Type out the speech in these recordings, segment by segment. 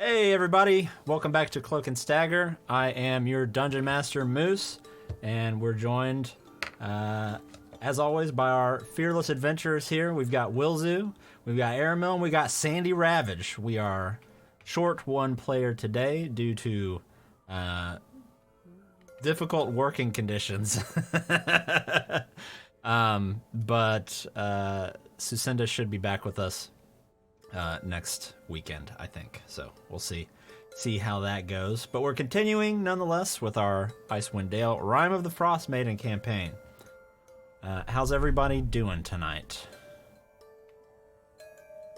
Hey everybody, welcome back to Cloak and Stagger. I am your Dungeon Master Moose, and we're joined, as always, by our fearless adventurers here. We've got Wilzu, we've got Aramil, and we got Sandy Ravage. We are short one player today due to difficult working conditions. But Sucinda should be back with us next weekend, I think. So we'll see how that goes. But we're continuing nonetheless with our Icewind Dale Rime of the Frostmaiden campaign. How's everybody doing tonight?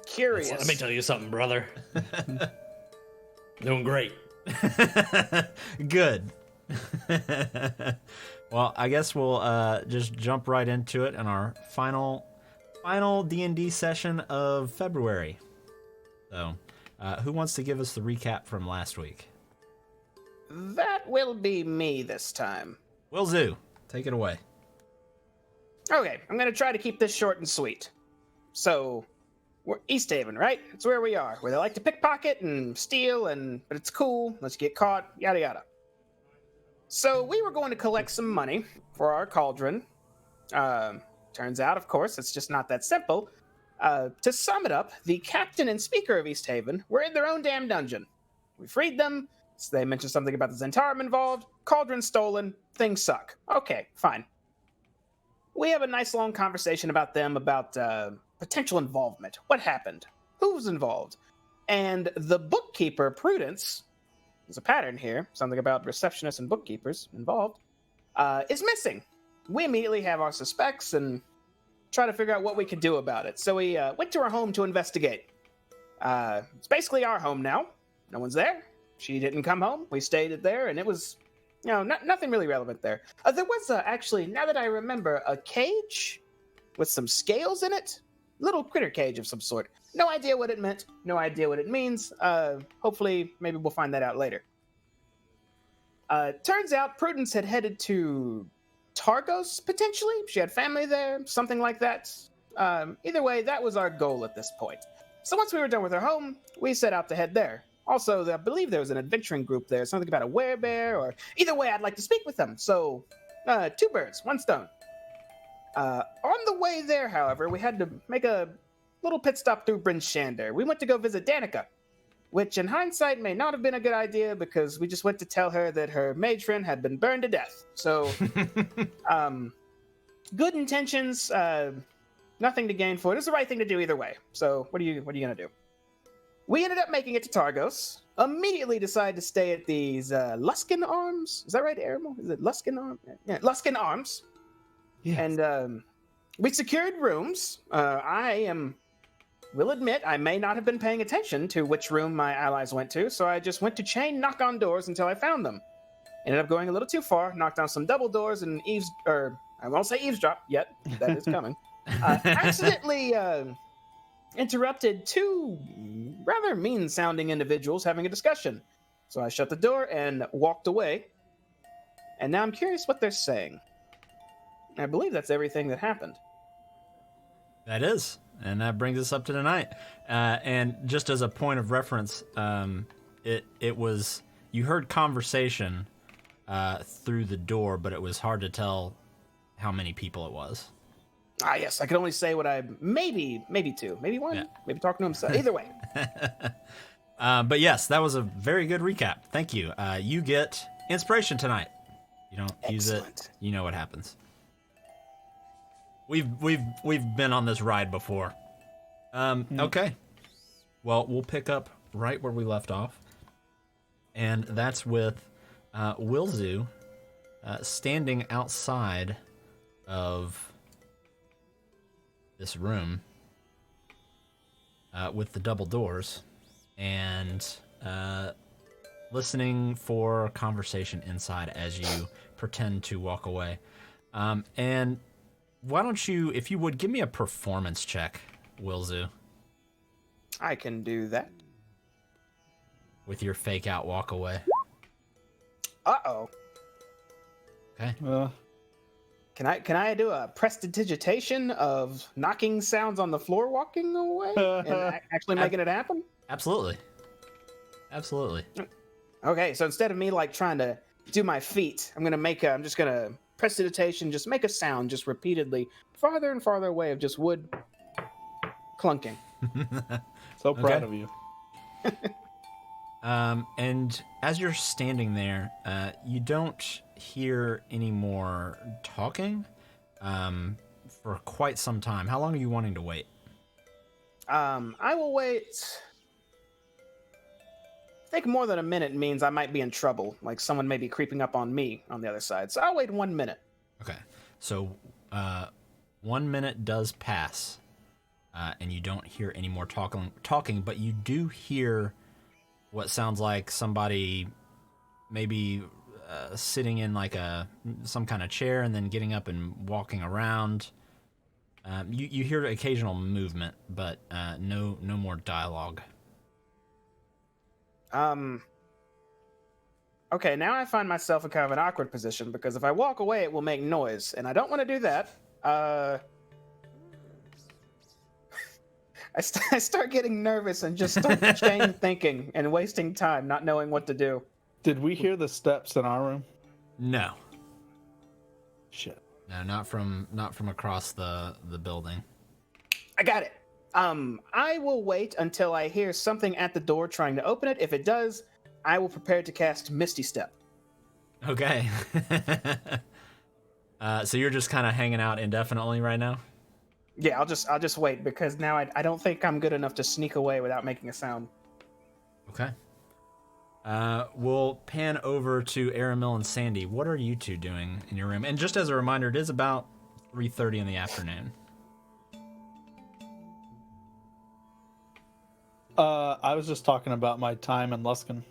Curious. Let me tell you something, brother. Doing great. Good. Well, I guess we'll just jump right into it in our final D&D session of February. So, who wants to give us the recap from last week? That will be me this time. Wilzu, take it away. Okay, I'm gonna try to keep this short and sweet. So, we're East Haven, right? It's where we are, where they like to pickpocket and steal, but it's cool unless you get caught, yada yada. So, we were going to collect some money for our cauldron. Turns out, of course, it's just not that simple. To sum it up, the captain and speaker of East Haven were in their own damn dungeon. We freed them, so they mentioned something about the Zentarum involved, cauldron stolen, things suck. Okay, fine. We have a nice long conversation about them, about potential involvement. What happened? Who was involved? And the bookkeeper, Prudence, there's a pattern here, something about receptionists and bookkeepers involved, is missing. We immediately have our suspects and try to figure out what we could do about it. So we went to her home to investigate. It's basically our home now. No one's there. She didn't come home. We stayed there, and it was, nothing really relevant there. There was actually, now that I remember, a cage with some scales in it. Little critter cage of some sort. No idea what it meant. No idea what it means. Hopefully, maybe we'll find that out later. Turns out Prudence had headed to Targos, potentially. She had family there, something like that. Either way, that was our goal at this point. So once we were done with her home, we set out to head there. Also, I believe there was an adventuring group there, something about a werebear, or either way, I'd like to speak with them. So, two birds, one stone. On the way there, however, we had to make a little pit stop through Bryn Shander. We went to go visit Danica, which in hindsight may not have been a good idea because we just went to tell her that her mage friend had been burned to death. So, good intentions, nothing to gain for it. It's the right thing to do either way. So, what are you gonna do? We ended up making it to Targos. Immediately decided to stay at these Luskin Arms. Is that right, Aramil? Is it Luskin Arms? Yeah, Luskin Arms. Yes. And we secured rooms. Will admit I may not have been paying attention to which room my allies went to, so I just went to chain knock on doors until I found them. Ended up going a little too far, knocked on some double doors, and I won't say eavesdrop yet. That is coming. Accidentally interrupted two rather mean-sounding individuals having a discussion. So I shut the door and walked away. And now I'm curious what they're saying. I believe that's everything that happened. That is, and that brings us up to tonight. And just as a point of reference, it was, you heard conversation through the door, but it was hard to tell how many people it was. Ah, yes, I can only say what maybe two, maybe one, maybe talking to himself. Either way. But yes, that was a very good recap. Thank you. You get inspiration tonight. You don't use it, you know what happens. We've been on this ride before. Okay. Well, we'll pick up right where we left off. And that's with Wilzu standing outside of this room with the double doors and listening for conversation inside as you pretend to walk away. And why don't you, if you would, give me a performance check, Wilzu. I can do that. With your fake out walk away. Uh-oh. Okay. Can I do a prestidigitation of knocking sounds on the floor walking away and actually making it happen? Absolutely. Absolutely. Okay, so instead of me like trying to do my feet, I'm just gonna prestidigitation, just make a sound, just repeatedly, farther and farther away of just wood clunking. So proud Okay. of you. And as you're standing there, you don't hear any more talking for quite some time. How long are you wanting to wait? I will wait. I think more than a minute means I might be in trouble, like someone may be creeping up on me on the other side. So I'll wait 1 minute. Okay. So 1 minute does pass, and you don't hear any more talking, but you do hear what sounds like somebody maybe sitting in like some kind of chair and then getting up and walking around. You hear occasional movement, but no more dialogue. Okay, now I find myself in kind of an awkward position because if I walk away, it will make noise, and I don't want to do that. I start getting nervous and just start chain thinking and wasting time, not knowing what to do. Did we hear the steps in our room? No, Shit. not from across the building. I got it. I will wait until I hear something at the door trying to open it. If it does, I will prepare to cast Misty Step. Okay. So you're just kind of hanging out indefinitely right now? Yeah, I'll just wait because now I don't think I'm good enough to sneak away without making a sound. Okay. We'll pan over to Aramil and Sandy. What are you two doing in your room? And just as a reminder, it is about 3:30 in the afternoon. I was just talking about my time in Luskin.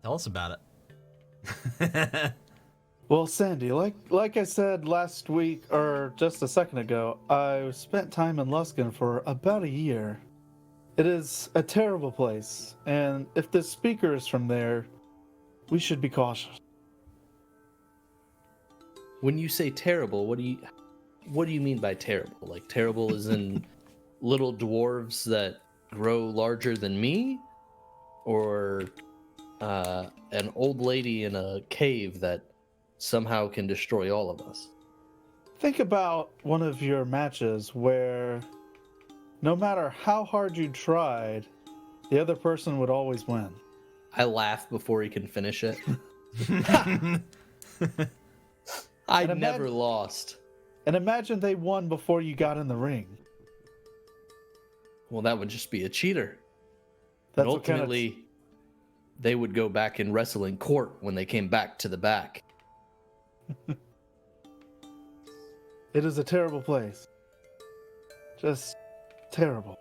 Tell us about it. Well, Sandy, like I said last week or just a second ago, I spent time in Luskin for about a year. It is a terrible place, and if the speaker is from there, we should be cautious. When you say terrible, what do you mean by terrible? Like terrible is in little dwarves that grow larger than me, or an old lady in a cave that somehow can destroy all of us? Think about one of your matches where no matter how hard you tried, the other person would always win. I laugh before he can finish it. I never lost. And imagine they won before you got in the ring. Well, that would just be a cheater. That's And ultimately, they would go back in wrestling court when they came back to the back. It is a terrible place. Just terrible.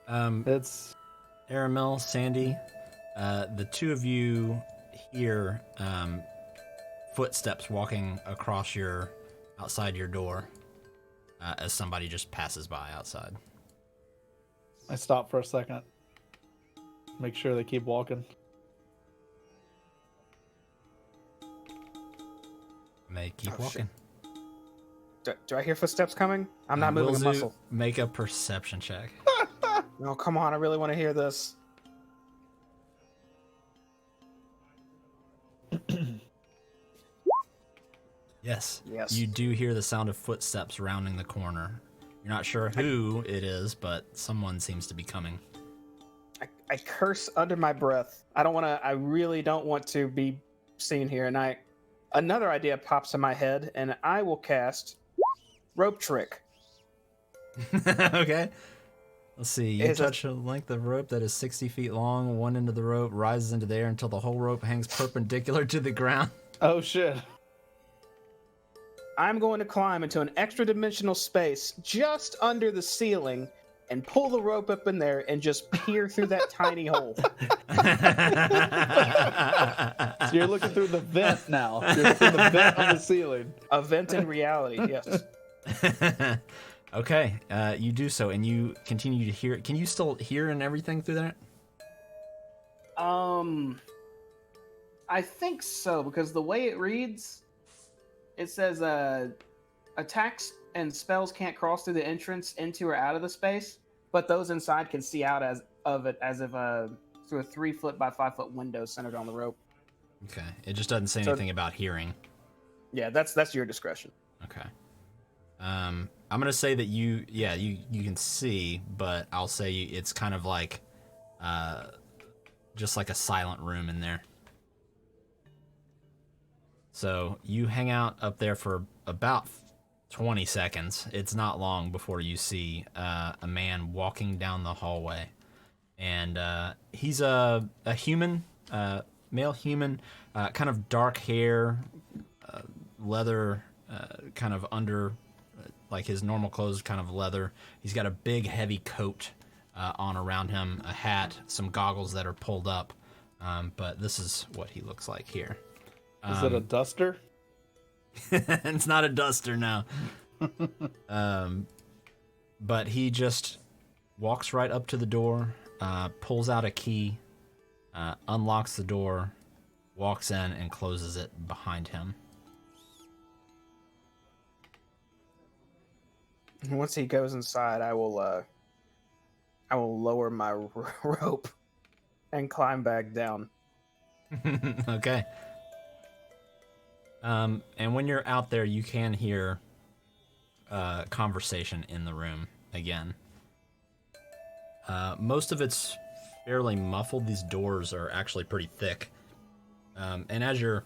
It's Aramil, Sandy, the two of you hear footsteps walking across outside your door as somebody just passes by outside. I stop for a second. Make sure they keep walking. And they keep walking. Do I hear footsteps coming? I'm not moving a Wilzu, muscle. make a perception check. No, come on, I really want to hear this. Yes. Yes. You do hear the sound of footsteps rounding the corner. You're not sure who it is, but someone seems to be coming. I curse under my breath. I really don't want to be seen here. And another idea pops in my head, and I will cast Rope Trick. Okay. Let's see. You touch a length of rope that is 60 feet long. One end of the rope rises into the air until the whole rope hangs perpendicular to the ground. Oh shit. I'm going to climb into an extra dimensional space just under the ceiling and pull the rope up in there and just peer through that tiny hole. So you're looking through the vent now. You're looking through the vent on the ceiling. A vent in reality, yes. Okay, you do so, and you continue to hear. Can you still hear and everything through that? I think so, because the way it reads, it says attacks and spells can't cross through the entrance into or out of the space, but those inside can see out of it as if through a 3-foot by 5-foot window centered on the rope. Okay. It just doesn't say anything about hearing. Yeah, that's your discretion. Okay. I'm gonna say that you can see, but I'll say it's kind of like, just like a silent room in there. So you hang out up there for about 20 seconds. It's not long before you see a man walking down the hallway, and he's a human, male human, kind of dark hair, leather, kind of under, like his normal clothes, kind of leather. He's got a big, heavy coat on around him, a hat, some goggles that are pulled up. But this is what he looks like here. Is it a duster? It's not a duster, no. But he just walks right up to the door, pulls out a key, unlocks the door, walks in, and closes it behind him. Once he goes inside, I will lower my rope and climb back down. Okay. And when you're out there, you can hear conversation in the room again. Most of it's fairly muffled. These doors are actually pretty thick. And as you're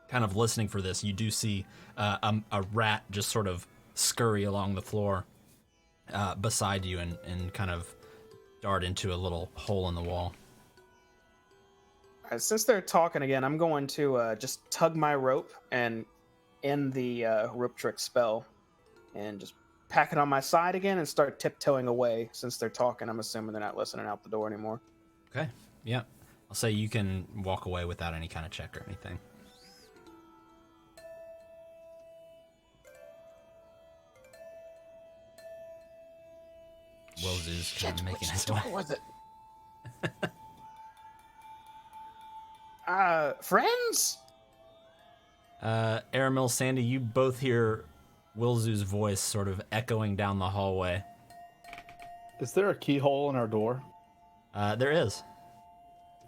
kind of listening for this, you do see a rat just sort of scurry along the floor beside you and kind of dart into a little hole in the wall. Since they're talking again, I'm going to just tug my rope and end the rope trick spell and just pack it on my side again and start tiptoeing away. Since they're talking, I'm assuming they're not listening out the door anymore. Okay, yeah. I'll say you can walk away without any kind of check or anything. Wozu's kind of making his way. What was it? Friends? Aramil, Sandy, you both hear Wilzu's voice sort of echoing down the hallway. Is there a keyhole in our door? There is.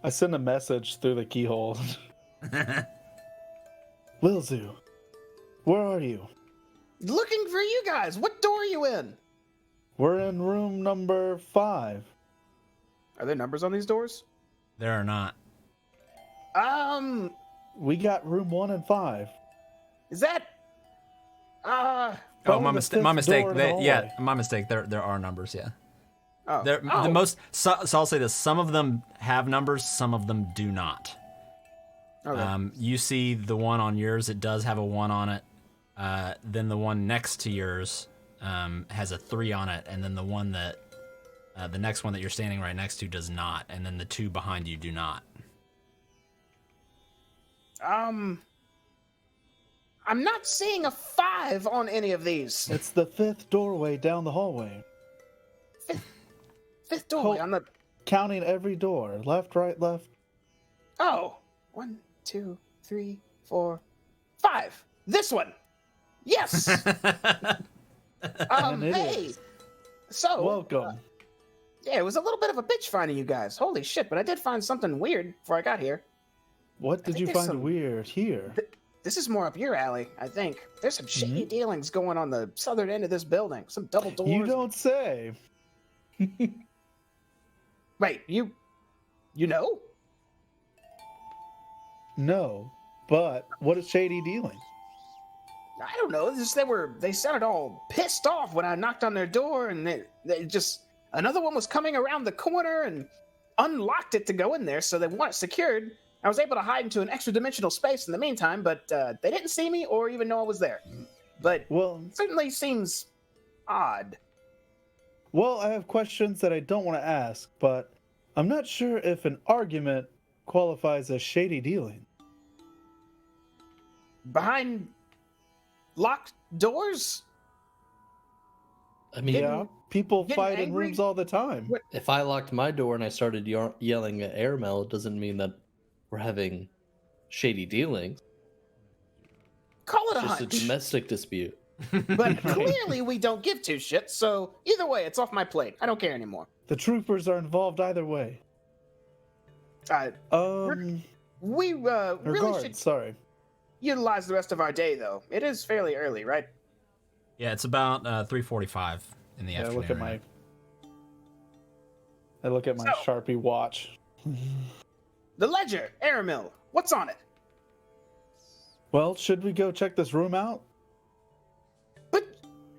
I send a message through the keyhole. Wilzu, where are you? Looking for you guys. What door are you in? We're in room number 5. Are there numbers on these doors? There are not. We got room 1 and 5. Is that? Oh, Probably my the mistake. My fifth mistake. door in the Yeah, hallway. my mistake. There are numbers. Yeah. Oh. The Oh. most. So I'll say this: some of them have numbers, some of them do not. Okay. You see the one on yours; it does have a 1 on it. Then the one next to yours has a 3 on it, and then the one that the next one that you're standing right next to does not, and then the 2 behind you do not. I'm not seeing a 5 on any of these. It's the 5th doorway down the hallway. Fifth doorway on the. Counting every door. Left, right, left. Oh, 1, 2, 3, 4, 5. This one. Yes. And it Hey. is. So. Welcome. Yeah, it was a little bit of a bitch finding you guys. Holy shit! But I did find something weird before I got here. What did think you there's find some- weird here? This is more up your alley, I think. There's some shady dealings going on the southern end of this building. Some double doors. You don't say. Wait, you know? No, but what is shady dealing? I don't know. They sounded all pissed off when I knocked on their door, and they just another one was coming around the corner and unlocked it to go in there, so they want it secured. I was able to hide into an extra dimensional space in the meantime, but they didn't see me or even know I was there. But Well, it certainly seems odd. I have questions that I don't want to ask, but I'm not sure if an argument qualifies as shady dealing. Behind locked doors? I mean, Yeah, people getting fight in angry? rooms all the time. What- if I locked my door and I started yelling at Airmail, it doesn't mean that we're having shady dealings. Call it a It's just a hunch. domestic dispute. But clearly we don't give two shits, so either way, it's off my plate. I don't care anymore. The troopers are involved either way. We really Regards, should sorry. utilize the rest of our day, though. It is fairly early, right? Yeah, it's about 3:45 in the afternoon. I look at my So- Sharpie watch. The ledger, Aramil, what's on it? Well, should we go check this room out? But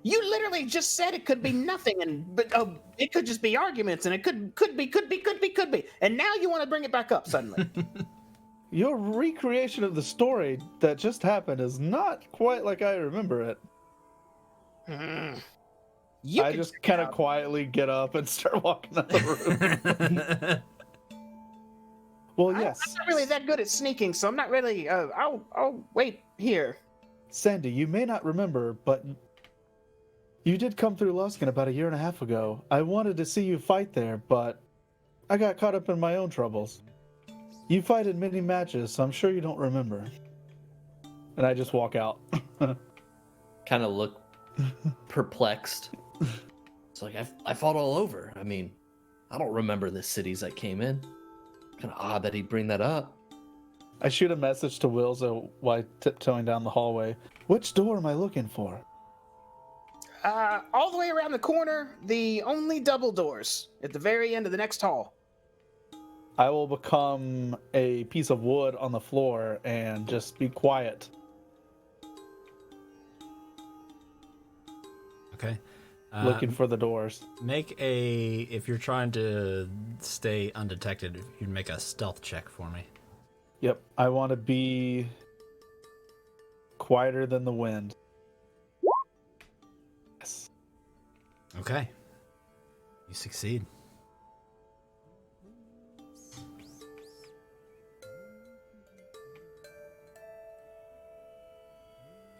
you literally just said it could be nothing, but it could just be arguments, and it could be, and now you want to bring it back up suddenly. Your recreation of the story that just happened is not quite like I remember it. You I can just check it kind of out. quietly get up and start walking out the room. Well, yes. I'm not really that good at sneaking, so I'm not really. I'll wait here. Sandy, you may not remember, but you did come through Luskin about 1.5 years ago. I wanted to see you fight there, but I got caught up in my own troubles. You fight in many matches, so I'm sure you don't remember. And I just walk out. Kind of look perplexed. It's like, I fought all over. I mean, I don't remember the cities I came in. Kind of odd that he'd bring that up. I shoot a message to Wilzo while tiptoeing down the hallway. Which door am I looking for? All the way around the corner, the only double doors at the very end of the next hall. I will become a piece of wood on the floor and just be quiet. Okay. Looking for the doors. If you're trying to stay undetected, you'd make a stealth check for me. Yep, I want to be quieter than the wind. Yes. Okay. You succeed.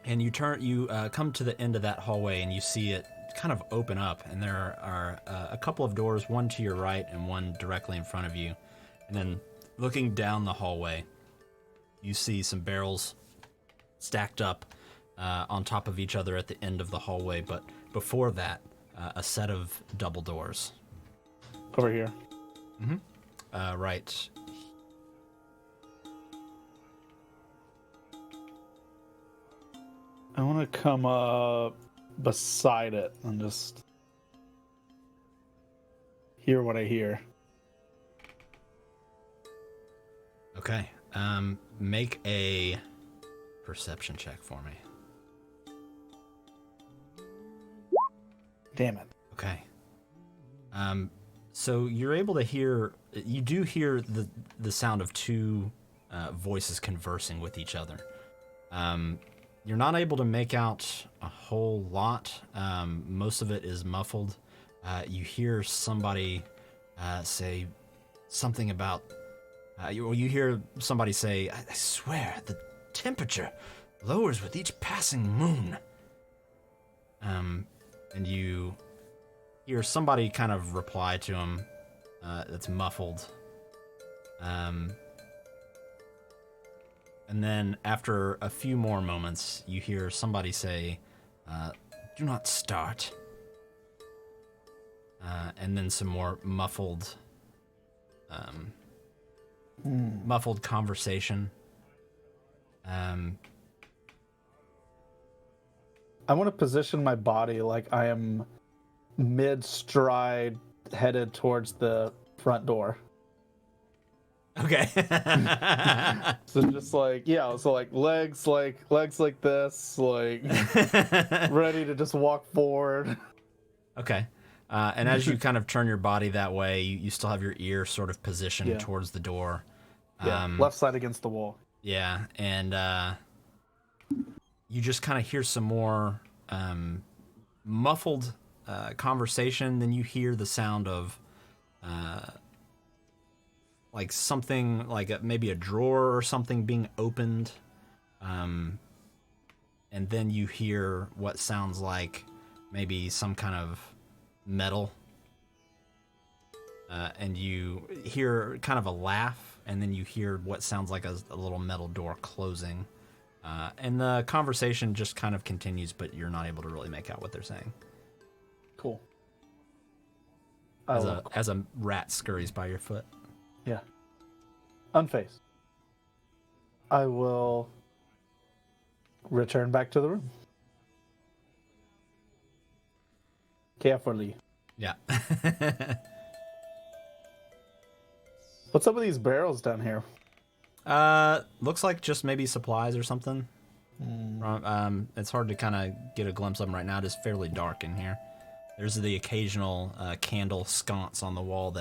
And you come to the end of that hallway and you see it kind of open up, and there are a couple of doors, one to your right and one directly in front of you. And then looking down the hallway, you see some barrels stacked up on top of each other at the end of the hallway, but before that, a set of double doors. Over here. Right. I want to come up beside it and just hear what I hear. Okay. Make a perception check for me. Damn it. Okay. So you're able to hear. You do hear the sound of two voices conversing with each other. You're not able to make out a whole lot. Most of it is muffled. You hear somebody say something about. You hear somebody say, "I swear the temperature lowers with each passing moon." And you hear somebody kind of reply to him that's muffled. And then after a few more moments, you hear somebody say, "Do not start." And then some more muffled conversation. I want to position my body like I am mid-stride headed towards the front door. Okay. So just like, yeah, so like legs like this, like ready to just walk forward. Okay. And as you kind of turn your body that way, you still have your ear sort of positioned Yeah. towards the door. Yeah, left side against the wall. Yeah, and you just kind of hear some more muffled conversation. Then you hear the sound of like something, like maybe a drawer or something being opened. And then you hear what sounds like maybe some kind of metal. And you hear kind of a laugh, and then you hear what sounds like a little metal door closing. And the conversation just kind of continues, but you're not able to really make out what they're saying. Cool. As a rat scurries by your foot. Yeah. Unfazed. I will return back to the room. Carefully. Yeah. What's up with these barrels down here? Looks like just maybe supplies or something. It's hard to kind of get a glimpse of them right now. It is fairly dark in here. There's the occasional candle sconce on the wall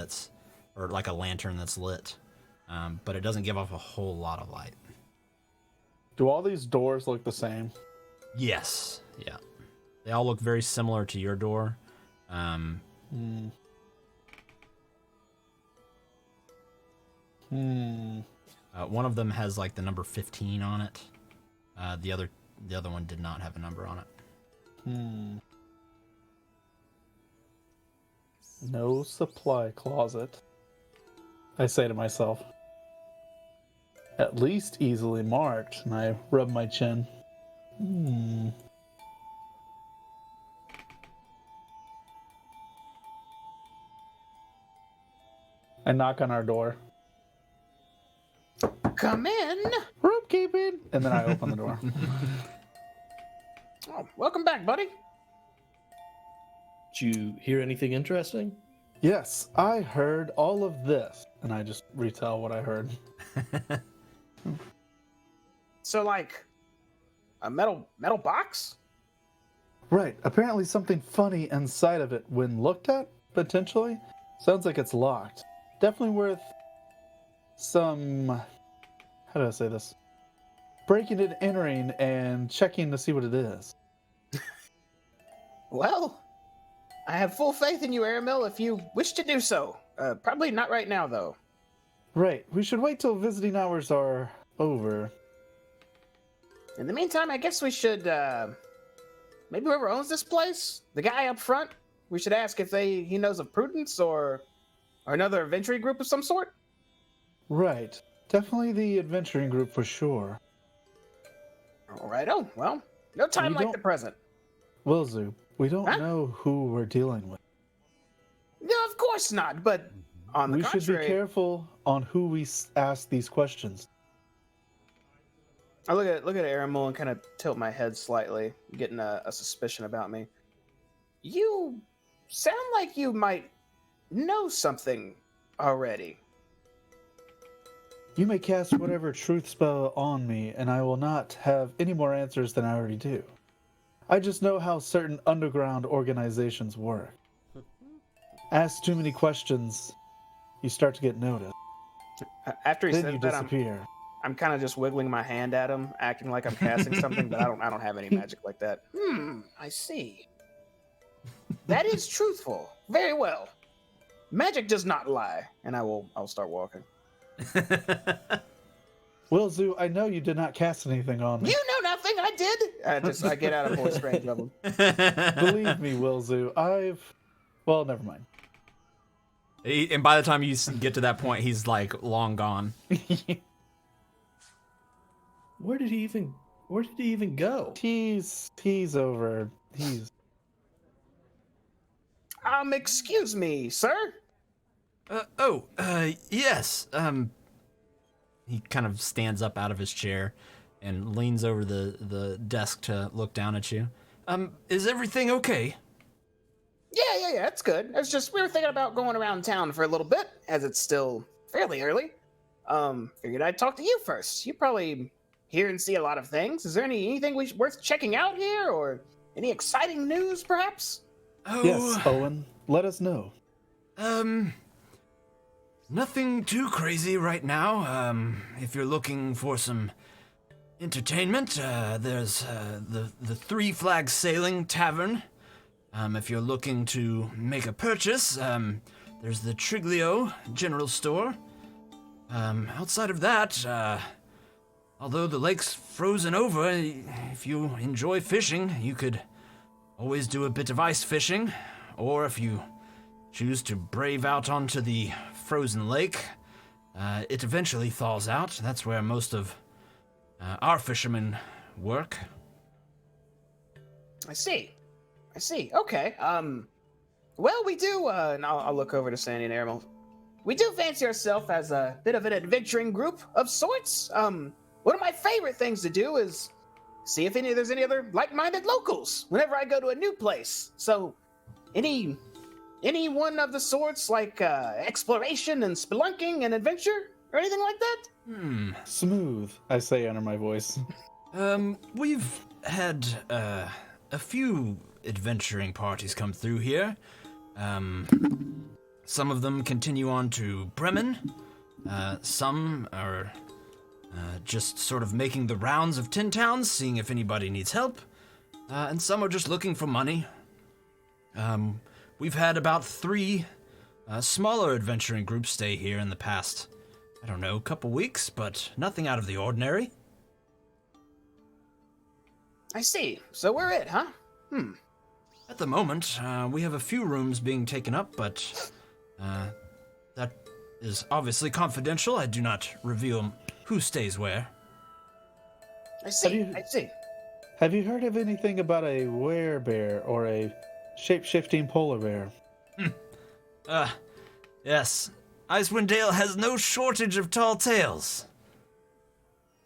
or like a lantern that's lit, but it doesn't give off a whole lot of light. Do all these doors look the same? Yes. Yeah. They all look very similar to your door. One of them has like the number 15 on it. The other one did not have a number on it. No supply closet. I say to myself. At least easily marked, and I rub my chin. I knock on our door. Come in. Room keeping, and then I open the door. Oh, welcome back, buddy. Did you hear anything interesting? Yes, I heard all of this, and I just retell what I heard. So, like, a metal box? Right, apparently something funny inside of it when looked at, potentially. Sounds like it's locked. Definitely worth some... How do I say this? Breaking and entering and checking to see what it is. Well, I have full faith in you, Aramil, if you wish to do so. Probably not right now, though. Right, we should wait till visiting hours are over. In the meantime, I guess we should, maybe whoever owns this place, the guy up front, we should ask if he knows of Prudence or another adventuring group of some sort. Right, definitely the adventuring group for sure. Alrighto, well, no time like the present. Wilzu, we don't know who we're dealing with. No, of course not, but on the contrary... We should be careful on who we ask these questions. I look at Aramil and kind of tilt my head slightly, getting a suspicion about me. You sound like you might know something already. You may cast whatever truth spell on me, and I will not have any more answers than I already do. I just know how certain underground organizations work. Ask too many questions, you start to get noticed. After he then says you that, disappear. I'm kind of just wiggling my hand at him, acting like I'm casting something, but I don't have any magic like that. I see. That is truthful. Very well. Magic does not lie, and I'll start walking. Wilzu, I know you did not cast anything on me. You know nothing. I did. I get out of voice range of him. Believe me, Wilzu. Well, never mind. And by the time you get to that point, he's like long gone. Where did he even go? He's over. Excuse me, sir? Yes. He kind of stands up out of his chair and leans over the desk to look down at you. Is everything okay? Yeah, it's good. It's just, we were thinking about going around town for a little bit, as it's still fairly early. Figured I'd talk to you first. You probably hear and see a lot of things. Is there anything worth checking out here, or any exciting news, perhaps? Oh, yes, Owen. Let us know. Nothing too crazy right now. If you're looking for some entertainment, there's the Three Flags Sailing Tavern. If you're looking to make a purchase, there's the Triglio General Store. Outside of that, although the lake's frozen over, if you enjoy fishing, you could always do a bit of ice fishing, or if you choose to brave out onto the frozen lake, it eventually thaws out. That's where most of our fishermen work. I see. Okay. Well, we do. And I'll look over to Sandy and Aramel. We do fancy ourselves as a bit of an adventuring group of sorts. One of my favorite things to do is see if there's any other like-minded locals whenever I go to a new place. So, any one of the sorts, like exploration and spelunking and adventure or anything like that? Smooth, I say under my voice. We've had a few adventuring parties come through here. Some of them continue on to Bremen. Some are just sort of making the rounds of tin towns, seeing if anybody needs help. And some are just looking for money. We've had about 3 smaller adventuring groups stay here in the past, I don't know, couple weeks, but nothing out of the ordinary. I see. So we're it, huh? At the moment, we have a few rooms being taken up, but that is obviously confidential. I do not reveal who stays where. I see. Have you heard of anything about a werebear or a shape-shifting polar bear? Yes. Icewind Dale has no shortage of tall tales.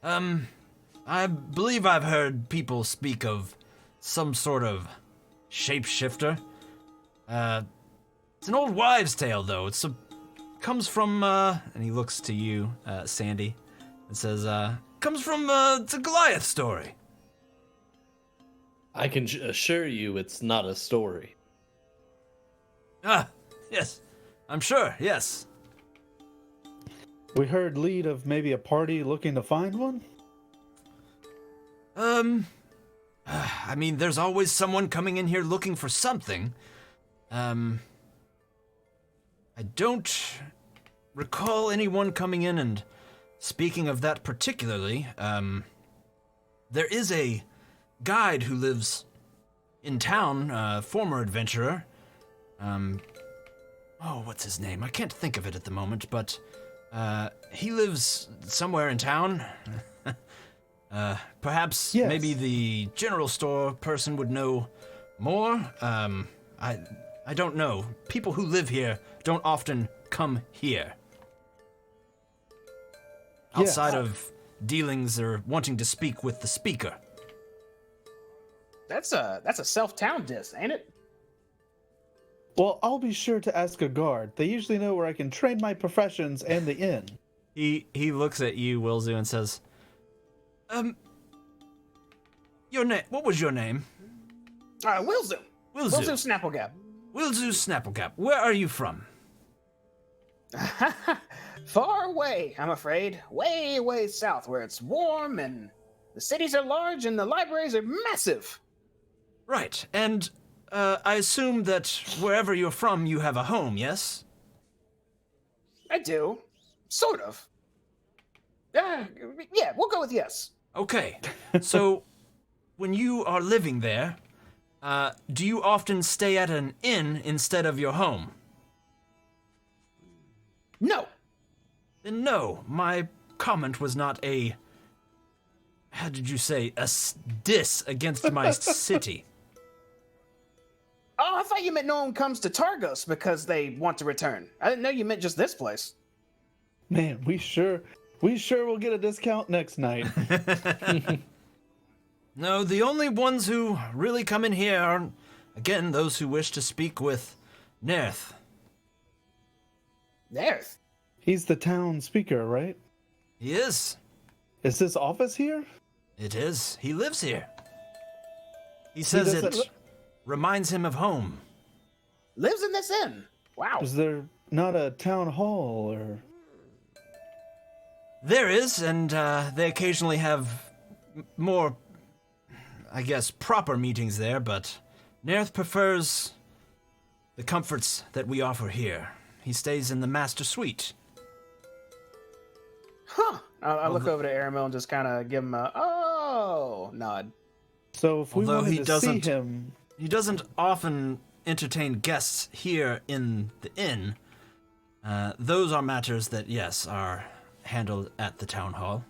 I believe I've heard people speak of some sort of shapeshifter. It's an old wives' tale, though. Comes from, and he looks to you, Sandy, and says, comes from, it's a Goliath story. I can assure you it's not a story. Yes. I'm sure, yes. We heard lead of maybe a party looking to find one? I mean, there's always someone coming in here looking for something. I don't recall anyone coming in and speaking of that particularly. There is a guide who lives in town, former adventurer. What's his name? I can't think of it at the moment, but he lives somewhere in town. Perhaps Yes. maybe the general store person would know more. I don't know. People who live here don't often come here. Outside of dealings or wanting to speak with the speaker. That's a self-town diss, ain't it? Well, I'll be sure to ask a guard. They usually know where I can train my professions and the inn. He looks at you, Wilzu, and says, your name, what was your name? Wilzu. Wilzu. Wilzu Snapplegap. Wilzu Snapplegap. Where are you from? Far away, I'm afraid. Way, way south, where it's warm and the cities are large and the libraries are massive. Right, and I assume that wherever you're from, you have a home, yes? I do. Sort of. Yeah, we'll go with yes. Okay, so when you are living there, do you often stay at an inn instead of your home? No. Then no, my comment was not a, how did you say, diss against my city. Oh, I thought you meant no one comes to Targos because they want to return. I didn't know you meant just this place. Man, we sure will get a discount next night. No, the only ones who really come in here are, again, those who wish to speak with Nerth. Nerth? He's the town speaker, right? He is. Is his office here? It is. He lives here. He says it reminds him of home. Lives in this inn? Wow. Is there not a town hall or... There is, and they occasionally have more, I guess, proper meetings there, but Nerth prefers the comforts that we offer here. He stays in the master suite. Huh. I'll look over to Aramil and just kind of give him a, nod. So if we Although wanted to see him... He doesn't often entertain guests here in the inn. Those are matters that, yes, are handled at the town hall.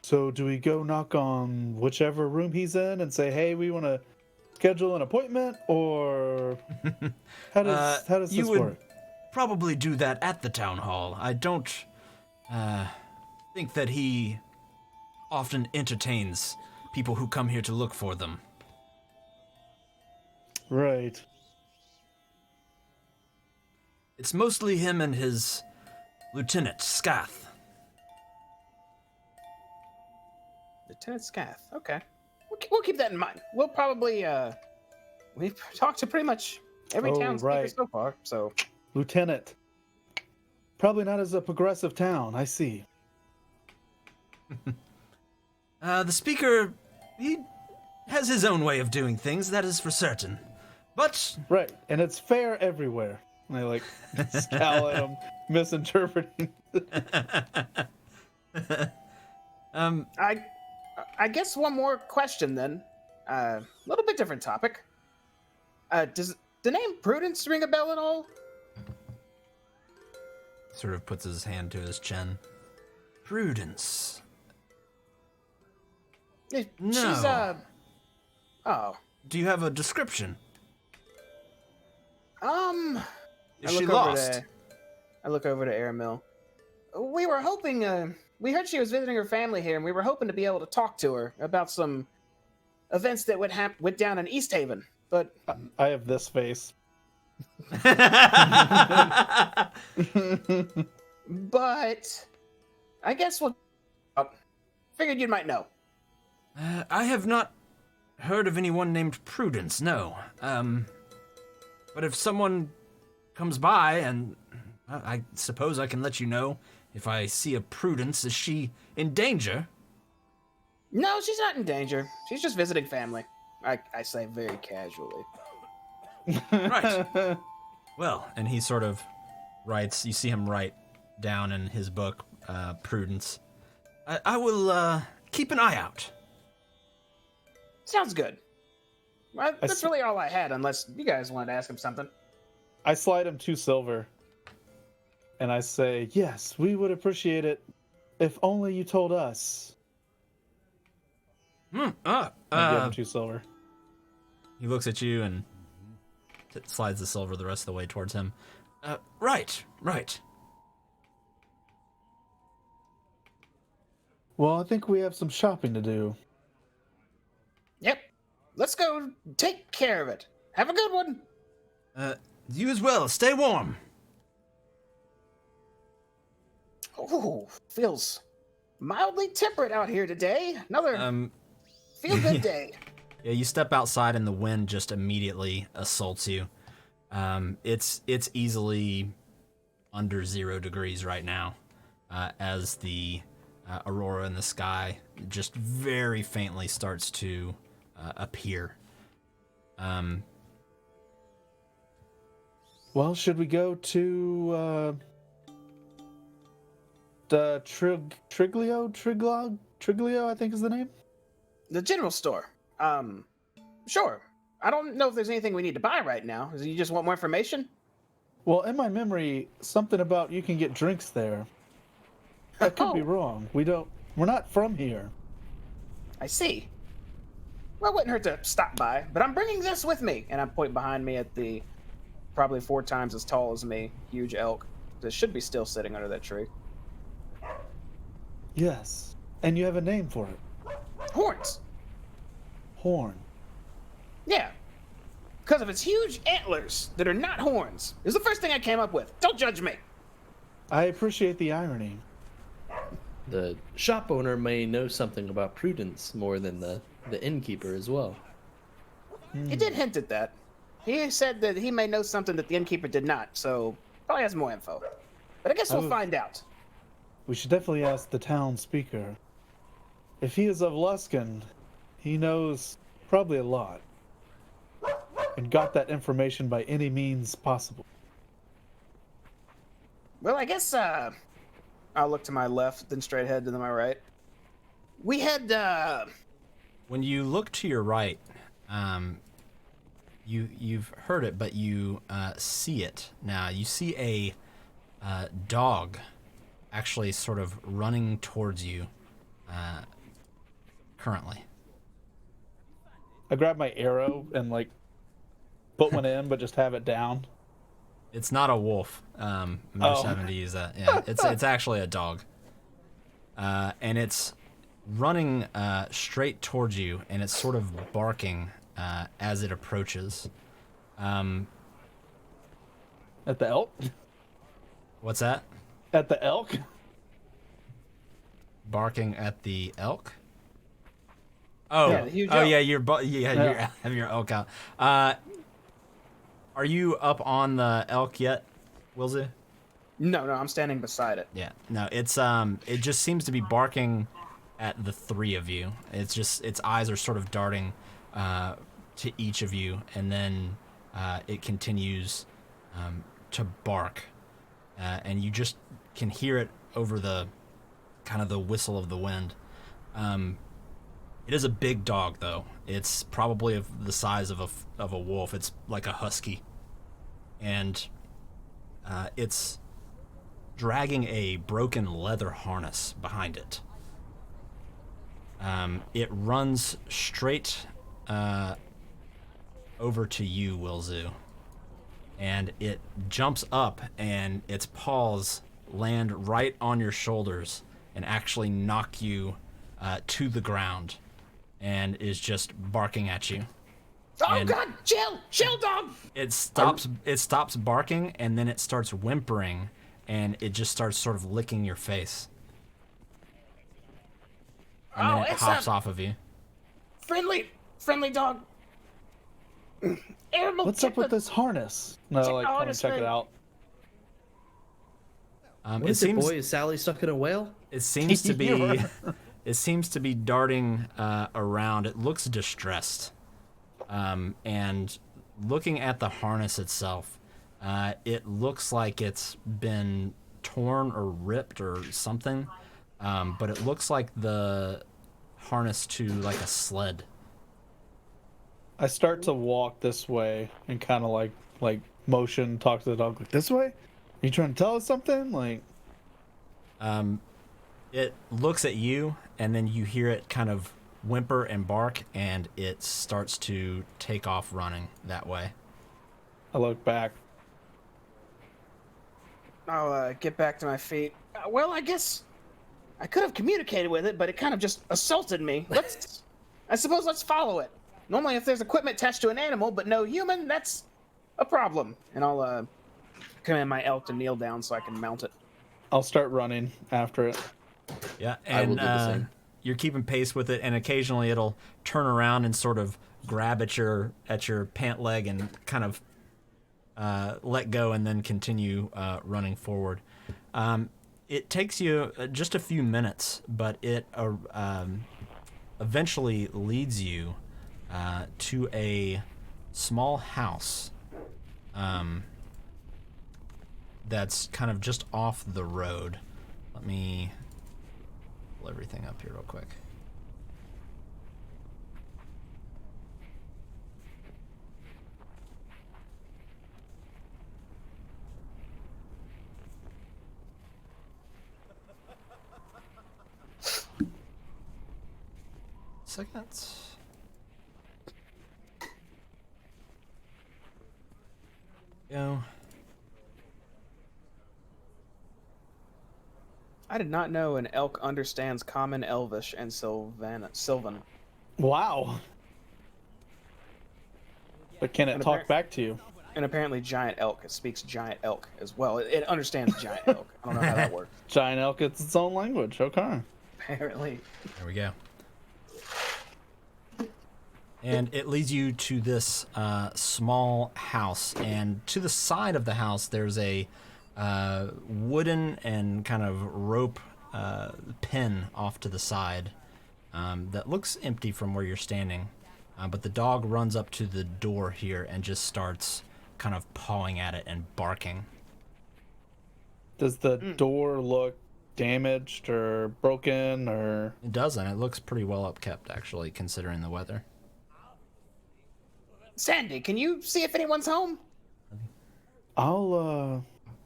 So do we go knock on whichever room he's in and say, "Hey, we want to schedule an appointment," or how does you this would work? probably do that at the town hall. I don't think that he often entertains people who come here to look for them. Right. It's mostly him and his lieutenant, Scath. Lieutenant Scath. Okay. We'll keep that in mind. We'll probably, we've talked to pretty much every Oh, town speaker right. so far, so. Lieutenant. Probably not as a progressive town, I see. The speaker, he has his own way of doing things, that is for certain. But Right, and it's fair everywhere. And I like scowl at him, misinterpreting. I guess one more question then. A little bit different topic. Does the name Prudence ring a bell at all? sort of puts his hand to his chin. Prudence. She's, No. Oh. Do you have a description? Is I she look over lost? I look over to Airmill. We were hoping, we heard she was visiting her family here, and we were hoping to be able to talk to her about some events that went down in East Haven. But I have this face. but I guess we'll. Figured you might know. I have not heard of anyone named Prudence, no. But if someone comes by, and I suppose I can let you know if I see a Prudence. Is she in danger? No, she's not in danger. She's just visiting family. I say very casually. Right. Well, and he sort of writes, you see him write down in his book, Prudence. I will keep an eye out. Sounds good. Well, that's really all I had, unless you guys wanted to ask him something. I slide him 2 silver. And I say, yes, we would appreciate it if only you told us. I give him 2 silver. He looks at you and slides the silver the rest of the way towards him. Right. Well, I think we have some shopping to do. Yep. Let's go take care of it. Have a good one. You as well. Stay warm. Ooh, feels mildly temperate out here today. Another feel-good day. Yeah, you step outside and the wind just immediately assaults you. It's easily under 0 degrees right now, as the aurora in the sky just very faintly starts to appear. Well, should we go to the Triglio, I think is the name? The general store. Sure. I don't know if there's anything we need to buy right now. Do you just want more information? Well, in my memory, something about you can get drinks there. I could be wrong. We're not from here. I see. Well, it wouldn't hurt to stop by, but I'm bringing this with me. And I point behind me at the probably 4 times as tall as me, huge elk that should be still sitting under that tree. Yes. And you have a name for it. Horns. Horn. Yeah. Because of its huge antlers that are not horns. It was the first thing I came up with. Don't judge me. I appreciate the irony. The shop owner may know something about Prudence more than the innkeeper as well. He did hint at that. He said that he may know something that the innkeeper did not, so probably has more info. But I guess we'll find out. We should definitely ask the town speaker. If he is of Luskan, he knows probably a lot. And got that information by any means possible. Well, I guess, I'll look to my left, then straight ahead, then my right. We had, When you look to your right, you've heard it, but you see it now. You see a dog actually sort of running towards you currently. I grab my arrow and like put one in, but just have it down. It's not a wolf. I'm just having to use that. Yeah, it's actually a dog. And it's running straight towards you, and it's sort of barking as it approaches. At the elk? What's that? At the elk? Barking at the elk? Oh, Yeah, the huge oh elk. yeah, you have your elk out. Are you up on the elk yet, Wilzy? No, I'm standing beside it. Yeah, no, it's it just seems to be barking at the three of you. It's just its eyes are sort of darting to each of you, and then it continues to bark, and you just can hear it over the kind of the whistle of the wind. It is a big dog, though. It's probably of the size of a wolf. It's like a husky, and it's dragging a broken leather harness behind it. It runs straight over to you, Wilzu, and it jumps up, and its paws land right on your shoulders and actually knock you to the ground, and is just barking at you. Oh And- God! Chill, dog. It stops barking, and then it starts whimpering, and it just starts sort of licking your face. And then it it's hops a off of you. friendly dog. Animal, What's up with this harness? No, check like, the come and harness check it thing. out. What is it, boy? Is Sally stuck in a whale? It seems to be. You're- It seems to be darting around. It looks distressed, and looking at the harness itself, it looks like it's been torn or ripped or something. But it looks like the harness to like a sled. I start to walk this way and kind of like motion, talk to the dog like, this way? Are you trying to tell us something? Like, It looks at you, and then you hear it kind of whimper and bark, and it starts to take off running that way. I look back. I'll get back to my feet. Well, I guess I could have communicated with it, but it kind of just assaulted me. I suppose let's follow it. Normally, if there's equipment attached to an animal, but no human, that's a problem. And I'll command my elk to kneel down so I can mount it. I'll start running after it. Yeah, I will and do the same. you're keeping pace with it, and occasionally it'll turn around and sort of grab at your pant leg and kind of let go, and then continue running forward. It takes you just a few minutes, but it eventually leads you to a small house that's kind of just off the road. Let me pull everything up here real quick. Seconds. Go. I did not know an elk understands Common, Elvish, and Sylvan. Wow. But can it And talk back to you? And apparently giant elk. It speaks giant elk as well. It understands giant elk. I don't know how that works. Giant elk, it's its own language. Okay. Apparently. There we go. And it leads you to this small house, and to the side of the house there's a wooden and kind of rope pen off to the side that looks empty from where you're standing. But the dog runs up to the door here and just starts kind of pawing at it and barking. Does the door look damaged or broken or? It doesn't. It looks pretty well upkept, actually, considering the weather. Sandy, can you see if anyone's home? I'll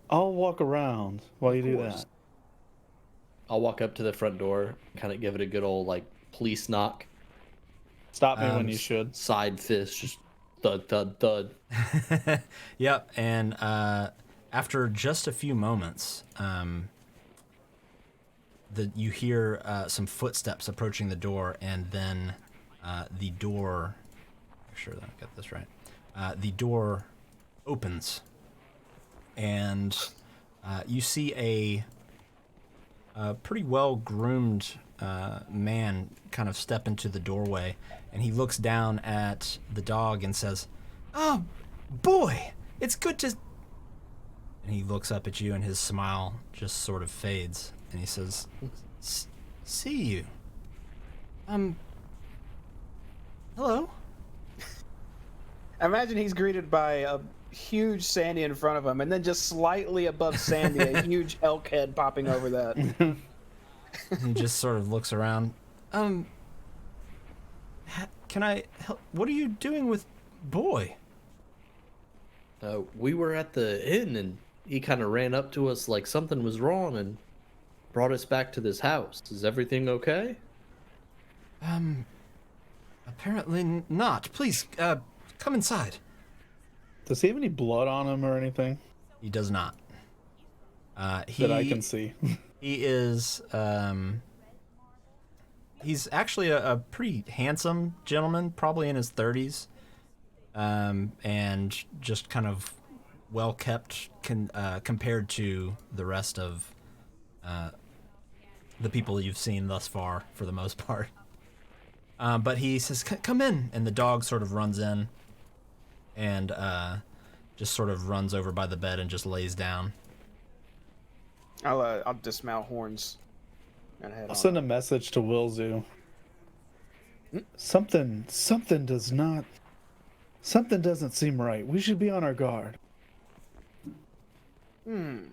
walk around while you do that. I'll walk up to the front door, kind of give it a good old like police knock. Stop me when you should. Side fist, just thud, thud, thud. Yep, and after just a few moments, you hear some footsteps approaching the door, and then the door. Make sure that I get this right. The door opens, and you see a pretty well-groomed man kind of step into the doorway, and he looks down at the dog and says, "Oh, boy, it's good to..." And he looks up at you, and his smile just sort of fades, and he says, "See you. Hello." I imagine he's greeted by a huge Sandy in front of him, and then just slightly above Sandy, a huge elk head popping over that. He just sort of looks around. Can I help? What are you doing with Boy? We were at the inn, and he kind of ran up to us like something was wrong and brought us back to this house. Is everything okay? Apparently not. Please, come inside. Does he have any blood on him or anything He does not. that I can see? He is, he's actually a pretty handsome gentleman, probably in his 30s, and just kind of well kept compared to the rest of the people you've seen thus far, for the most part. But he says, "Come in," and the dog sort of runs in, and just sort of runs over by the bed and just lays down. I'll dismount Horns and head I'll on. send a message to Wilzu. Something doesn't seem right. We should be on our guard. All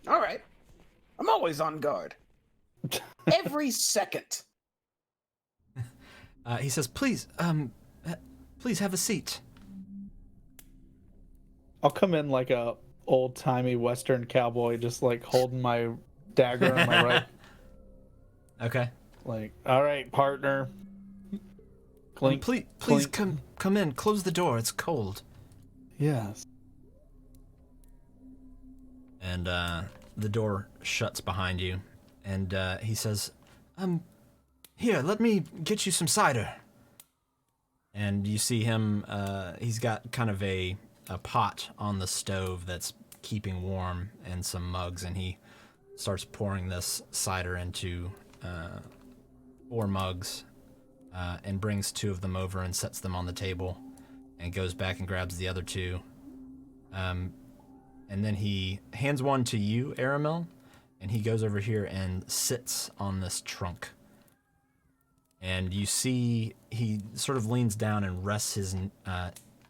right. I'm always on guard. Every second. He says, please have a seat." I'll come in like a old-timey Western cowboy, just like holding my dagger in my right. Okay. Like, all right, partner. Clink, Please clink. come in. Close the door. It's cold. Yes. And the door shuts behind you, and he says, "Here, let me get you some cider." And you see him, he's got kind of a pot on the stove that's keeping warm and some mugs, and he starts pouring this cider into 4 mugs, and brings 2 of them over and sets them on the table, and goes back and grabs the other 2. And then he hands one to you, Aramil, and he goes over here and sits on this trunk. And you see he sort of leans down and rests his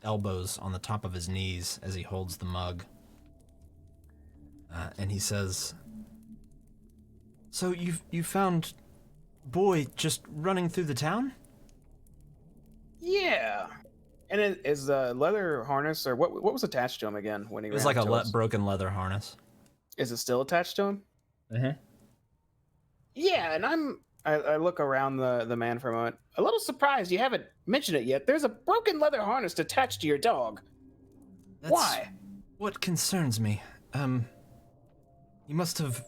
elbows on the top of his knees as he holds the mug. And he says, "So you found Boy just running through the town?" Yeah. And is the leather harness, or what was attached to him again when he It was ran like up to a us? broken leather harness. Is it still attached to him? Mm-hmm. Yeah, and I look around the man for a moment. A little surprised you haven't mentioned it yet. There's a broken leather harness attached to your dog. Why? What concerns me. He must have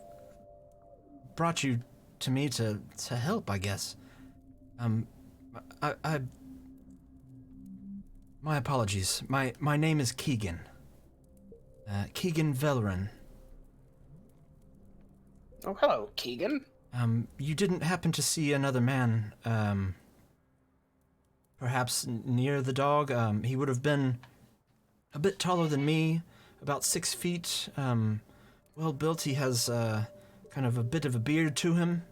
brought you to me to help, I guess. My apologies. My name is Keegan. Keegan Vellerin. Oh, hello, Keegan. You didn't happen to see another man, perhaps near the dog? He would have been a bit taller than me, about 6 feet, well built. He has, kind of a bit of a beard to him.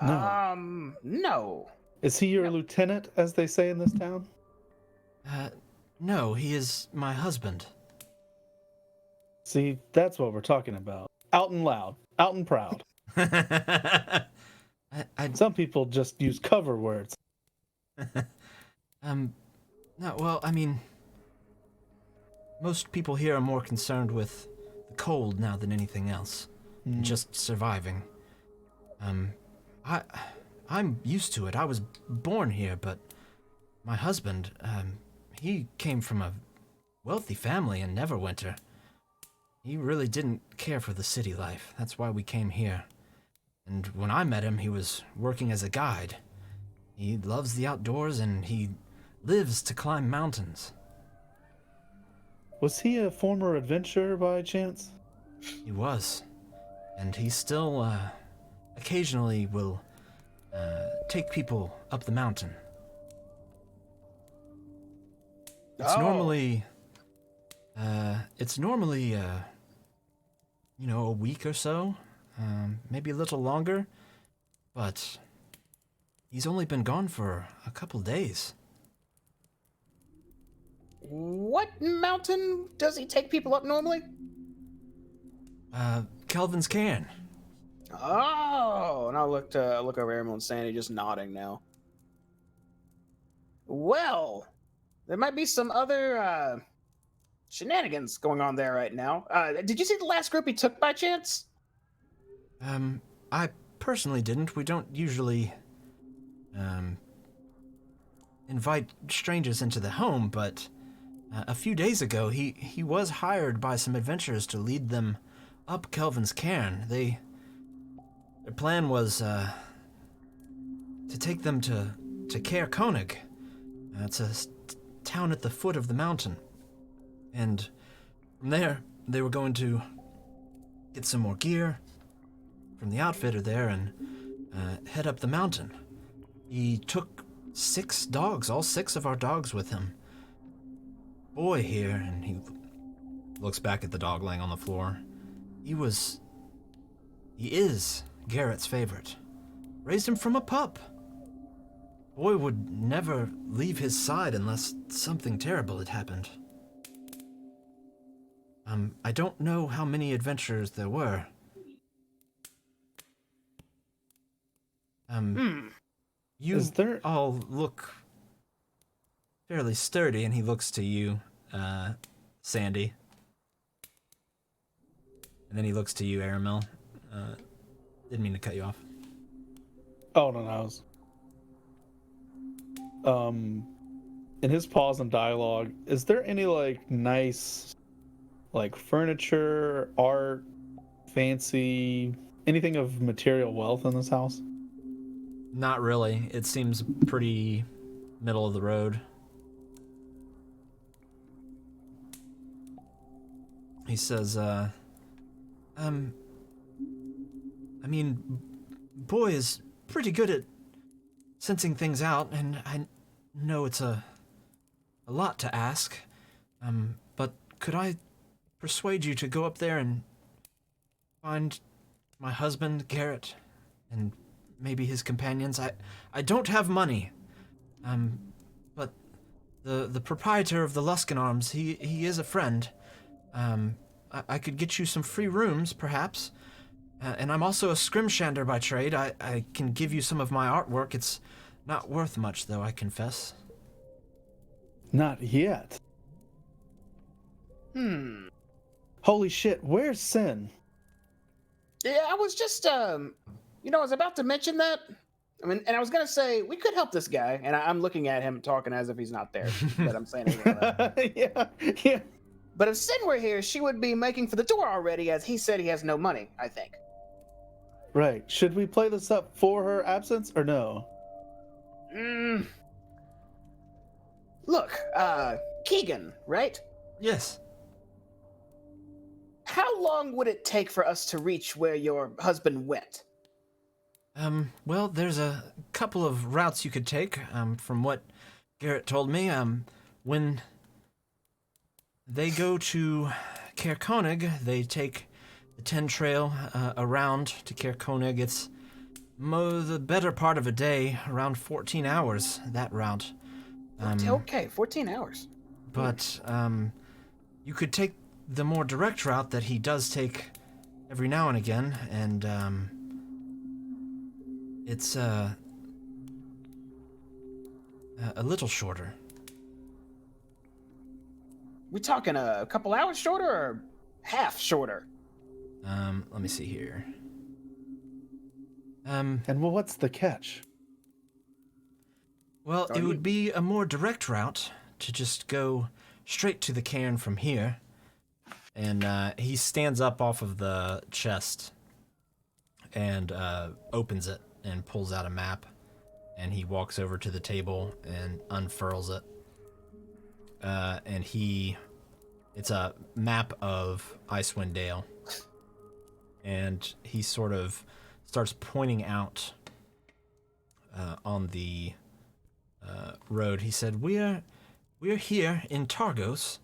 No. Is he your lieutenant, as they say in this town? No, he is my husband. See, that's what we're talking about. Out and loud, out and proud. Some people just use cover words. No, well, I mean, most people here are more concerned with the cold now than anything else. And just surviving. I'm used to it. I was born here, but my husband, he came from a wealthy family in Neverwinter. He really didn't care for the city life. That's why we came here. And when I met him, he was working as a guide. He loves the outdoors and he lives to climb mountains. Was he a former adventurer by chance? He was. And he still, occasionally will, take people up the mountain. It's normally, a week or so, maybe a little longer, but he's only been gone for a couple days. What mountain does he take people up normally? Kelvin's Cairn. Oh, and I'll look over Emerald and Sandy, just nodding now. Well, there might be some other shenanigans going on there right now. Did you see the last group he took by chance? I personally didn't. We don't usually invite strangers into the home, but a few days ago he was hired by some adventurers to lead them up Kelvin's Cairn. Their plan was to take them to Caer Konig. It's a town at the foot of the mountain. And from there, they were going to get some more gear from the outfitter there and head up the mountain. He took 6 dogs, all 6 of our dogs with him. Boy here, and he looks back at the dog laying on the floor. He is Garrett's favorite. Raised him from a pup. Boy would never leave his side unless something terrible had happened. I don't know how many adventurers there were. You all look fairly sturdy, and he looks to you, Sandy. And then he looks to you, Aramil. Didn't mean to cut you off. Oh, no, I was... in his pause and dialogue, is there any, nice, furniture, art, fancy, anything of material wealth in this house? Not really. It seems pretty middle of the road. He says, Boy is pretty good at sensing things out, and I know it's a lot to ask, but could I persuade you to go up there and find my husband, Garrett, and maybe his companions? I don't have money, but the proprietor of the Luskan Arms, he is a friend. I could get you some free rooms, perhaps. And I'm also a scrimshander by trade. I can give you some of my artwork. It's not worth much, though, I confess. Not yet. Holy shit, where's Sin? Yeah, I was just, I was about to mention that. And I was going to say, we could help this guy. And I'm looking at him talking as if he's not there. But I'm saying it. Yeah. But if Sin were here, she would be making for the door already, as he said he has no money, I think. Right. Should we play this up for her absence or no? Look, Keegan, right? Yes. How long would it take for us to reach where your husband went? Well, there's a couple of routes you could take, from what Garrett told me. When they go to Caer Konig, they take the 10 trail around to Caer Konig. It's the better part of a day, around 14 hours, that route. Okay, 14 hours. But you could take the more direct route that he does take every now and again, and it's a little shorter. We talking a couple hours shorter, or half shorter. Let me see here. And well, what's the catch? Well, on it you. would be a more direct route to just go straight to the cairn from here. And he stands up off of the chest and opens it and pulls out a map. And he walks over to the table and unfurls it. And it's a map of Icewind Dale. And he sort of starts pointing out on the road. He said, We're here in Targos.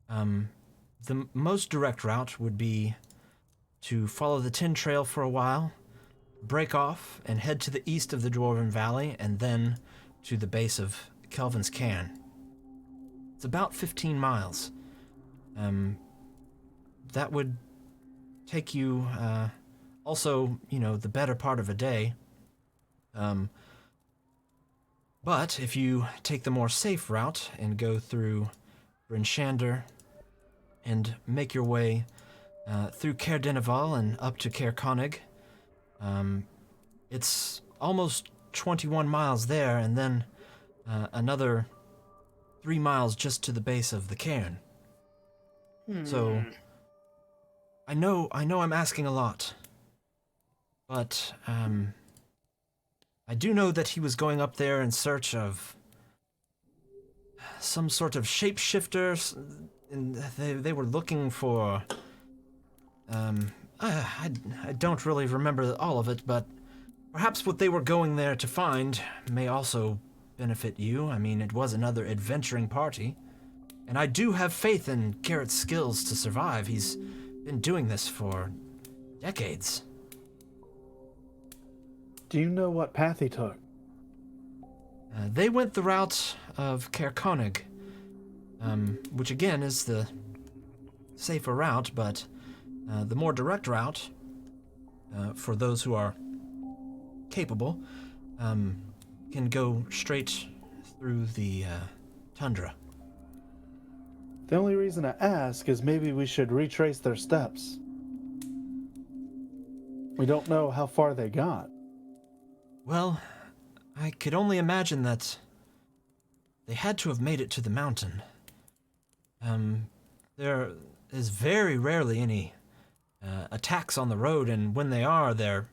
The most direct route would be to follow the Tin Trail for a while, break off, and head to the east of the Dwarven Valley, and then to the base of Kelvin's Cairn. It's about 15 miles. That would take you, also, the better part of a day. But if you take the more safe route and go through Bryn Shander and make your way through Caer Dineval and up to Caer Conig, it's almost 21 miles there, and then another 3 miles just to the base of the cairn. So, I know I'm asking a lot, but I do know that he was going up there in search of some sort of shapeshifter, and they were looking for. I don't really remember all of it, but perhaps what they were going there to find may also benefit you. I mean, it was another adventuring party. And I do have faith in Garrett's skills to survive. He's been doing this for decades. Do you know what path he took? They went the route of Caer Conig, which again is the safer route, but the more direct route, for those who are capable, can go straight through the tundra. The only reason I ask is maybe we should retrace their steps. We don't know how far they got. Well, I could only imagine that they had to have made it to the mountain. There is very rarely any attacks on the road, and when they are, they're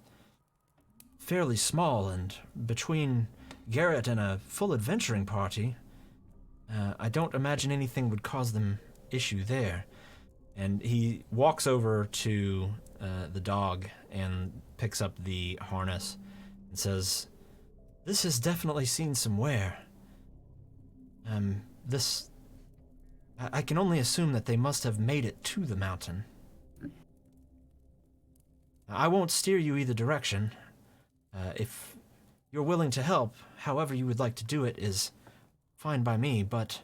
fairly small, and between Garrett and a full adventuring party, I don't imagine anything would cause them issue there. And he walks over to the dog and picks up the harness and says, "This has definitely seen some wear. I can only assume that they must have made it to the mountain. I won't steer you either direction. If you're willing to help, however you would like to do it is fine by me, but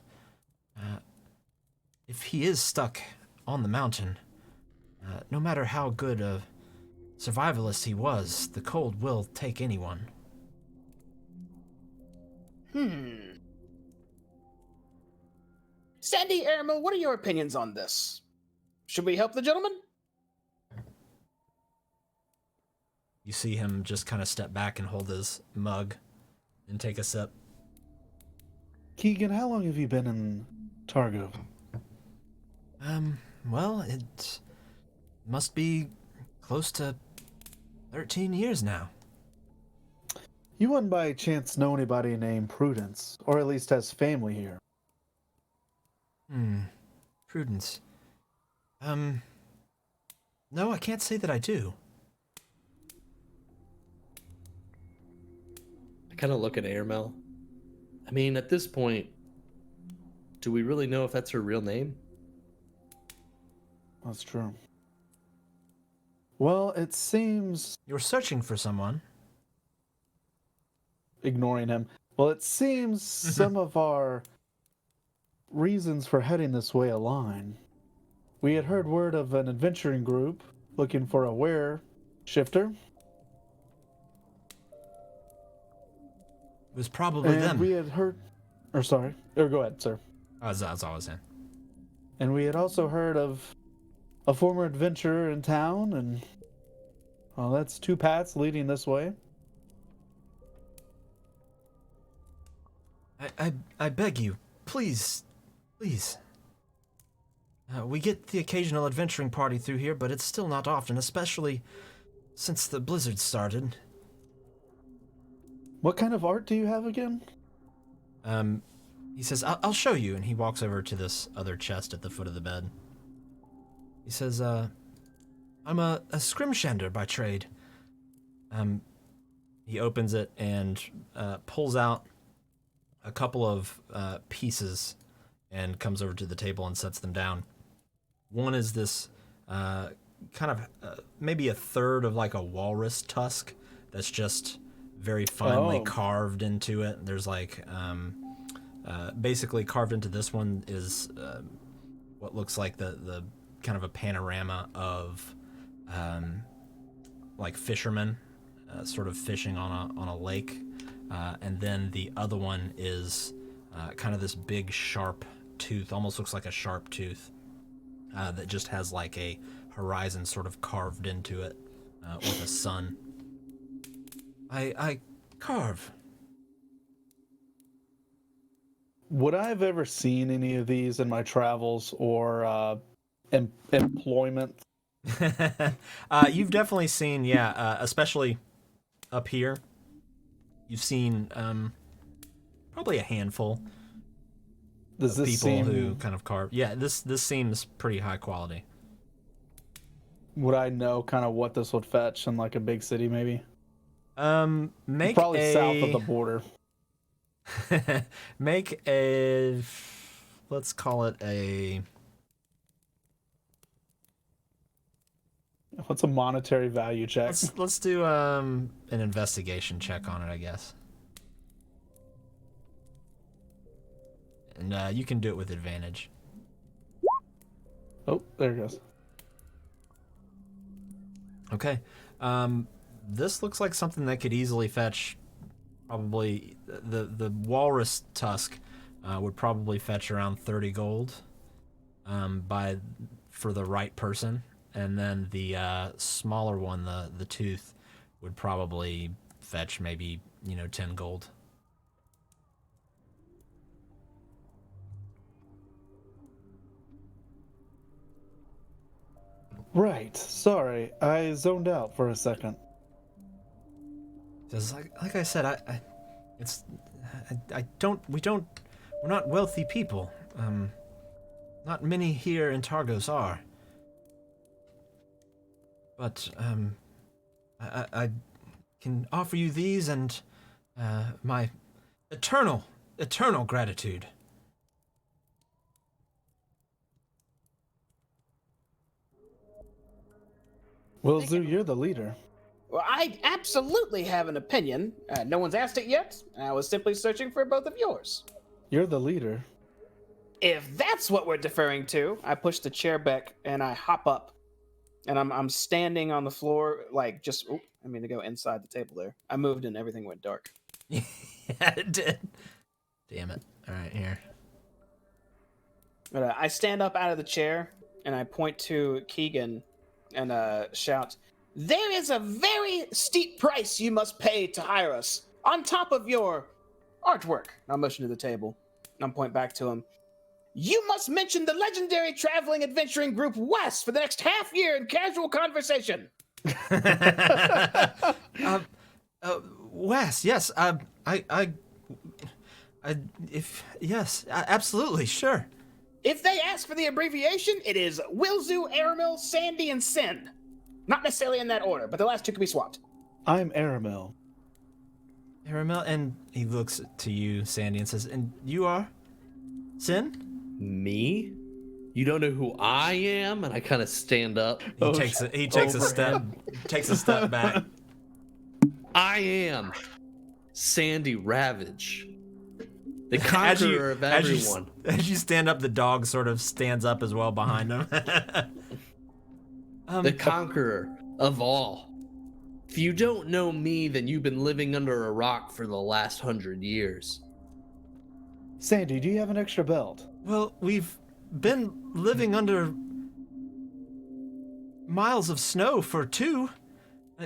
if he is stuck on the mountain, no matter how good a survivalist he was, the cold will take anyone." Sandy, Aramil, what are your opinions on this? Should we help the gentleman? You see him just kind of step back and hold his mug and take a sip. Keegan, how long have you been in Targo? Well, it must be close to 13 years now. You wouldn't by chance know anybody named Prudence, or at least has family here? Prudence. No, I can't say that I do. I kind of look at Airmel. I mean, at this point, do we really know if that's her real name? That's true. Well, it seems... You're searching for someone. Ignoring him. Well, it seems some of our reasons for heading this way align. We had heard word of an adventuring group looking for a were-shifter. It was probably And them. we had heard... Or sorry. Or go ahead, sir. That's all I was saying. And we had also heard of a former adventurer in town, and well, that's two paths leading this way. I beg you, please. We get the occasional adventuring party through here, but it's still not often, especially since the blizzard started. What kind of art do you have again? He says, I'll show you, and he walks over to this other chest at the foot of the bed. He says, I'm a scrimshander by trade. He opens it and pulls out a couple of pieces and comes over to the table and sets them down. One is this kind of maybe a third of like a walrus tusk that's just very finely carved into it. There's like basically carved into this one is what looks like the kind of a panorama of like fishermen sort of fishing on a lake, and then the other one is kind of this big sharp tooth, almost looks like a sharp tooth that just has like a horizon sort of carved into it with a sun. I carve. Would I have ever seen any of these in my travels or employment? You've definitely seen, especially up here. You've seen probably a handful Does of this people seem, who kind of carve. Yeah, this seems pretty high quality. would I know kind of what this would fetch in like a big city maybe? Make Probably south of the border. make a, let's call it a, What's a monetary value check? let's do an investigation check on it, I guess. And you can do it with advantage. Oh, there it goes. Okay. This looks like something that could easily fetch probably the walrus tusk would probably fetch around 30 gold for the right person, and then the smaller one, the tooth, would probably fetch maybe 10 gold. Right. Sorry, I zoned out for a second. Just like I said, we're not wealthy people. Not many here in Targos are. But I can offer you these and my eternal gratitude. Well, Zoo, you're the leader. Well, I absolutely have an opinion. No one's asked it yet, and I was simply searching for both of yours. You're the leader. If that's what we're deferring to, I push the chair back and I hop up, and I'm standing on the floor, like just. Oh, I mean to go inside the table there. I moved and everything went dark. Yeah, it did. Damn it! All right, here. But I stand up out of the chair and I point to Keegan and shout, "There is a very steep price you must pay to hire us, on top of your artwork." And I'll motion to the table. And I'll point back to him. "You must mention the legendary traveling adventuring group West for the next half year in casual conversation." Wes, yes, absolutely, sure. If they ask for the abbreviation, it is Wilzu, Aramil, Sandy, and Sin. Not necessarily in that order, but the last two can be swapped. I'm Aramil. Aramil, and he looks to you, Sandy, and says, "And you are Sin?" Me? You don't know who I am? And I kind of stand up. He takes a step back. I am Sandy Ravage, the conqueror of everyone. As you stand up, the dog sort of stands up as well behind him. The conqueror of all. If you don't know me, then you've been living under a rock for the last 100 years. Sandy, do you have an extra belt? Well, we've been living under miles of snow for 2,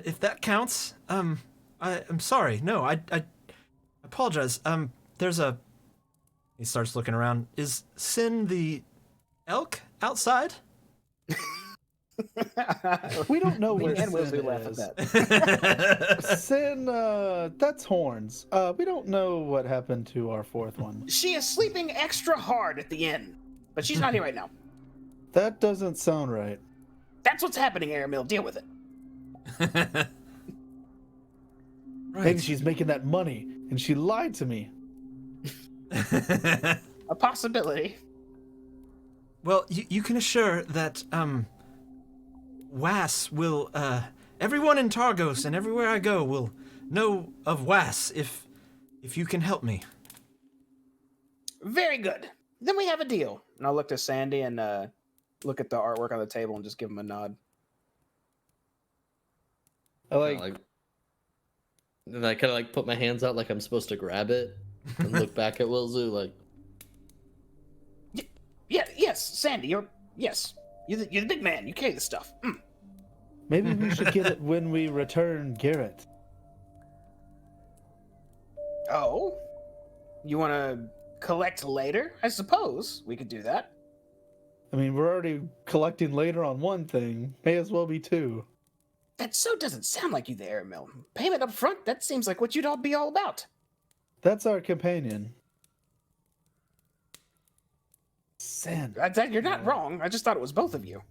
if that counts. I'm sorry. No, I apologize. There's a... He starts looking around. Is Sin the elk outside? We don't know Me where and Sin Wilsey laugh at is. that. Sin, that's Horns. We don't know what happened to our fourth one. She is sleeping extra hard at the inn, but she's not here right now. That doesn't sound right. That's what's happening, Airmill. Deal with it. Right. Maybe she's making that money, and she lied to me. A possibility. Well, you can assure that, Was will, everyone in Targos and everywhere I go will know of Was if you can help me. Very good. Then we have a deal. And I'll look to Sandy and look at the artwork on the table and just give him a nod. And I kind of like put my hands out like I'm supposed to grab it and look back at Wilzu like. Yes, Sandy, you're the big man. You carry the stuff. Maybe we should get it when we return Garrett. Oh, you want to collect later? I suppose we could do that. I mean, we're already collecting later on one thing. May as well be 2. That so doesn't sound like you, the Airmill. Payment up front, that seems like what you'd all be all about. That's our companion. Sin. You're not wrong. I just thought it was both of you.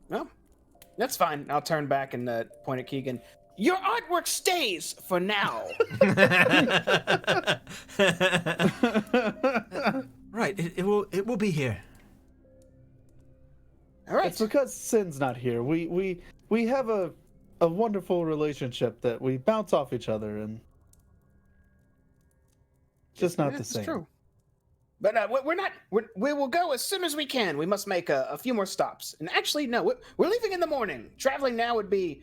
Well, that's fine. I'll turn back and point at Keegan. Your artwork stays for now. Right, it will be here. All right. It's because Sin's not here. We have a wonderful relationship that we bounce off each other, and just not the That's same. true. But we will go as soon as we can. We must make a few more stops. And actually, no, we're leaving in the morning. Traveling now would be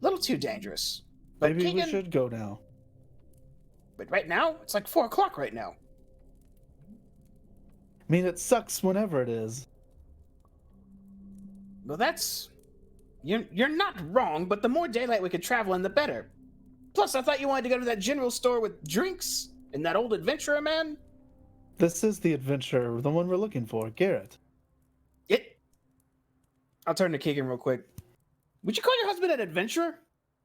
a little too dangerous. But Maybe Keegan, we should go now. But right now, it's like 4 o'clock right now. I mean, it sucks whenever it is. Well, you're not wrong, but the more daylight we could travel in, the better. Plus, I thought you wanted to go to that general store with drinks and that old adventurer man. This is the adventure, the one we're looking for, Garrett. I'll turn to Keegan real quick. Would you call your husband an adventurer?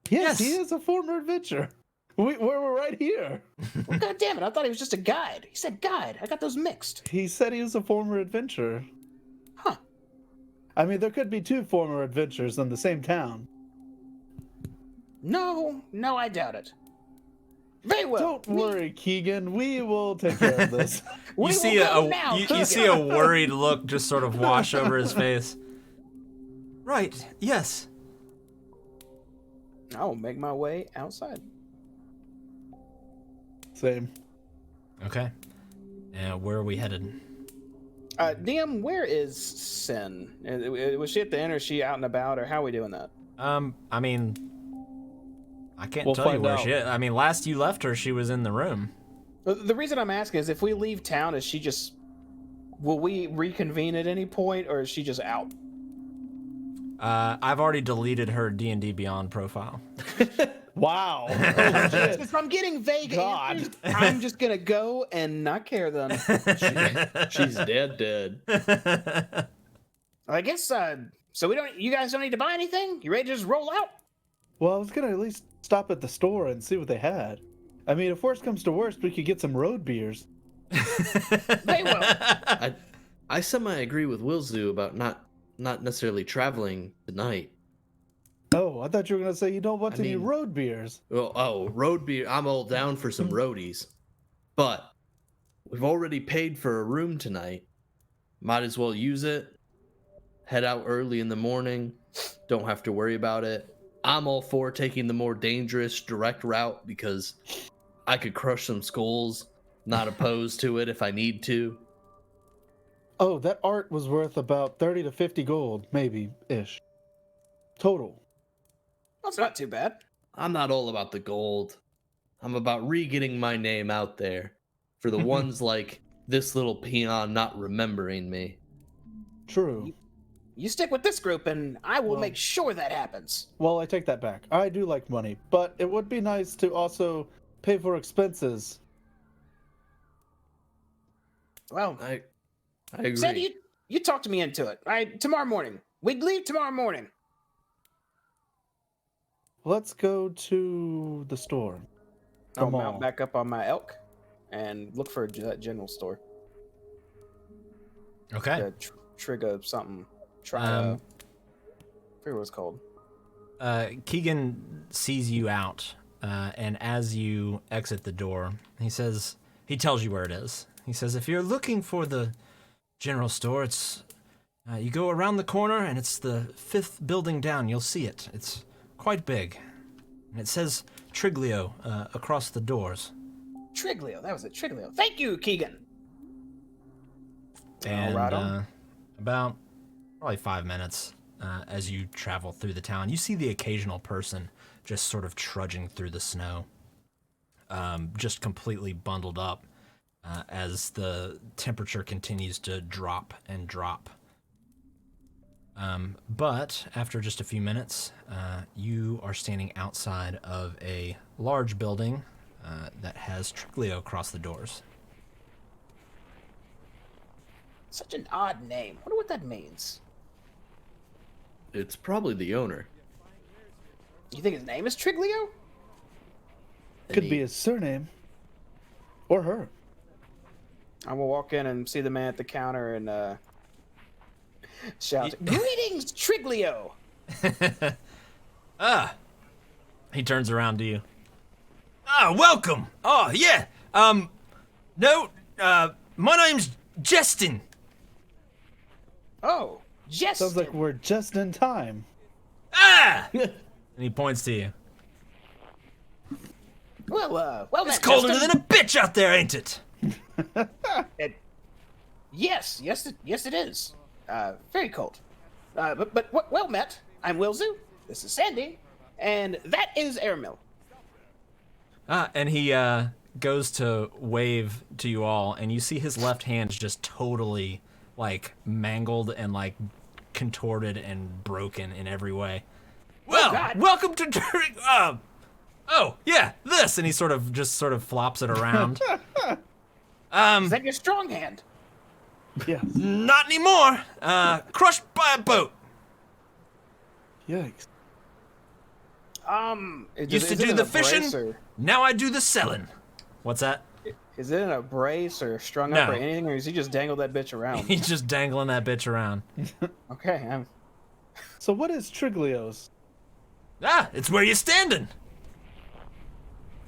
Yes, Yes. he is a former adventurer. We're right here. Well, God damn it, I thought he was just a guide. He said guide. I got those mixed. He said he was a former adventurer. Huh. I mean, there could be 2 former adventurers in the same town. No, I doubt it. Very well. Don't worry, Keegan. We will take care of this. We You see will go now, you see a worried look just sort of wash over his face. Right, yes. I'll make my way outside. Same. Okay. And where are we headed? DM, where is Sin? Was she at the inn, or is she out and about, or how are we doing that? I mean, I can't We'll tell you find where out. she is. I mean, last you left her, she was in the room. The reason I'm asking is if we leave town, is she just... Will we reconvene at any point, or is she just out? I've already deleted her D&D Beyond profile. Wow. If I'm getting vague God. answers, I'm just gonna go and not care then. She's dead. I guess, so you guys don't need to buy anything? You ready to just roll out? Well, I was going to at least stop at the store and see what they had. I mean, if worst comes to worst, we could get some road beers. They will. I semi agree with Wilzu about not necessarily traveling tonight. Oh, I thought you were going to say you don't want I any mean- road beers. Oh, road beer. I'm all down for some roadies. But we've already paid for a room tonight. Might as well use it. Head out early in the morning. Don't have to worry about it. I'm all for taking the more dangerous direct route because I could crush some skulls. Not opposed to it if I need to. Oh, that art was worth about 30 to 50 gold, maybe, ish. Total. That's not too bad. I'm not all about the gold. I'm about re-getting my name out there for the ones like this little peon not remembering me. True. You stick with this group, and I will Well- make sure that happens. Well, I take that back. I do like money, but it would be nice to also pay for expenses. Well, I agree. Sandy, you talked me into it. Tomorrow morning. We'd leave tomorrow morning. Let's go to the store. The I'll mall. mount back up on my elk and look for that general store. Okay. The trigger something. Try. I forget what it's called. Keegan sees you out, and as you exit the door, he tells you where it is. He says, if you're looking for the general store, it's you go around the corner, and it's the 5th building down. You'll see it. It's quite big, and it says Triglio across the doors. Triglio. That was it. Triglio. Thank you, Keegan. And right on. about probably 5 minutes as you travel through the town, you see the occasional person just sort of trudging through the snow, just completely bundled up as the temperature continues to drop and drop. But after just a few minutes, you are standing outside of a large building that has Triglio across the doors. Such an odd name. Wonder what that means. It's probably the owner. You think his name is Triglio? Could be his surname. Or her. I'm gonna walk in and see the man at the counter and shout, "Greetings, Triglio!" He turns around to you. Welcome. Oh, yeah. My name's Justin. Oh, Justin. Sounds like we're just in time. And he points to you. Well, It's met, colder Justin. than a bitch out there, ain't it? Yes, it is. Very cold. But well met. I'm Wilzu. This is Sandy, and that is Airmill. And he goes to wave to you all, and you see his left hand's just totally, like, mangled and, like, contorted and broken in every way. Well, God. welcome to oh, yeah, this! And he sort of flops it around. Is that your strong hand? Yes. Not anymore. Crushed by a boat. Yikes. Used to do the fishing. Now I do the selling. What's that? Is it in a brace or strung up or anything, or is he just dangled that bitch around? He's just dangling that bitch around. Okay, So what is Triglio's? It's where you're standing.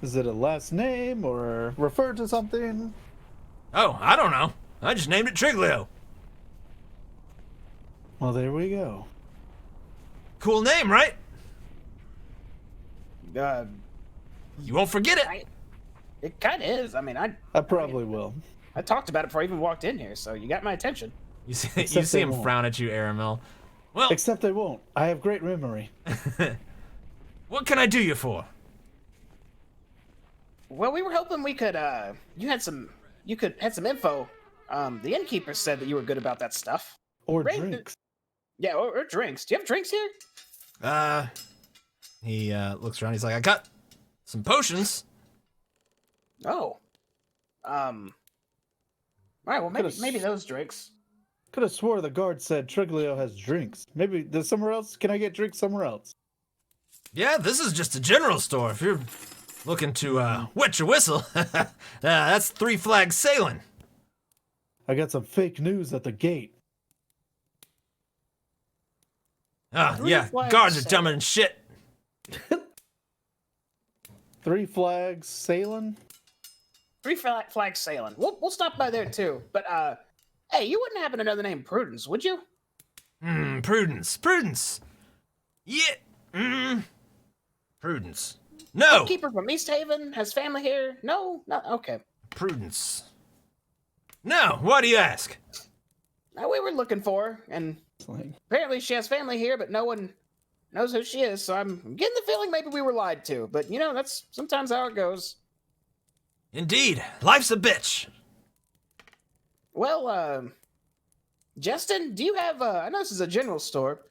Is it a last name or refer to something? Oh, I don't know. I just named it Triglio. Well, there we go. Cool name, right? uh, You won't forget it. it kind of is. I mean, I probably will. I talked about it before I even walked in here, so you got my attention. You see Except they him won't. frown at you, Aramil. Well, Except they won't. I have great memory. what can I do you for? Well, we were hoping we could. You had some info. The innkeeper said that you were good about that stuff. Or Right. drinks. Yeah, or drinks. Do you have drinks here? He looks around. He's like, I got some potions. Oh. All right. Well, Could've maybe those drinks. Could have swore the guard said Triglio has drinks. Maybe there's somewhere else. Can I get drinks somewhere else? Yeah, this is just a general store. If you're looking to wet your whistle, that's 3 Flags Sailing. I got some fake news at the gate. Yeah, Flags guards are Sailing. dumber than shit. 3 Flags Sailing? 3 Flags Sailing. We'll stop by there too. But hey, you wouldn't happen to know the name Prudence, would you? Prudence. Yeah. Prudence. No. Keeper from East Haven has family here. No. Okay. Prudence. No. Why do you ask? Now we were looking for her, and Like, apparently she has family here, but no one knows who she is. So I'm getting the feeling maybe we were lied to. But you know, that's sometimes how it goes. Indeed, life's a bitch. Well, Justin, do you have? I know this is a general store,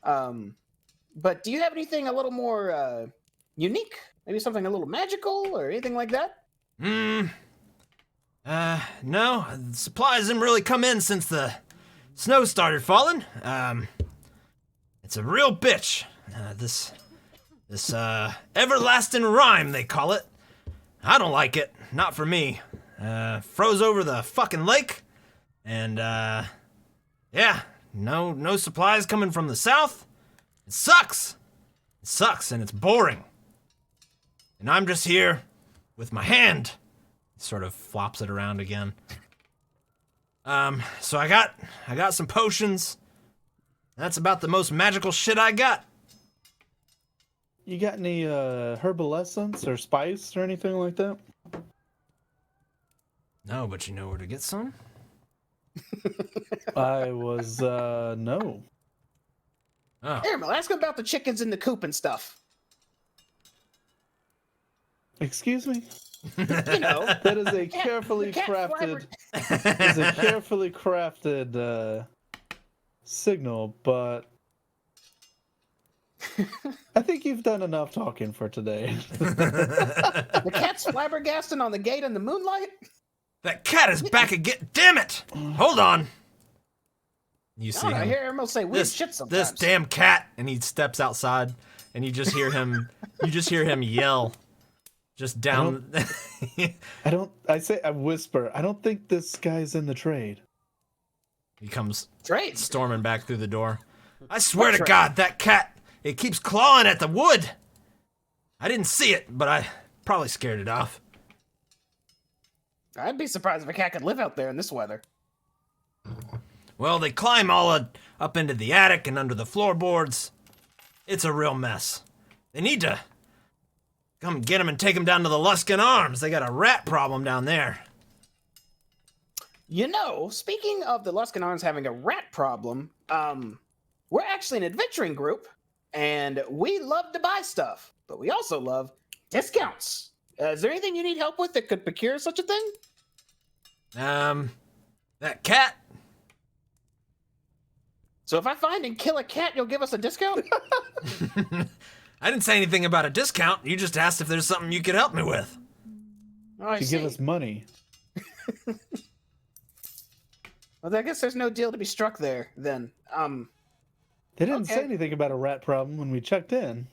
but do you have anything a little more unique? Maybe something a little magical or anything like that? No. Supplies haven't really come in since the snow started falling. It's a real bitch. This everlasting rime, they call it. I don't like it. Not for me. Froze over the fucking lake. And, yeah. No supplies coming from the south. It sucks. It sucks and it's boring. And I'm just here with my hand. He sort of flops it around again. So I got some potions. That's about the most magical shit I got. You got any herbal essence or spice or anything like that? No, but you know where to get some? I was no. Oh. Here, Mel, ask him about the chickens in the coop and stuff. Excuse me? You know, That is a carefully crafted is a carefully crafted signal, but I think you've done enough talking for today. the cat's flabbergasting on the gate in the moonlight. That cat is back again. Damn it! Hold on. You see I him. hear him say weird This, shit sometimes. this damn cat, and he steps outside, and you just hear him. You just hear him yell, just down. I whisper, I don't think this guy's in the trade. He comes Trade. storming back through the door. I swear to trade? God, that cat, it keeps clawing at the wood. I didn't see it, but I probably scared it off. I'd be surprised if a cat could live out there in this weather. Well, they climb all up into the attic and under the floorboards. It's a real mess. They need to come get him and take him down to the Luskin Arms. They got a rat problem down there. You know, speaking of the Luskin Arms having a rat problem, we're actually an adventuring group, and we love to buy stuff, but we also love discounts. Is there anything you need help with that could procure such a thing? That cat. So if I find and kill a cat, you'll give us a discount? I didn't say anything about a discount. You just asked if there's something you could help me with. Oh, I To see. give us money. Well, I guess there's no deal to be struck there, then. They didn't say Okay. anything about a rat problem when we checked in.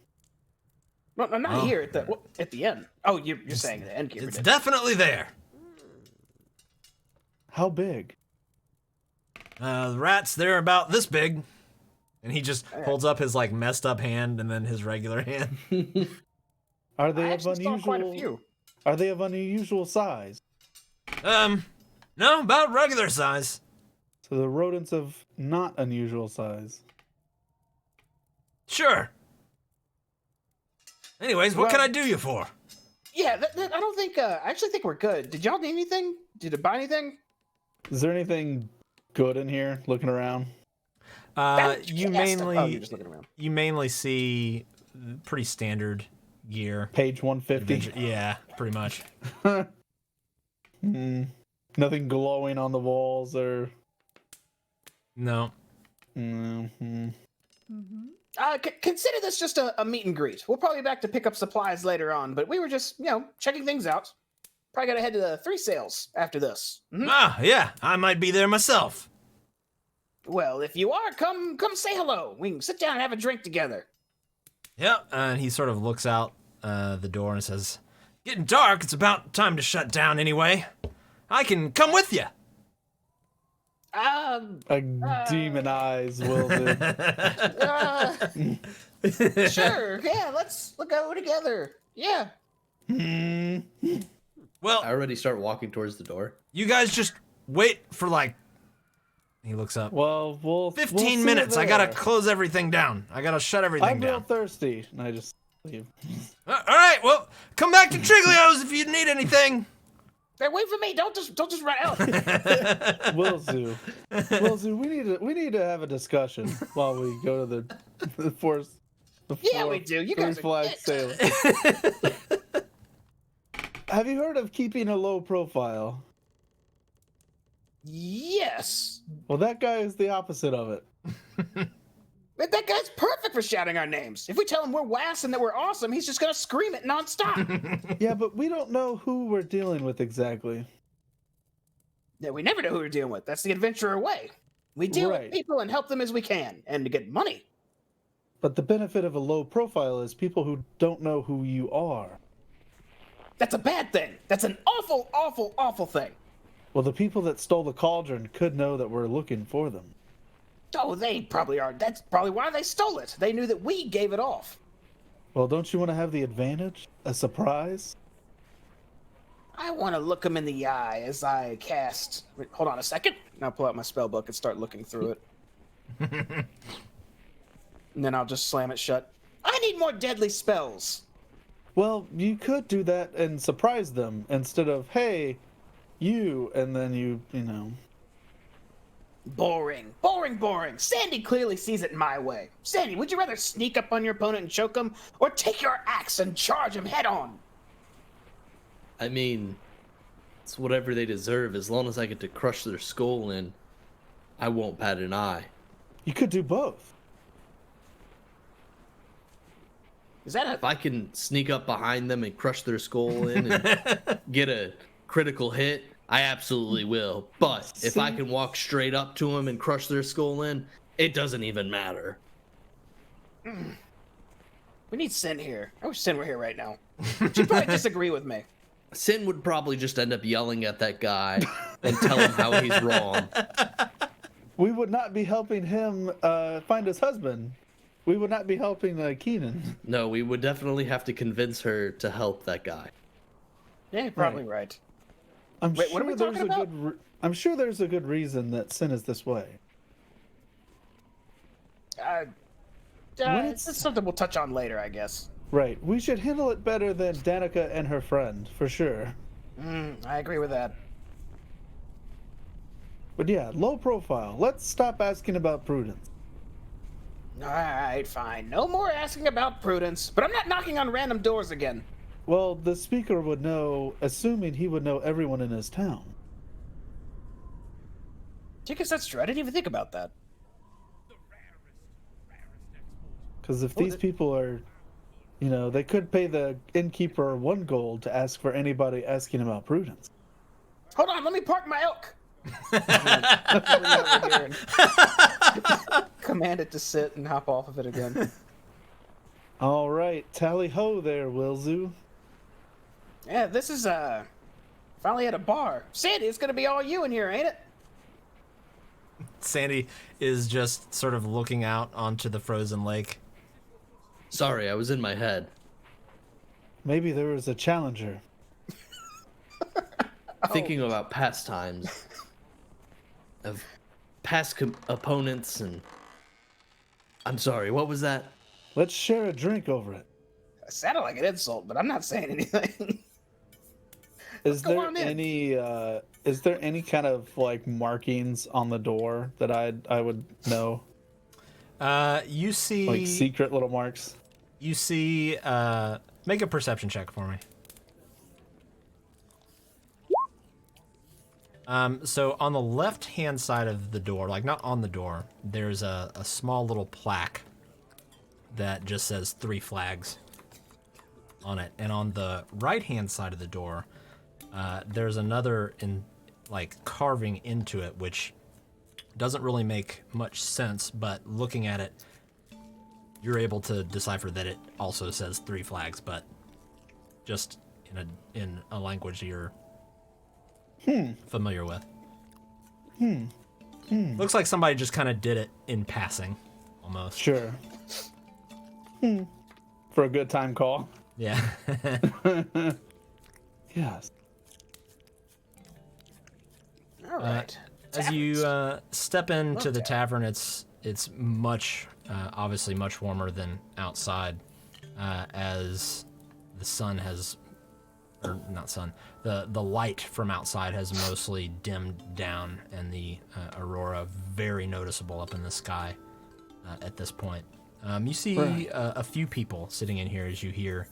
Well, not Oh. here, at the end. Oh, you're saying the end keeper It's did. definitely there. How big? The rats, they're about this big. And he just holds up his like messed up hand and then his regular hand. Are I they of actually saw quite a unusual? few. Are they of unusual size? No, about regular size. So the rodents of not unusual size. Sure. Anyways, what Well- can I do you for? Yeah, I don't think. I actually think we're good. Did y'all need anything? Did you buy anything? Is there anything good in here? Looking around. You Yes. Oh, you're mainly just looking around. you mainly see pretty standard gear. Page 150. Adventure- Yeah, pretty much. Nothing glowing on the walls or. No. Mm-hmm. Consider this just a meet and greet. We'll probably be back to pick up supplies later on, but we were just, checking things out. Probably gotta head to the 3 sales after this. Mhm. Ah, yeah, I might be there myself. Well, if you are, come say hello. We can sit down and have a drink together. Yep. And he sort of looks out the door and says, "Getting dark. It's about time to shut down anyway. I can come with you." Demon eyes will do. Sure, yeah, let's go together. Yeah. Well, I already start walking towards the door. you guys just wait for like. He looks up. Well, we'll 15 we'll see you minutes. I gotta there. close everything down. I gotta shut everything I'm real down. thirsty, and I just leave. All right. Well, come back to Triglio's if you need anything. Hey, wait for me. Don't just run out. Wilzu, we need to have a discussion while we go to the force. Yeah, we do. You guys are flag dicks. sail. Have you heard of keeping a low profile? Yes. guess. Well, that guy is the opposite of it. But that guy's perfect for shouting our names. If we tell him we're WAS and that we're awesome, he's just gonna scream it nonstop. Yeah, but we don't know who we're dealing with exactly. Yeah, we never know who we're dealing with. That's the adventurer way. We deal with Right. people and help them as we can, and to get money. But the benefit of a low profile is people who don't know who you are. That's a bad thing. That's an awful, awful, awful thing. Well, the people that stole the cauldron could know that we're looking for them. Oh, they probably are. That's probably why they stole it. They knew that we gave it off. Well, don't you want to have the advantage? A surprise? I want to look him in the eye as I cast. Wait, hold on a second. I'll pull out my spell book and start looking through it. And then I'll just slam it shut. I need more deadly spells. Well, you could do that and surprise them instead of, hey, you, and then you know. Boring. Boring, boring. Sandy clearly sees it my way. Sandy, would you rather sneak up on your opponent and choke him, or take your axe and charge him head on? I mean, it's whatever they deserve. As long as I get to crush their skull in, I won't bat an eye. You could do both. Is that If I can sneak up behind them and crush their skull in and get a critical hit, I absolutely will. But if I can walk straight up to them and crush their skull in, it doesn't even matter. We need Sin here. I wish Sin were here right now. She'd probably disagree with me. Sin would probably just end up yelling at that guy and tell him how he's wrong. We would not be helping him find his husband. We would not be helping Keenan. No, we would definitely have to convince her to help that guy. Yeah, you're probably right. I'm Wait, what are we there's talking a about? I'm sure there's a good reason that Sin is this way. It's something we'll touch on later, I guess. Right. We should handle it better than Danica and her friend, for sure. I agree with that. But yeah, low profile. Let's stop asking about Prudence. Alright, fine. No more asking about Prudence, but I'm not knocking on random doors again. Well, the speaker would know, assuming he would know everyone in his town. I guess that's true. I didn't even think about that. Because if these people are, they could pay the innkeeper 1 gold to ask for anybody asking about Prudence. Hold on, let me park my elk. Over here and command it to sit and hop off of it again. All right, tally ho there, Wilzu. Yeah, this is finally at a bar. Sandy, it's gonna be all you in here, ain't it? Sandy is just sort of looking out onto the frozen lake. Sorry, I was in my head. Maybe there was a challenger. Thinking about past times of past opponents and... I'm sorry, what was that? Let's share a drink over it. It sounded like an insult, but I'm not saying anything. Is go there on in. any kind of like markings on the door that I would know? You see, Like secret little marks? you see, make a perception check for me. So on the left-hand side of the door, like not on the door, there's a small little plaque that just says 3 flags on it. And on the right-hand side of the door, there's another carving into it, which doesn't really make much sense, but looking at it, you're able to decipher that it also says 3 flags, but just in a language you're familiar with. Looks like somebody just kind of did it in passing, almost. Sure. For a good time call. Yeah. Yes. All right. As you step into Love the tavern, it's much obviously much warmer than outside, as the sun has, or not sun, the light from outside has mostly dimmed down, and the aurora very noticeable up in the sky at this point. You see Right. a few people sitting in here as you hear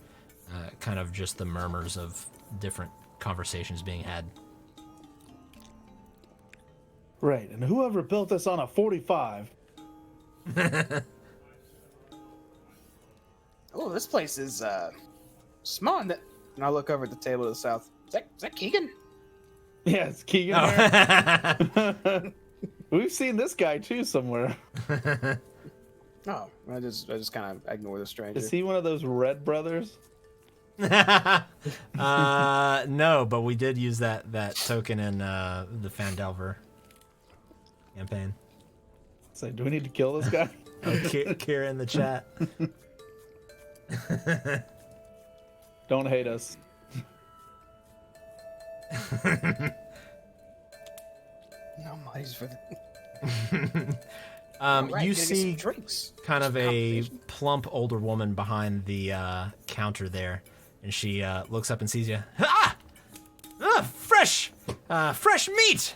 kind of just the murmurs of different conversations being had. Right, and whoever built this on a 45. Oh, this place is small. And I'll look over at the table to the south. Is that Keegan? Yeah, it's Keegan Oh. here. We've seen this guy too somewhere. Oh, I just kind of ignore the stranger. Is he one of those Red brothers? No, but we did use that token in the Fandelver campaign. So, do we need to kill this guy? Kira in the chat. Don't hate us. No money's for the. You get see some drinks. kind of a Conversation. plump older woman behind the counter there, and she looks up and sees you. Ah! Fresh meat!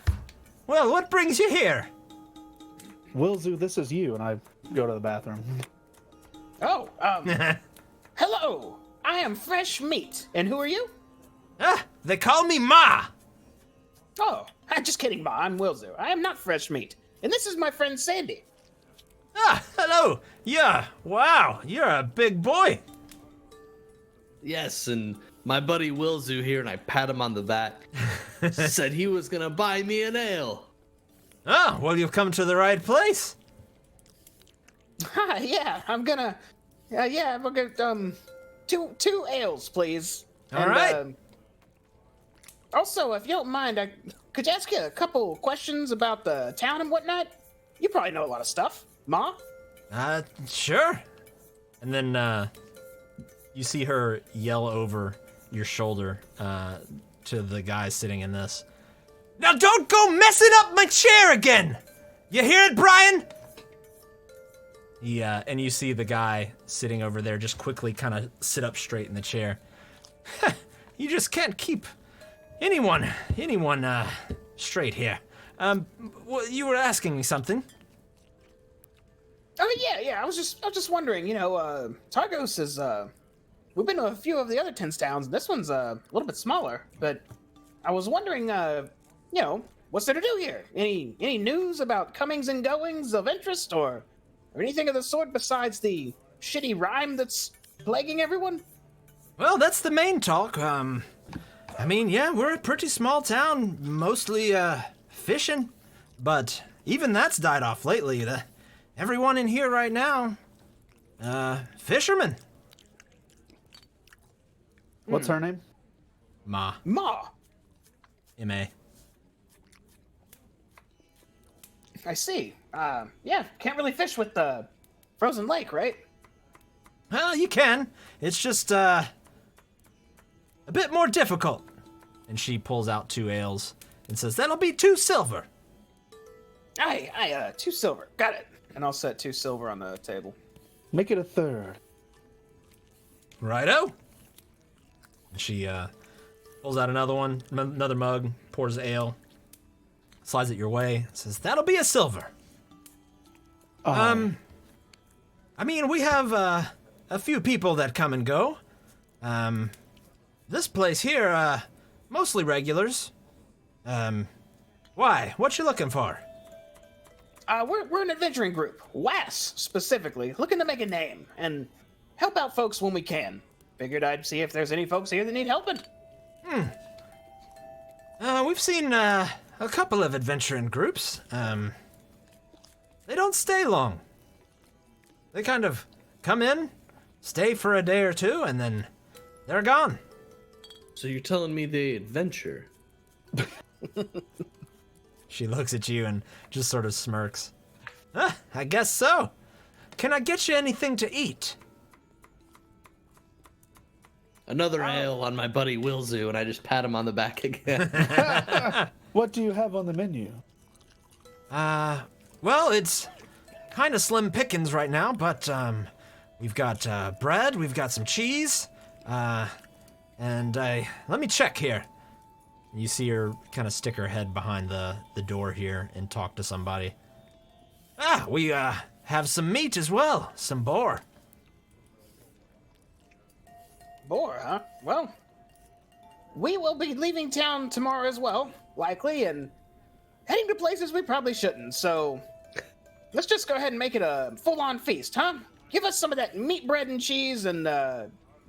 Well, what brings you here? Wilzu, this is you, and I go to the bathroom. Oh, hello. I am Fresh Meat. And who are you? They call me Ma! Oh, just kidding, Ma. I'm Wilzu. I am not Fresh Meat. And this is my friend Sandy. Hello! Yeah, wow, you're a big boy. Yes, and my buddy Wilzu here, and I pat him on the back, said he was gonna buy me an ale. Oh, well, you've come to the right place. Yeah, I'm gonna. Yeah, we'll get two ales, please. All right. Also, if you don't mind, I could you ask you a couple questions about the town and whatnot? You probably know a lot of stuff, Ma. Sure. And then you see her yell over your shoulder to the guy sitting in this. Now don't go messing up my chair again! You hear it, Brian? Yeah, and you see the guy sitting over there just quickly kind of sit up straight in the chair. You just can't keep anyone straight here. Well, you were asking me something. Oh yeah. I was just wondering. You know, Targos is. We've been to a few of the other 10 towns. This one's a little bit smaller, but I was wondering. You know, what's there to do here? Any news about comings and goings of interest, or anything of the sort besides the shitty rhyme that's plaguing everyone? Well, that's the main talk. I mean, yeah, we're a pretty small town, mostly fishing, but even that's died off lately. Everyone in here right now, fishermen. What's her name? Ma. M.A. I see. Yeah, can't really fish with the frozen lake, right? Well, you can. It's just a bit more difficult. And she pulls out 2 ales and says, "That'll be 2 silver." Aye, 2 silver. Got it. And I'll set 2 silver on the table. Make it a third. Righto. And she pulls out another mug, pours ale, slides it your way, says, "That'll be a silver." I mean, we have a few people that come and go. This place here, mostly regulars. Why? What you looking for? We're an adventuring group, WAS specifically, looking to make a name and help out folks when we can. Figured I'd see if there's any folks here that need helping. We've seen a couple of adventuring groups. They don't stay long. They kind of come in, stay for a day or two, and then they're gone. So you're telling me they adventure? She looks at you and just sort of smirks. I guess so. Can I get you anything to eat? Another ale on my buddy Wilzu, and I just pat him on the back again. What do you have on the menu? Well, it's kind of slim pickings right now, but we've got bread, we've got some cheese, and let me check here. You see her kind of stick her head behind the door here and talk to somebody. We have some meat as well, some boar. Boar, huh? Well, we will be leaving town tomorrow as well, likely, and heading to places we probably shouldn't, so let's just go ahead and make it a full-on feast, huh? Give us some of that meat, bread, and cheese, and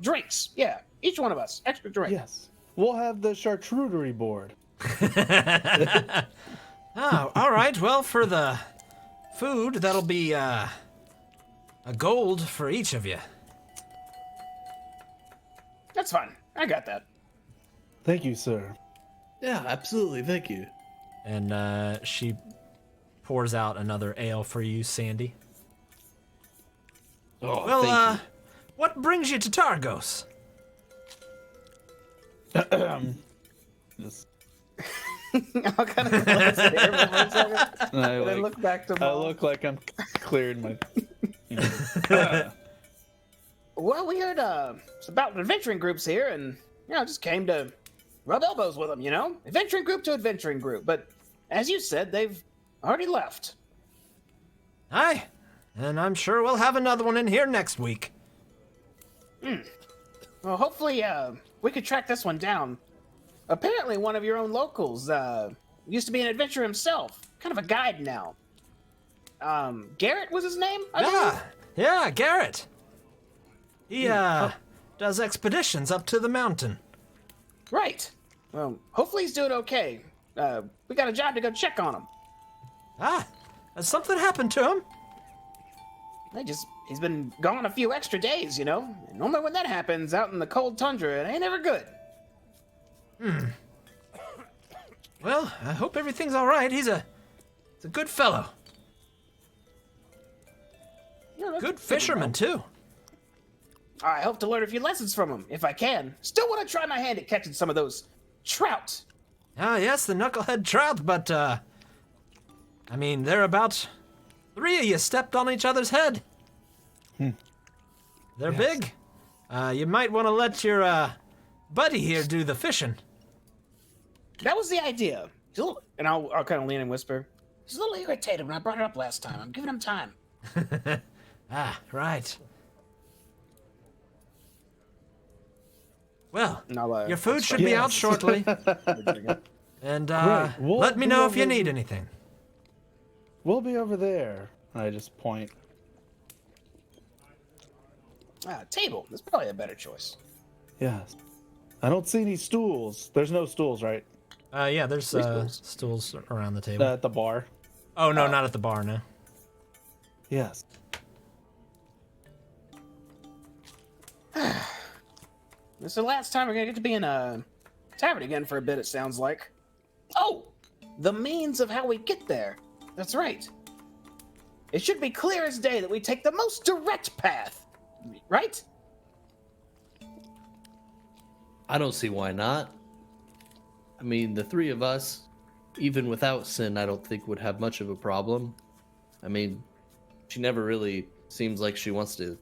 drinks. Yeah, each one of us. Extra drink. Yes. We'll have the charcuterie board. Oh, all right. Well, for the food, that'll be a gold for each of you. That's fine. I got that. Thank you, sir. Yeah, absolutely. Thank you. And she pours out another ale for you, Sandy. Oh, Well, thank you. what brings you to Targos? This- I'll kind of glance at him for a second, and I, and then like, look back to I Maul. look like I'm clearing my. Well, we heard about adventuring groups here, and just came to rub elbows with them. Adventuring group to adventuring group. But as you said, they've already left. Aye, and I'm sure we'll have another one in here next week. Well, hopefully, we could track this one down. Apparently, one of your own locals used to be an adventurer himself, kind of a guide now. Garrett was his name, I believe? Yeah, Garrett. He does expeditions up to the mountain. Right. Well, hopefully he's doing okay. We got a job to go check on him. Has something happened to him? He's been gone a few extra days, And normally when that happens out in the cold tundra, it ain't ever good. Well, I hope everything's all right. He's a good fellow. That's Good pretty fisherman, well. too. I hope to learn a few lessons from him, if I can. Still want to try my hand at catching some of those trout. Ah, yes, the knucklehead trout, but, they're about 3 of you stepped on each other's head. They're big. You might want to let your, buddy here do the fishing. That was the idea. And I'll kind of lean and whisper. He's a little irritated when I brought it up last time. I'm giving him time. Right. Well, And I'll, your food should be out Yes. shortly. And, Great. We'll let me be know if you over- need anything. We'll be over there. I just point. Table. That's probably a better choice. Yes. I don't see any stools. There's no stools, right? Yeah, there's, stools around the table. At the bar. Oh, no, not at the bar, no. Yes. This is the last time we're gonna get to be in a tavern again for a bit, it sounds like. Oh! The means of how we get there. That's right. It should be clear as day that we take the most direct path. Right? I don't see why not. The three of us, even without Sin, I don't think would have much of a problem. She never really seems like she wants to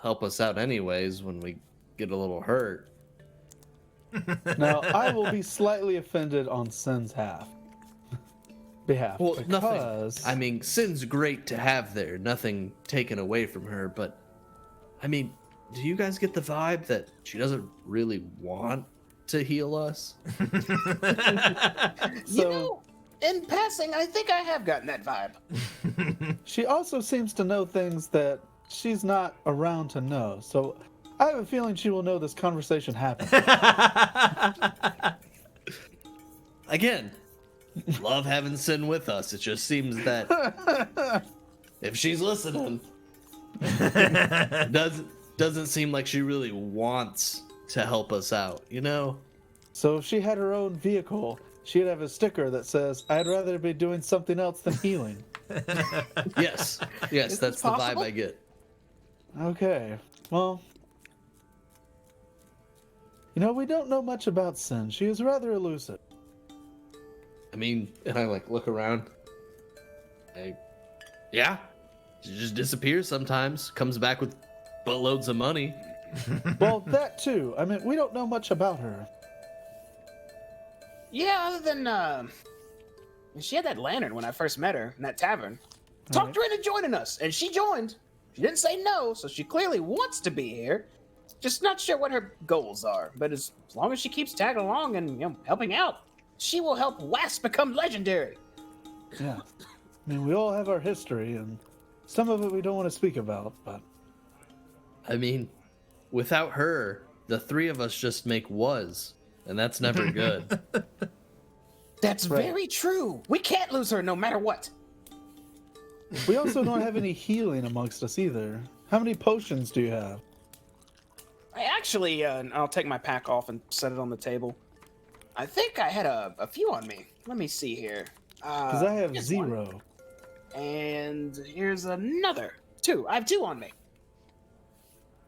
help us out anyways when we get a little hurt. Now, I will be slightly offended on Sin's behalf. Well, because... nothing. Sin's great to have there. Nothing taken away from her, but do you guys get the vibe that she doesn't really want to heal us? So, in passing, I think I have gotten that vibe. she also seems to know things that she's not around to know. So I have a feeling she will know this conversation happened. Again, love having Sin with us. It just seems that if she's listening, doesn't seem like she really wants to help us out, So if she had her own vehicle, she'd have a sticker that says, "I'd rather be doing something else than healing." Yes, Is that's this the vibe possible? I get. Okay. Well, we don't know much about Sin. She is rather elusive. And I look around. Yeah, she just disappears sometimes. Comes back with buttloads of money. Well, that too. We don't know much about her. Yeah, other than, she had that lantern when I first met her in that tavern. Talked her into joining us, and she joined. She didn't say no, so she clearly wants to be here. Just not sure what her goals are, but as long as she keeps tagging along and helping out, she will help Wasp become legendary. Yeah. I mean, we all have our history, and some of it we don't want to speak about, but I mean, without her, the three of us just make was, and that's never good. That's Right. very true. We can't lose her no matter what. we also don't have any healing amongst us either. How many potions do you have? I actually, I'll take my pack off and set it on the table. I think I had a few on me. Let me see here. Because I have here's one. 0. And here's another. 2. I have 2 on me.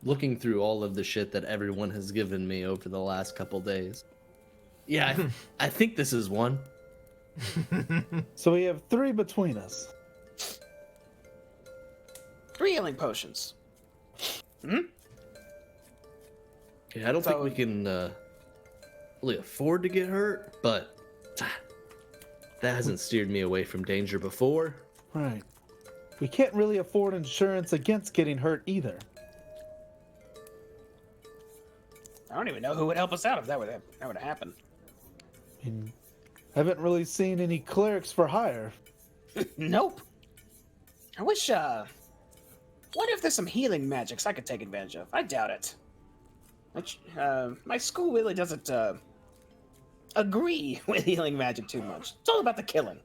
Looking through all of the shit that everyone has given me over the last couple days. Yeah, I think this is one. So we have 3 between us. 3 healing potions. Hmm? Yeah, I don't think we can really afford to get hurt, but that hasn't steered me away from danger before. Right. We can't really afford insurance against getting hurt either. I don't even know who would help us out if that would have happened. I mean, I haven't really seen any clerics for hire. Nope. I wish, what if there's some healing magics I could take advantage of? I doubt it. My school really doesn't, agree with healing magic too much. It's all about the killing.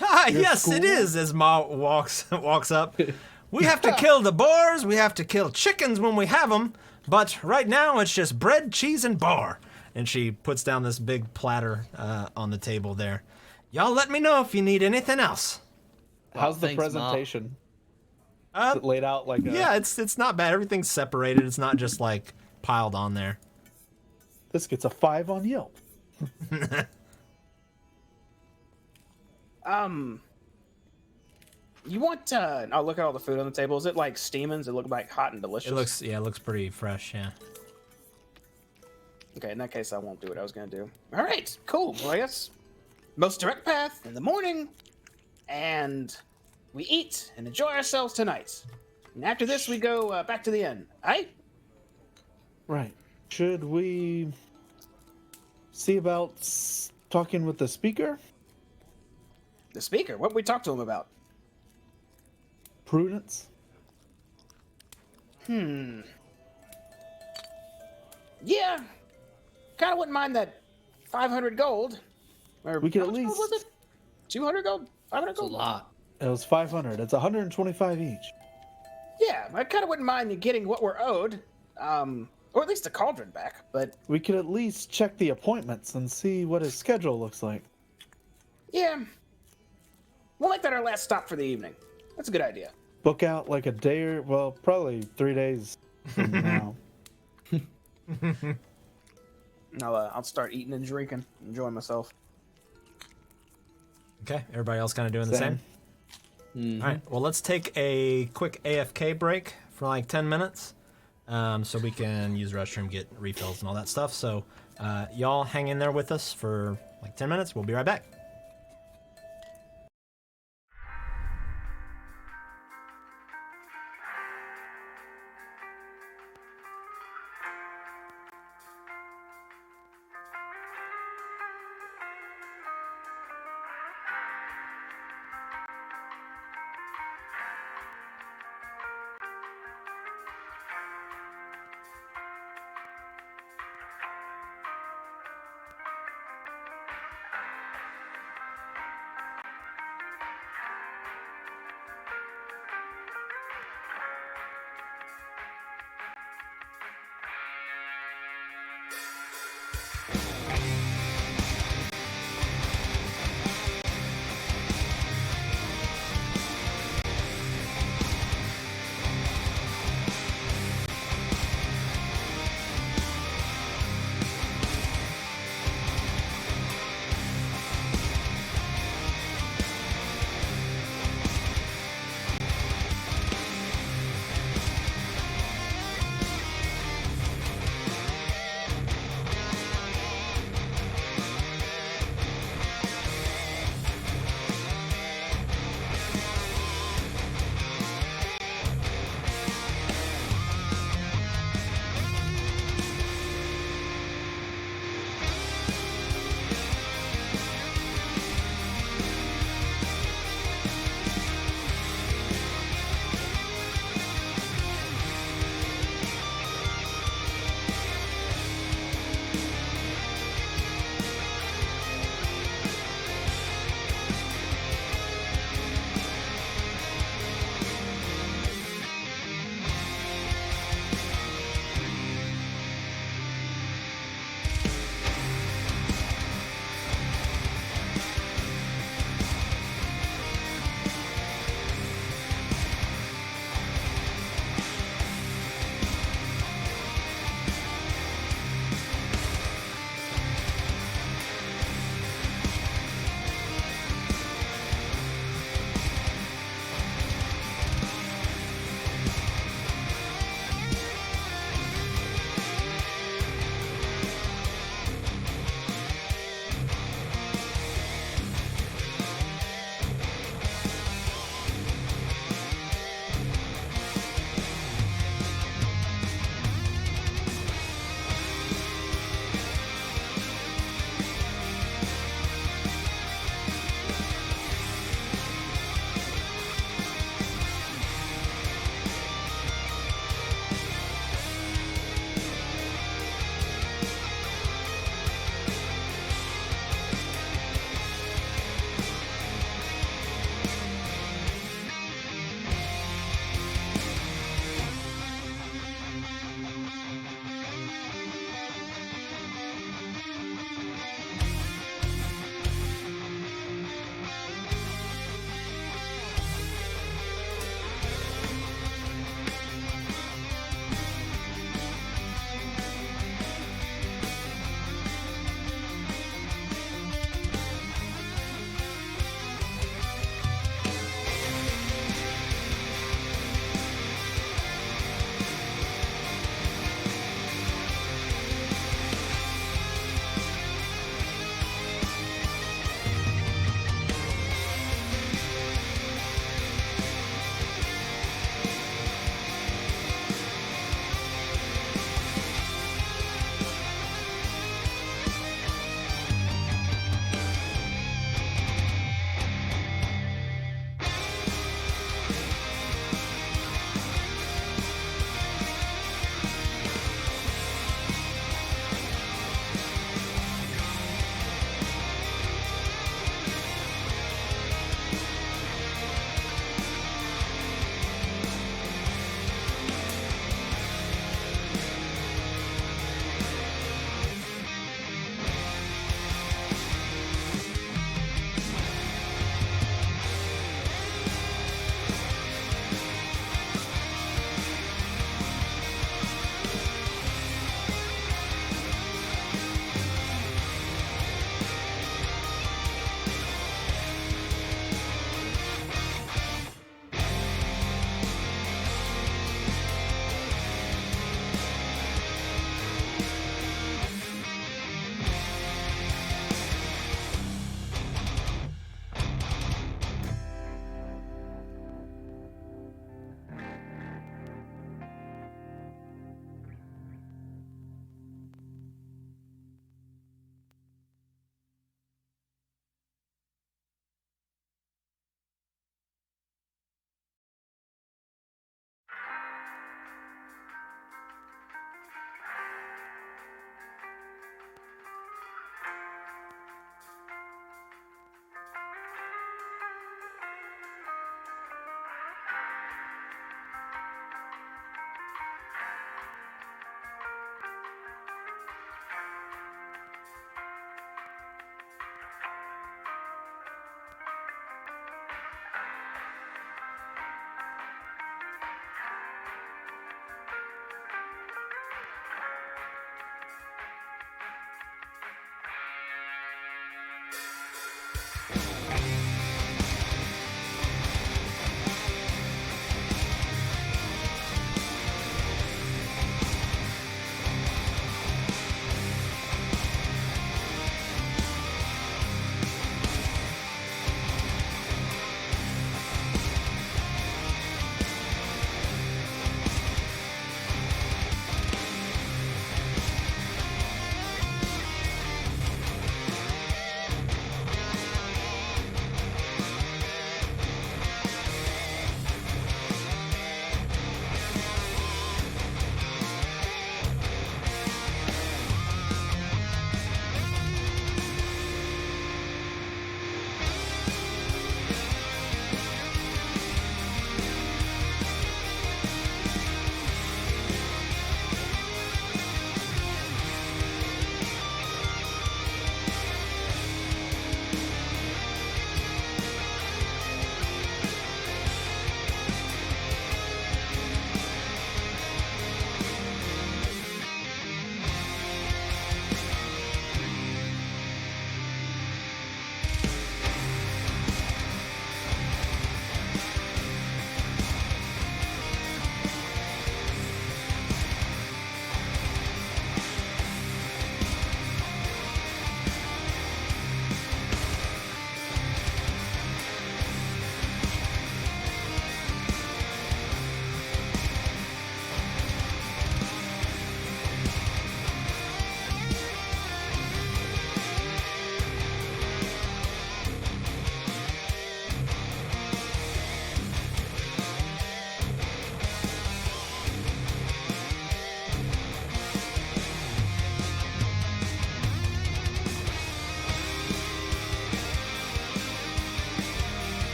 Ah, Your yes, school? it is. As Ma walks up, we have to kill the boars. We have to kill chickens when we have them. But right now, it's just bread, cheese, and bar. And she puts down this big platter on the table there. Y'all let me know if you need anything else. How's the thanks, Ma. presentation? Is it laid out like a... Yeah, it's not bad. Everything's separated. It's not just like piled on there. This gets a 5 on Yelp. You want, I'll look at all the food on the table. Is it like steaming? Does it look like hot and delicious? It looks pretty fresh. Yeah. Okay, in that case, I won't do what I was gonna do. All right, cool. Well, I guess most direct path in the morning, and we eat and enjoy ourselves tonight. And after this, we go back to the inn. Aye? Right. Should we see about talking with the speaker? The speaker. What we talk to him about? Prudence? Yeah. Kind of wouldn't mind that 500 gold. Or We could how at much gold least- was it? 200 gold? 500 It's a gold? lot. It was 500. It's 125 each. Yeah, I kind of wouldn't mind getting what we're owed. Or at least a cauldron back, but We could at least check the appointments and see what his schedule looks like. yeah. We'll make that our last stop for the evening. That's a good idea. Book out like a day or, well, probably 3 days from now. I'll start eating and drinking, enjoying myself. Okay. Everybody else kind of doing the same. Mhm. All right. Well, let's take a quick AFK break for like 10 minutes, so we can use the restroom, get refills, and all that stuff. So, y'all hang in there with us for like 10 minutes. We'll be right back.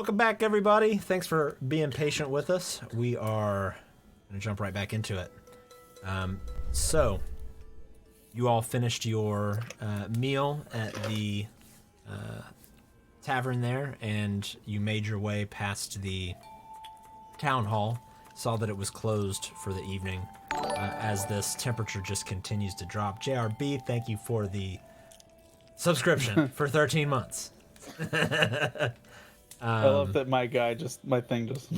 Welcome back, everybody. Thanks for being patient with us. We are going to jump right back into it. So, you all finished your meal at the tavern there, and you made your way past the town hall, saw that it was closed for the evening as this temperature just continues to drop. JRB, thank you for the subscription for 13 months. I love that my thing just.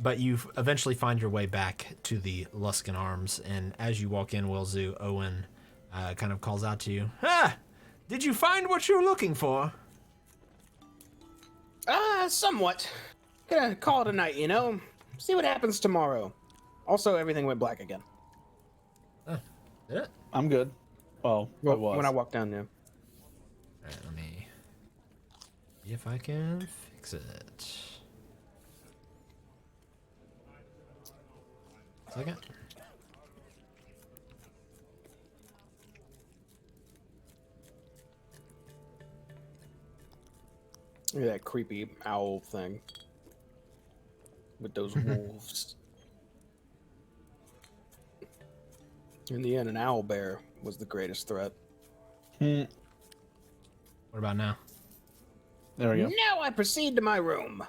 But you eventually find your way back to the Luskan Arms, and as you walk in, Wilzu, Owen kind of calls out to you. Ah! Did you find what you were looking for? Somewhat. Gonna call it a night, you know? See what happens tomorrow. Also, everything went black again. Did it? I'm good. Well, I was. When I walked down there. Alright, let me see if I can fix it. Second. Look at that creepy owl thing. With those wolves. In the end, an owl bear was the greatest threat. What about now? There we go. Now I proceed to my room.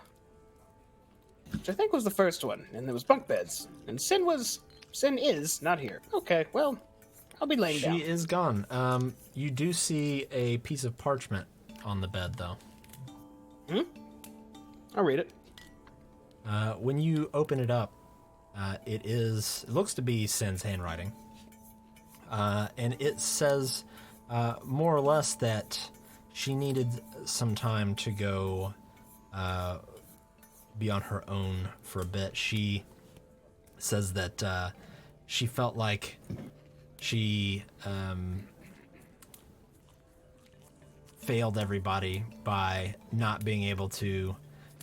Which I think was the first one, and there was bunk beds. And Sin is not here. Okay, well, I'll be laying down. She is gone. You do see a piece of parchment on the bed, though. I'll read it. When you open it up, it looks to be Sin's handwriting. And it says more or less that she needed some time to go be on her own for a bit. She says that she felt like she failed everybody by not being able to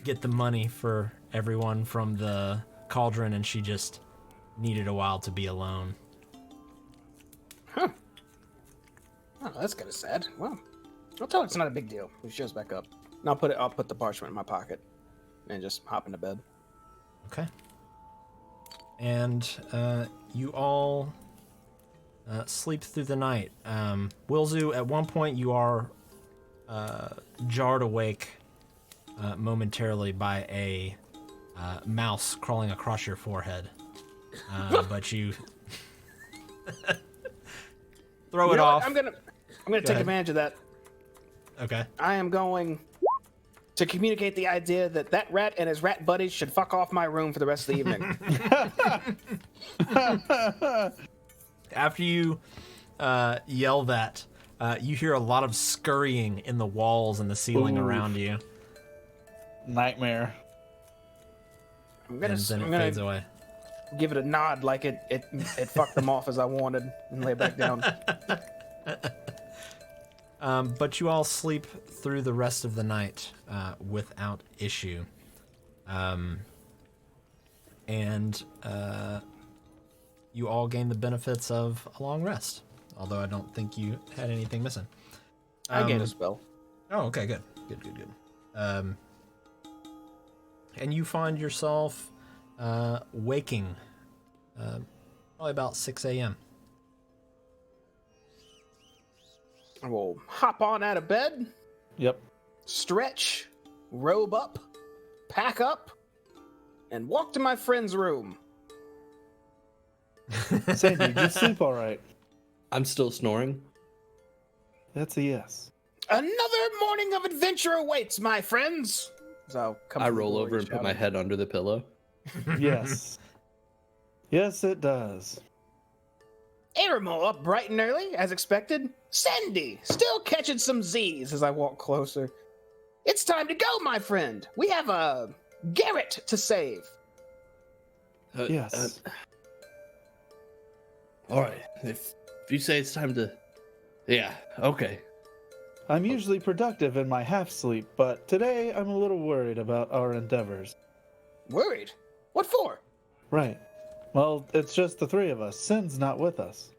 get the money for everyone from the cauldron, and she just needed a while to be alone. Huh. Oh, that's kind of sad. Well, I'll tell her it's not a big deal. She shows back up. And I'll put the parchment in my pocket and just hop into bed. Okay. And you all sleep through the night. Wilzu, at one point you are jarred awake momentarily by a mouse crawling across your forehead. But you throw it off. I'm gonna take advantage of that. Okay. I am going to communicate the idea that that rat and his rat buddies should fuck off my room for the rest of the evening. After you yell that, you hear a lot of scurrying in the walls and the ceiling around you. Nightmare. I'm And then it fades away. give it a nod like it fucked them off as I wanted and lay back down. But you all sleep through the rest of the night without issue. And you all gain the benefits of a long rest. Although I don't think you had anything missing. I gained a spell. Oh, okay, good. Good. And you find yourself waking probably about 6 a.m. I will hop on out of bed, Yep. stretch, robe up, pack up, and walk to my friend's room. Sandy, did you sleep all right? I'm still snoring. That's a yes. Another morning of adventure awaits, my friends. So I'll come I to the roll door over and put my shouting. head under the pillow. Yes. Yes, it does. Aramol up bright and early, as expected. Sandy, still catching some Z's as I walk closer. It's time to go, my friend. We have a Garrett to save. Yes. All right. If you say it's time to, yeah, okay. I'm usually productive in my half sleep, but today I'm a little worried about our endeavors. Worried? What for? Right. Well, it's just the three of us. Sin's not with us.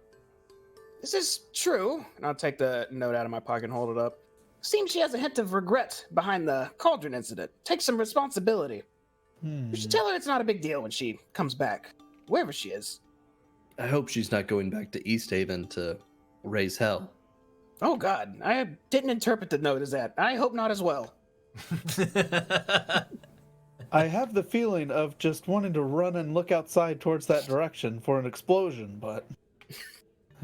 This is true. And I'll take the note out of my pocket and hold it up. Seems she has a hint of regret behind the cauldron incident. Take some responsibility. We should tell her it's not a big deal when she comes back, wherever she is. I hope she's not going back to East Haven to raise hell. Oh God, I didn't interpret the note as that. I hope not as well. I have the feeling of just wanting to run and look outside towards that direction for an explosion, but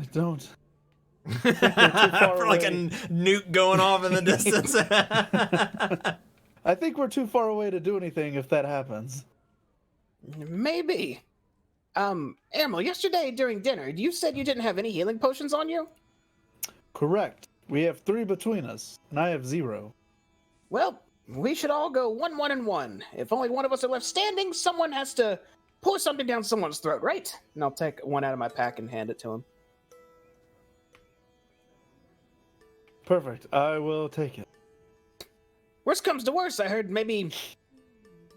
I don't. For like a nuke going off in the distance. I think we're too far away to do anything if that happens. Maybe. Ermal, yesterday during dinner, you said you didn't have any healing potions on you? Correct. We have 3 between us, and I have 0. Well, we should all go 1, 1, and 1. If only one of us are left standing, someone has to pour something down someone's throat, right? And I'll take one out of my pack and hand it to him. Perfect. I will take it. Worst comes to worst, I heard maybe,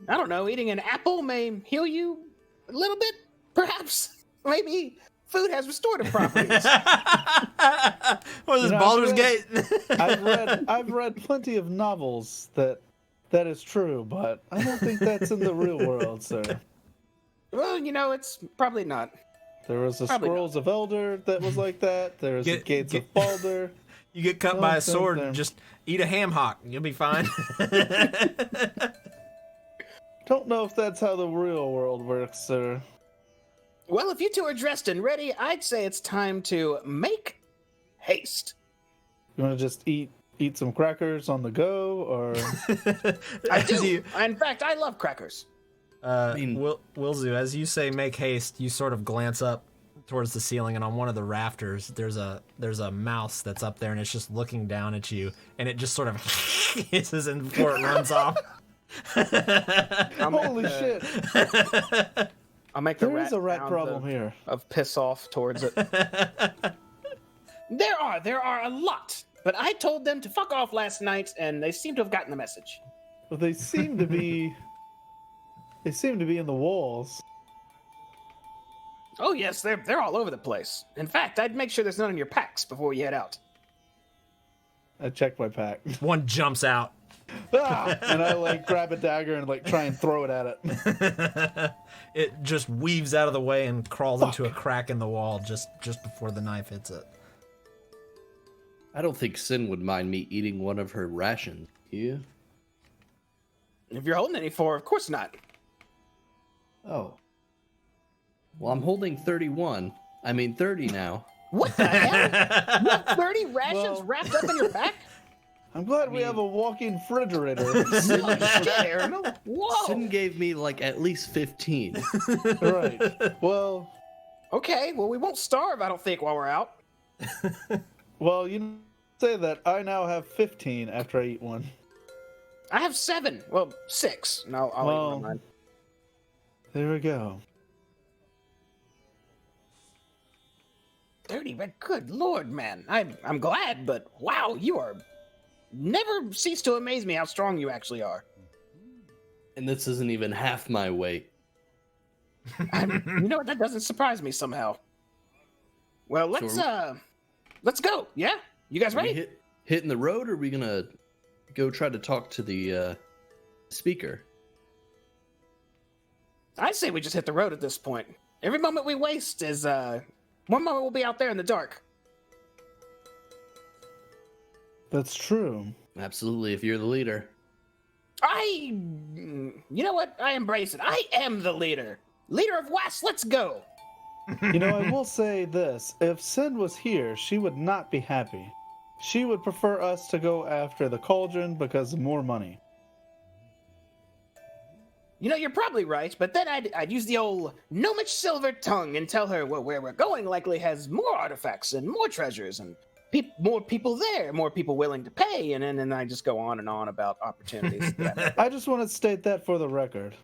I don't know, eating an apple may heal you a little bit, perhaps. Maybe food has restorative properties. What is this, Baldur's Gate? I've read plenty of novels that is true, but I don't think that's in the real world, sir. Well, it's probably not. There was the Probably Scrolls of Elder that was like that. There was the Gates of Baldur. You get cut by a sword, just eat a ham hock. You'll be fine. Don't know if that's how the real world works, sir. Well, if you two are dressed and ready, I'd say it's time to make haste. You want to just eat some crackers on the go, or I do. In fact, I love crackers. Wilzu, as you say make haste, you sort of glance up towards the ceiling, and on one of the rafters there's a mouse that's up there, and it's just looking down at you, and it just sort of hisses and before it runs off. holy shit! I'll make the There is a rat problem here. Of piss off towards it. There are a lot, but I told them to fuck off last night, and they seem to have gotten the message. Well, they seem to be. They seem to be in the walls. Oh yes, they're all over the place. In fact, I'd make sure there's none in your packs before you head out. I checked my pack. One jumps out. And I grab a dagger and try and throw it at it. It just weaves out of the way and crawls into a crack in the wall just before the knife hits it. I don't think Sin would mind me eating one of her rations. You? If you're holding any for, of course not. Oh. Well, I'm holding 31. I mean 30 now. What the hell? You have 30 rations wrapped up in your pack? I'm glad we have a walking refrigerator. Oh, shit, Aaron. Whoa. Sin gave me at least 15. Right. Well. Okay, well, we won't starve, I don't think, while we're out. Well, you say that. I now have 15 after I eat one. I have 7. Well, 6. And I'll eat one. Mine. There we go. 30, but good lord, man. I'm glad, but wow, you are... Never cease to amaze me how strong you actually are. And this isn't even half my weight. You know what? That doesn't surprise me somehow. Well, let's go. Yeah? You guys ready? Hitting the road, or are we gonna go try to talk to the speaker? I say we just hit the road at this point. Every moment we waste is one moment we'll be out there in the dark. That's true. Absolutely, if you're the leader. You know what? I embrace it. I am the leader. Leader of West, let's go. I will say this. If Sin was here, she would not be happy. She would prefer us to go after the cauldron because of more money. You're probably right, but then I'd use the old gnomish silver tongue and tell her, well, where we're going likely has more artifacts and more treasures and more people there, more people willing to pay, and then I just go on and on about opportunities. I just want to state that for the record.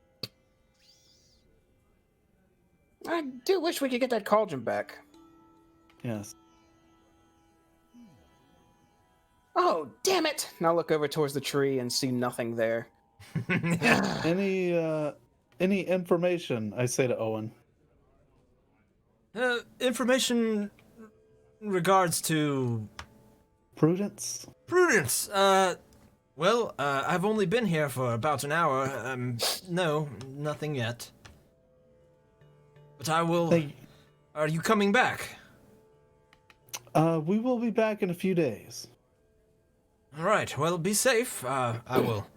I do wish we could get that cauldron back. Yes. Oh, damn it! And I'll look over towards the tree and see nothing there. Any information, I say to Owen. Information In regards to Prudence? Prudence, I've only been here for about an hour. No, nothing yet. But I will... Are you coming back? We will be back in a few days. All right, well, be safe. I will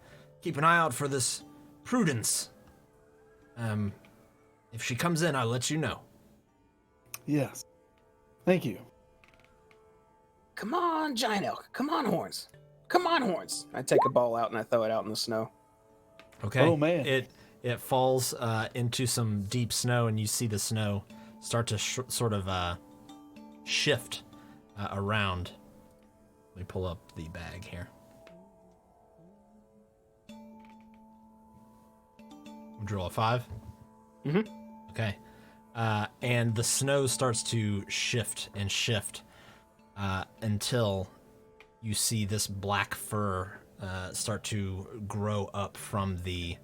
keep an eye out for this Prudence. If she comes in, I'll let you know. Yes. Thank you. Come on, Giant Elk. Come on, Horns. Come on, Horns. I take a ball out and I throw it out in the snow. Okay. Oh, man. It falls into some deep snow, and you see the snow start to sort of shift around. Let me pull up the bag here. Would you roll a 5? Mm-hmm. Okay. And the snow starts to shift and shift until you see this black fur start to grow up from the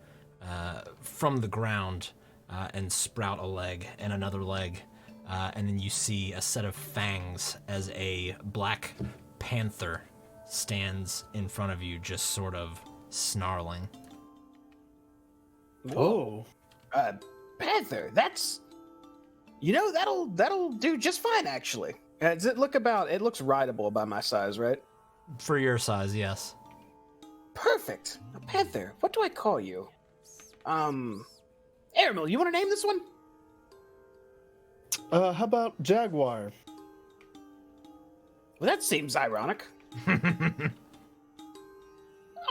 ground and sprout a leg and another leg. And then you see a set of fangs as a black panther stands in front of you, just sort of snarling. Oh. Panther, that's... You know, that'll do just fine, actually. Does it look about... It looks rideable by my size, right? For your size, yes. Perfect. A panther. What do I call you? Airmill, you want to name this one? How about Jaguar? Well, that seems ironic. I'll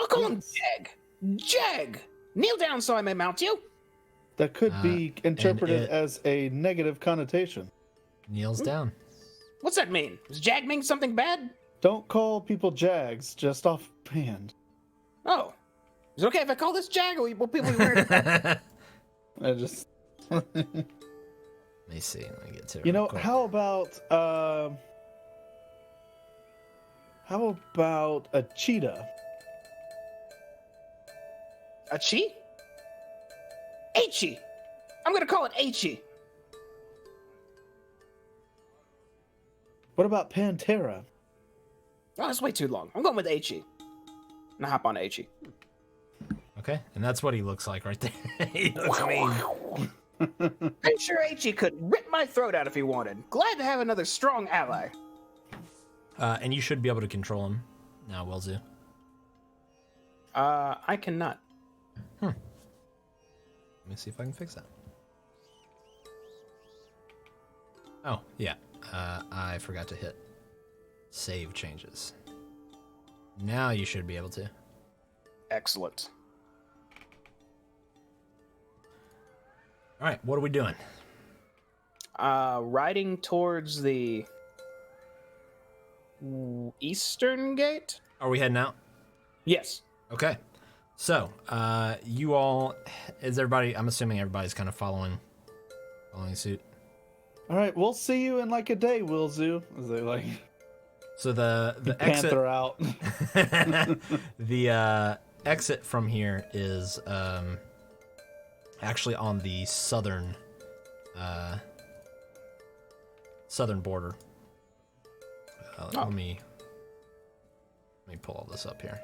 call him Jag. Jag! Kneel down so I may mount you. That could be interpreted it- as a negative connotation. Kneels down. What's that mean? Does Jag mean something bad? Don't call people Jags just offhand. Oh. Is it okay if I call this Jag, or will people be weird? I just... Let me see. Let me get to it. You real know, quick. how about a cheetah? A chi? Aichi. I'm gonna call it Aichi. What about Pantera? Oh, that's way too long. I'm going with Aichi. And I hop on Aichi. Okay, and that's what he looks like right there. He looks mean. I'm sure Aichi could rip my throat out if he wanted. Glad to have another strong ally. And you should be able to control him now, Welzu. I cannot. Let me see if I can fix that. Oh, yeah. I forgot to hit save changes. Now you should be able to. Excellent. All right, what are we doing? Riding towards the eastern gate? Are we heading out? Yes. Okay. So, you all, is everybody, I'm assuming everybody's kind of following suit. All right, we'll see you in like a day, Wilzu. As they like So the exit, panther out. the exit from here is actually on the southern border. Let me pull all this up here.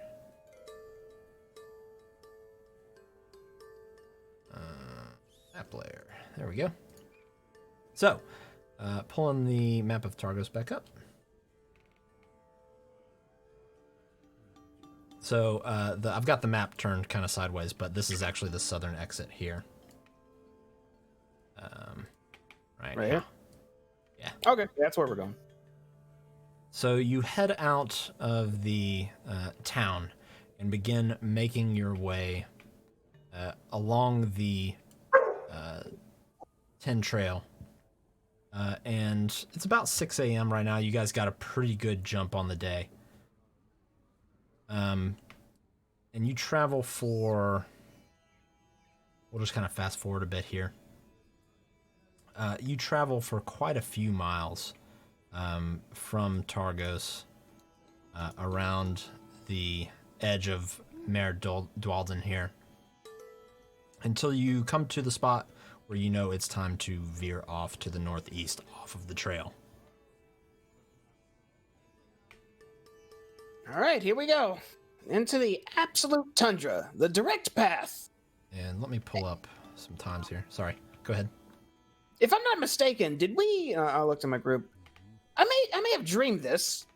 Map layer. There we go. So, pulling the map of Targos back up. So, I've got the map turned kind of sideways, but this is actually the southern exit here. Right Right here? here? Okay, that's where we're going. So you head out of the town and begin making your way along the 10 trail. And it's about 6 a.m. right now. You guys got a pretty good jump on the day. And you travel for... We'll just kind of fast forward a bit here. You travel for quite a few miles from Targos around the edge of Mare Dwalden here until you come to the spot where you know it's time to veer off to the northeast off of the trail. All right, here we go. Into the absolute tundra, the direct path. And let me pull up some times here. Sorry, go ahead. If I'm not mistaken, did we? I looked at my group. I may have dreamed this,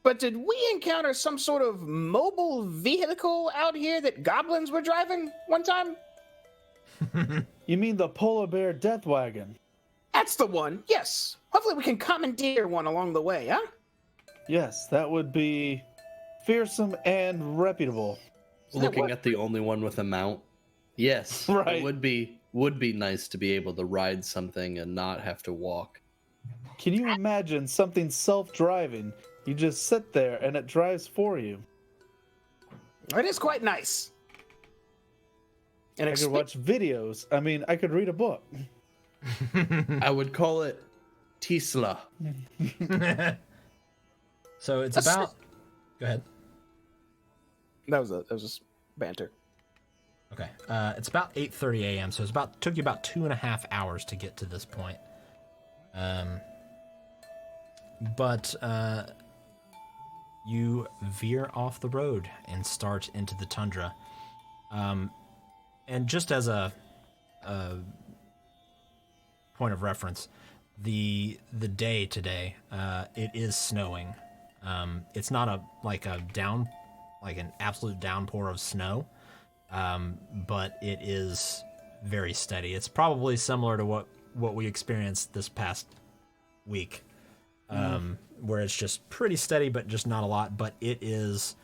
but did we encounter some sort of mobile vehicle out here that goblins were driving one time? You mean the polar bear death wagon? That's the one. Yes. Hopefully, we can commandeer one along the way, huh? Yes, that would be fearsome and reputable. Looking at the only one with a mount. Yes, Right. It would be nice to be able to ride something and not have to walk. Can you imagine something self-driving? You just sit there and it drives for you. It is quite nice. And I could watch videos. I mean, I could read a book. I would call it Tesla. So it's about. Go ahead. That was just banter. Okay. It's about 8:30 a.m. So took you about 2.5 hours to get to this point. But you veer off the road and start into the tundra. And just as a point of reference, the day today, it is snowing. It's not an absolute downpour of snow, but it is very steady. It's probably similar to what we experienced this past week, where it's just pretty steady, but just not a lot. But it is.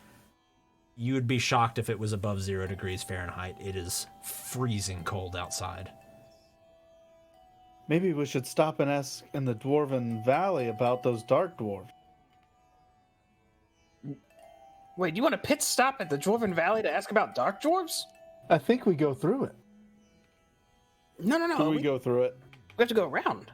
You would be shocked if it was above 0 degrees Fahrenheit. It is freezing cold outside. Maybe we should stop and ask in the Dwarven Valley about those dark dwarves. Wait, do you want a pit stop at the Dwarven Valley to ask about dark dwarves? I think we go through it. No. Do we go through it? We have to go around.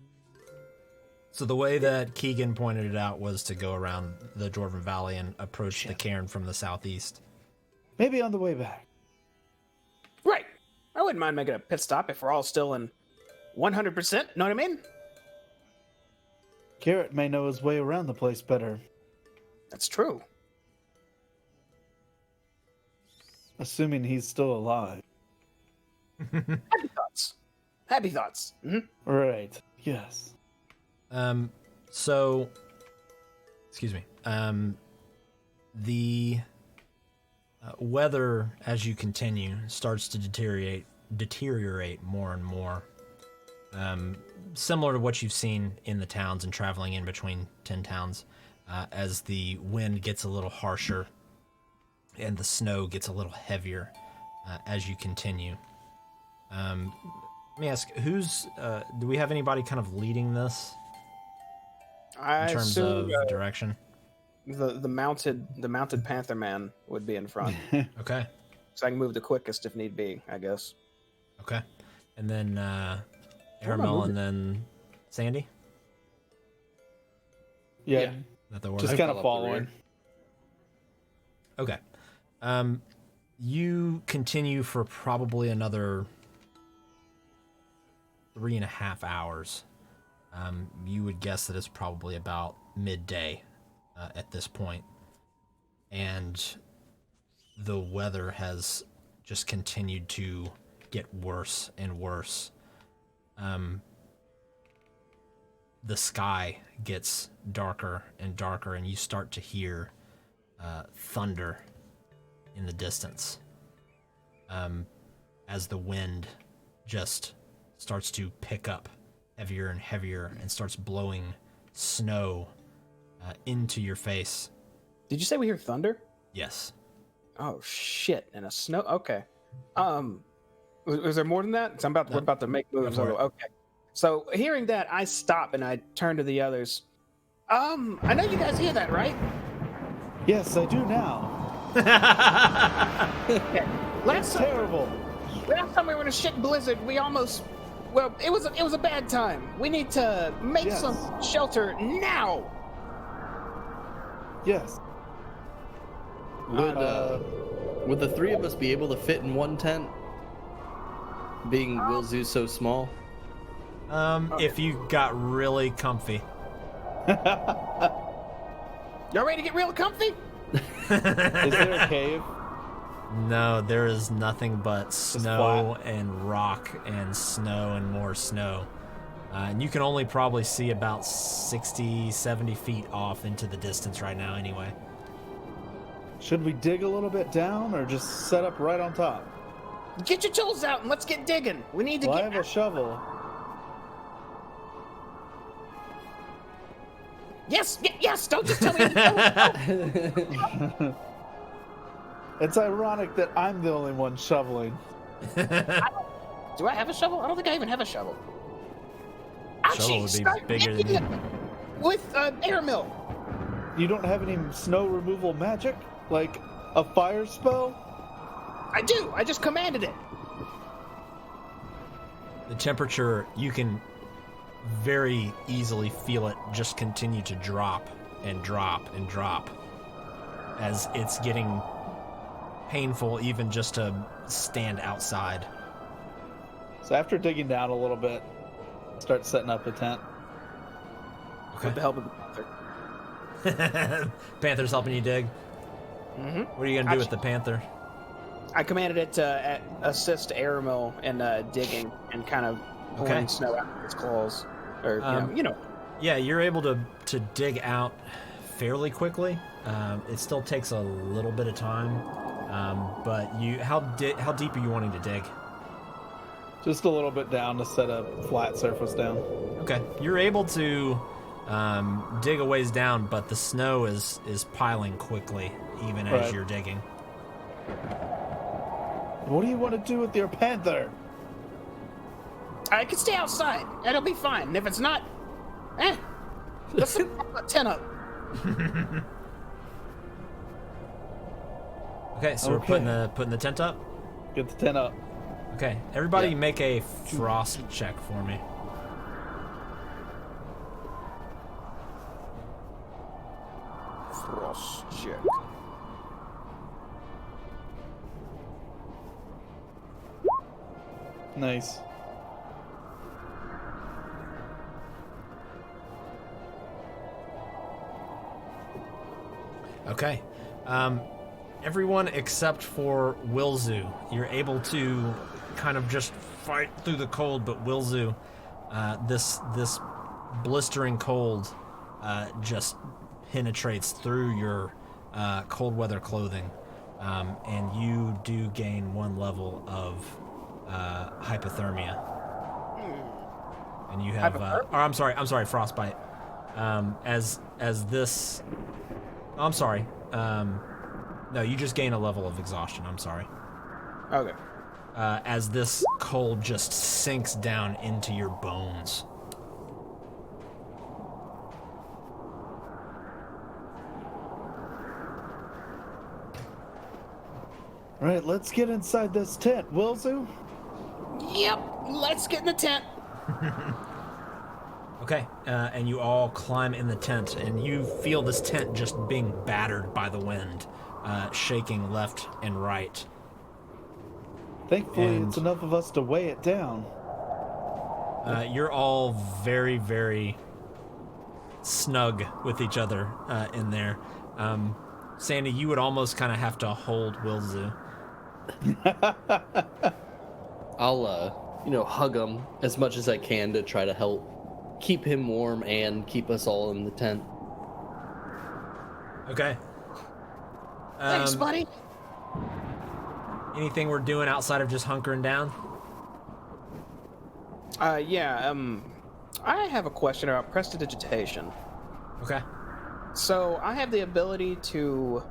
So the way that Keegan pointed it out was to go around the Dwarven Valley and approach the cairn from the southeast. Maybe on the way back. Right. I wouldn't mind making a pit stop if we're all still in 100%. Know what I mean? Garrett may know his way around the place better. That's true. Assuming he's still alive. Happy thoughts. Happy thoughts. Mm-hmm. Right. Yes. So, excuse me. The weather, as you continue, starts to deteriorate more and more. Similar to what you've seen in the towns and traveling in between 10 towns, as the wind gets a little harsher and the snow gets a little heavier as you continue. Let me ask, do we have anybody kind of leading this in terms of direction? The mounted Panther Man would be in front. Okay. So I can move the quickest if need be, I guess. Okay. And then Aramel and then Sandy? Yeah. Is that the order? Just kind of following. Okay. You continue for probably another 3.5 hours. You would guess that it's probably about midday at this point. And the weather has just continued to get worse and worse. The sky gets darker and darker, and you start to hear thunder in the distance as the wind just starts to pick up heavier and heavier and starts blowing snow into your face. Did you say we hear thunder? Yes. Oh shit! And a snow. Okay. Was there more than that? 'Cause we're about to make moves. Okay. So hearing that, I stop and I turn to the others. I know you guys hear that, right? Yes, I do now. Okay. It's terrible. Last time we were in a shit blizzard, we almost. Well, it was a bad time. We need to make some shelter now. Yes. Would the three of us be able to fit in one tent? Being Wilzu so small? If you got really comfy. Y'all ready to get real comfy? Is there a cave? No, there is nothing but snow flat. and rock and snow and more snow. And you can only probably see about 60, 70 feet off into the distance right now anyway. Should we dig a little bit down or just set up right on top? Get your tools out and let's get digging. We need to Well, I get. have a shovel. Yes, yes. Don't just tell me. No. It's ironic that I'm the only one shoveling. Do I have a shovel? I don't think I even have a shovel. Shovel would be start bigger than making you. it with an air mill. You don't have any snow removal magic? Like a fire spell? I do. I just commanded it. The temperature, you can very easily feel it just continue to drop and drop and drop as it's getting painful even just to stand outside. So after digging down a little bit, start setting up a tent. With the help of the panther. Panther's helping you dig. Mm-hmm. What are you gonna do with the panther? I commanded it to assist air mill in digging and kind of pulling snow out with its claws. Or, you know. Yeah, you're able to dig out fairly quickly. It still takes a little bit of time, but how deep are you wanting to dig? Just a little bit down to set a flat surface down. Okay, you're able to dig a ways down, but the snow is piling quickly even as Right. you're digging. What do you want to do with your panther? I can stay outside. That'll be fine. And if it's not, let's put a tent up. Okay, so we're Okay. putting the tent up. Get the tent up. Okay, everybody Yeah. make a frost check for me. Frost check. Nice. Okay. Everyone except for Wilzu, you're able to kind of just fight through the cold, but Wilzu, this blistering cold just penetrates through your cold weather clothing, and you do gain 1 level of hypothermia. And you have, or I'm sorry, frostbite. As this, I'm sorry. No, you just gain a level of exhaustion. I'm sorry. Okay. As this cold just sinks down into your bones. All right, let's get inside this tent, Wilzu. Yep. Let's get in the tent. Okay, and you all climb in the tent, and you feel this tent just being battered by the wind, shaking left and right. Thankfully, And- it's enough of us to weigh it down. You're all very, very snug with each other in there. Sandy, you would almost kind of have to hold Wilzu. I'll, hug him as much as I can to try to help keep him warm and keep us all in the tent. Okay. Thanks, buddy. Anything we're doing outside of just hunkering down? I have a question about prestidigitation. Okay. So I have the ability to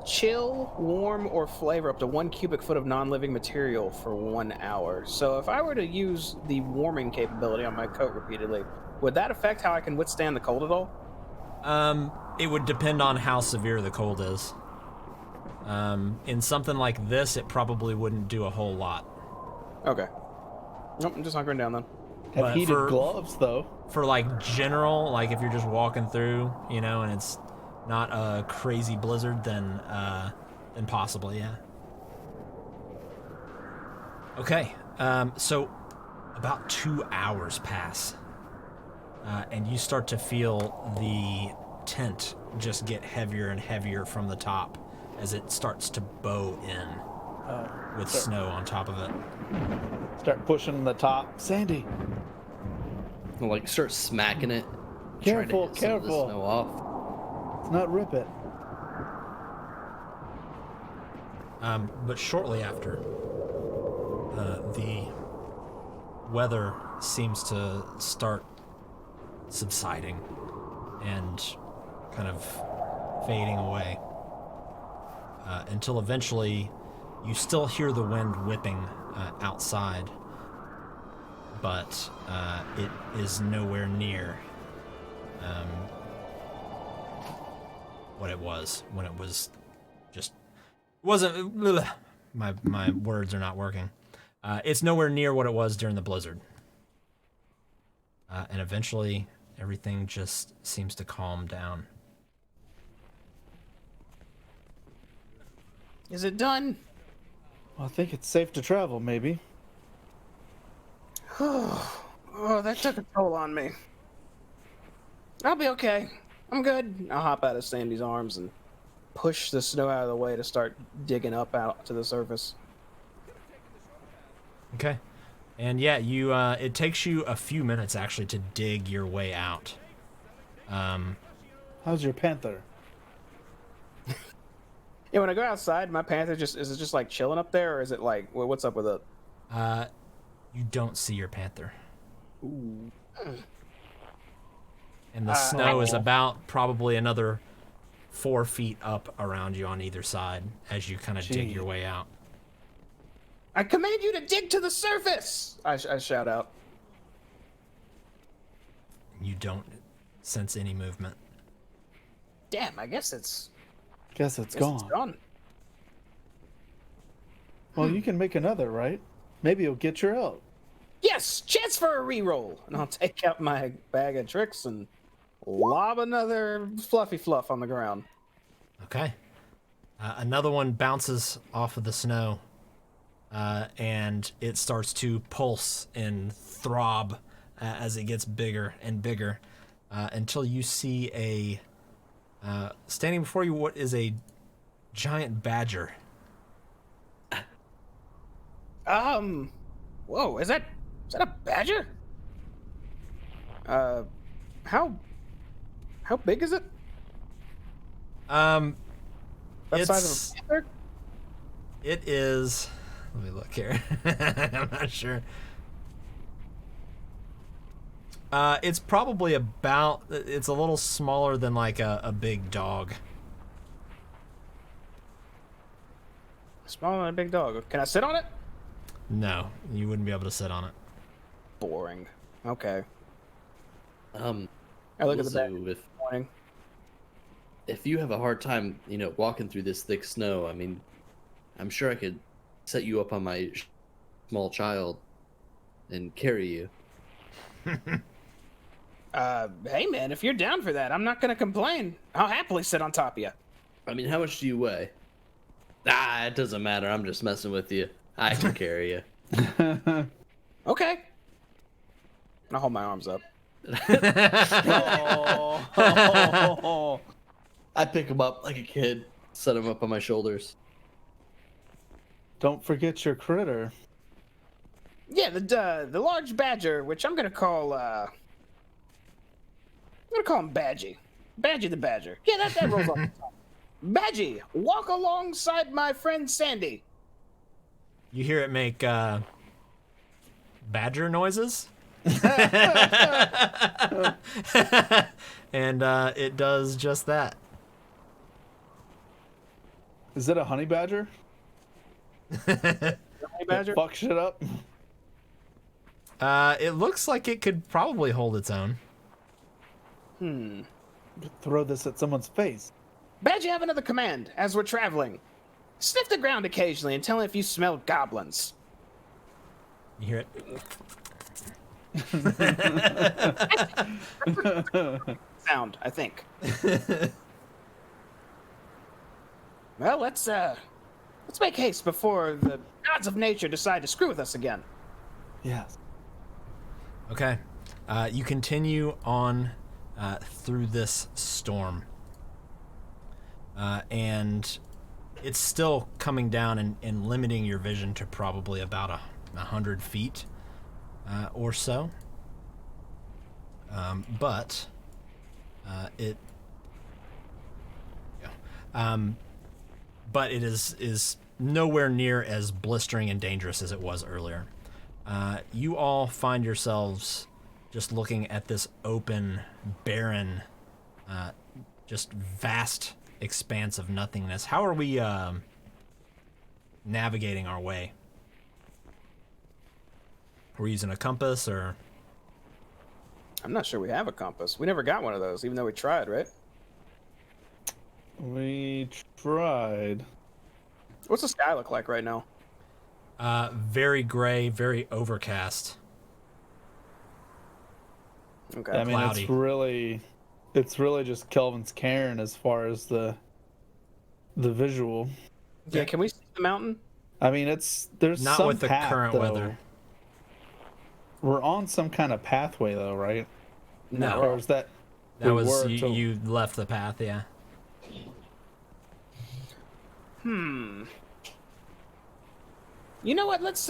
chill, warm, or flavor up to 1 cubic foot of non-living material for 1 hour. So if I were to use the warming capability on my coat repeatedly, would that affect how I can withstand the cold at all? It would depend on how severe the cold is. In something like this, it probably wouldn't do a whole lot. Okay. Nope, I'm just hunkering down then. Have But heated for- gloves, though. For like general, like if you're just walking through, and it's not a crazy blizzard, then possibly, yeah. Okay, so about 2 hours pass, and you start to feel the tent just get heavier and heavier from the top as it starts to bow in with snow on top of it. Start pushing the top. Sandy, I'll, like, start smacking it. Careful, trying to get some of the careful. snow off. let's not rip it. But shortly after, the weather seems to start subsiding and kind of fading away until eventually you still hear the wind whipping outside, but it is nowhere near what it was when it was just wasn't. My words are not working. It's nowhere near what it was during the blizzard. And eventually, everything just seems to calm down. Is it done? Well, I think it's safe to travel, maybe. Oh, that took a toll on me. I'll be okay. I'm good. I'll hop out of Sandy's arms and push the snow out of the way to start digging up out to the surface. Okay. And yeah, you it takes you a few minutes actually to dig your way out. How's your panther? Yeah, when I go outside, my panther is it just like chilling up there, or is it like what's up with it? You don't see your panther. Ooh. And the snow is about probably another 4 feet up around you on either side as you kind of dig your way out. I command you to dig to the surface! I shout out. You don't sense any movement. Damn, I guess it's gone. Well, you can make another, right? Maybe you'll get your out. Yes, chance for a reroll, and I'll take out my bag of tricks and lob another fluffy fluff on the ground. Okay. Another one bounces off of the snow, and it starts to pulse and throb as it gets bigger and bigger, until you see a standing before you what is a giant badger. Whoa, is that a badger? How big is it? That size of a panther? It is. Let me look here. I'm not sure. It's probably about. It's a little smaller than like a big dog. Smaller than a big dog. Can I sit on it? No, you wouldn't be able to sit on it. Boring. Okay. I look at the also, back this morning. if you have a hard time, walking through this thick snow, I mean, I'm sure I could set you up on my small child and carry you. Hey man, if you're down for that, I'm not gonna complain. I'll happily sit on top of you. I mean, how much do you weigh? It doesn't matter. I'm just messing with you. I can carry you. Okay. And I'll hold my arms up. I pick him up like a kid, set him up on my shoulders. Don't forget your critter. Yeah, the large badger, which I'm gonna call him Badgie. Badgie the badger. Yeah, that rolls off the tongue. Badgie, walk alongside my friend Sandy. You hear it make badger noises. And it does just that. Is it a honey badger? Honey badger? Fuck shit up. It looks like it could probably hold its own. Throw this at someone's face. Badgie, have another command as we're traveling. Sniff the ground occasionally and tell me if you smell goblins. You hear it? Sound, I think. Well, let's make haste before the gods of nature decide to screw with us again. Yes. Okay. You continue on through this storm. And it's still coming down and limiting your vision to probably about 100 feet or so. But it is nowhere near as blistering and dangerous as it was earlier. You all find yourselves just looking at this open, barren, just vast expanse of nothingness. How are we navigating our way? Are we using a compass, or? I'm not sure we have a compass. We never got one of those, even though we tried, right? We tried. What's the sky look like right now? Very gray, very overcast. Okay. I mean, Cloudy. it's really just Kelvin's cairn as far as the visual. Yeah, can we see the mountain? I mean, there's Not some with the path, current though. weather. We're on some kind of pathway, though, right? No. Or is that? That we was were you, till- you left the path, yeah. You know what? Let's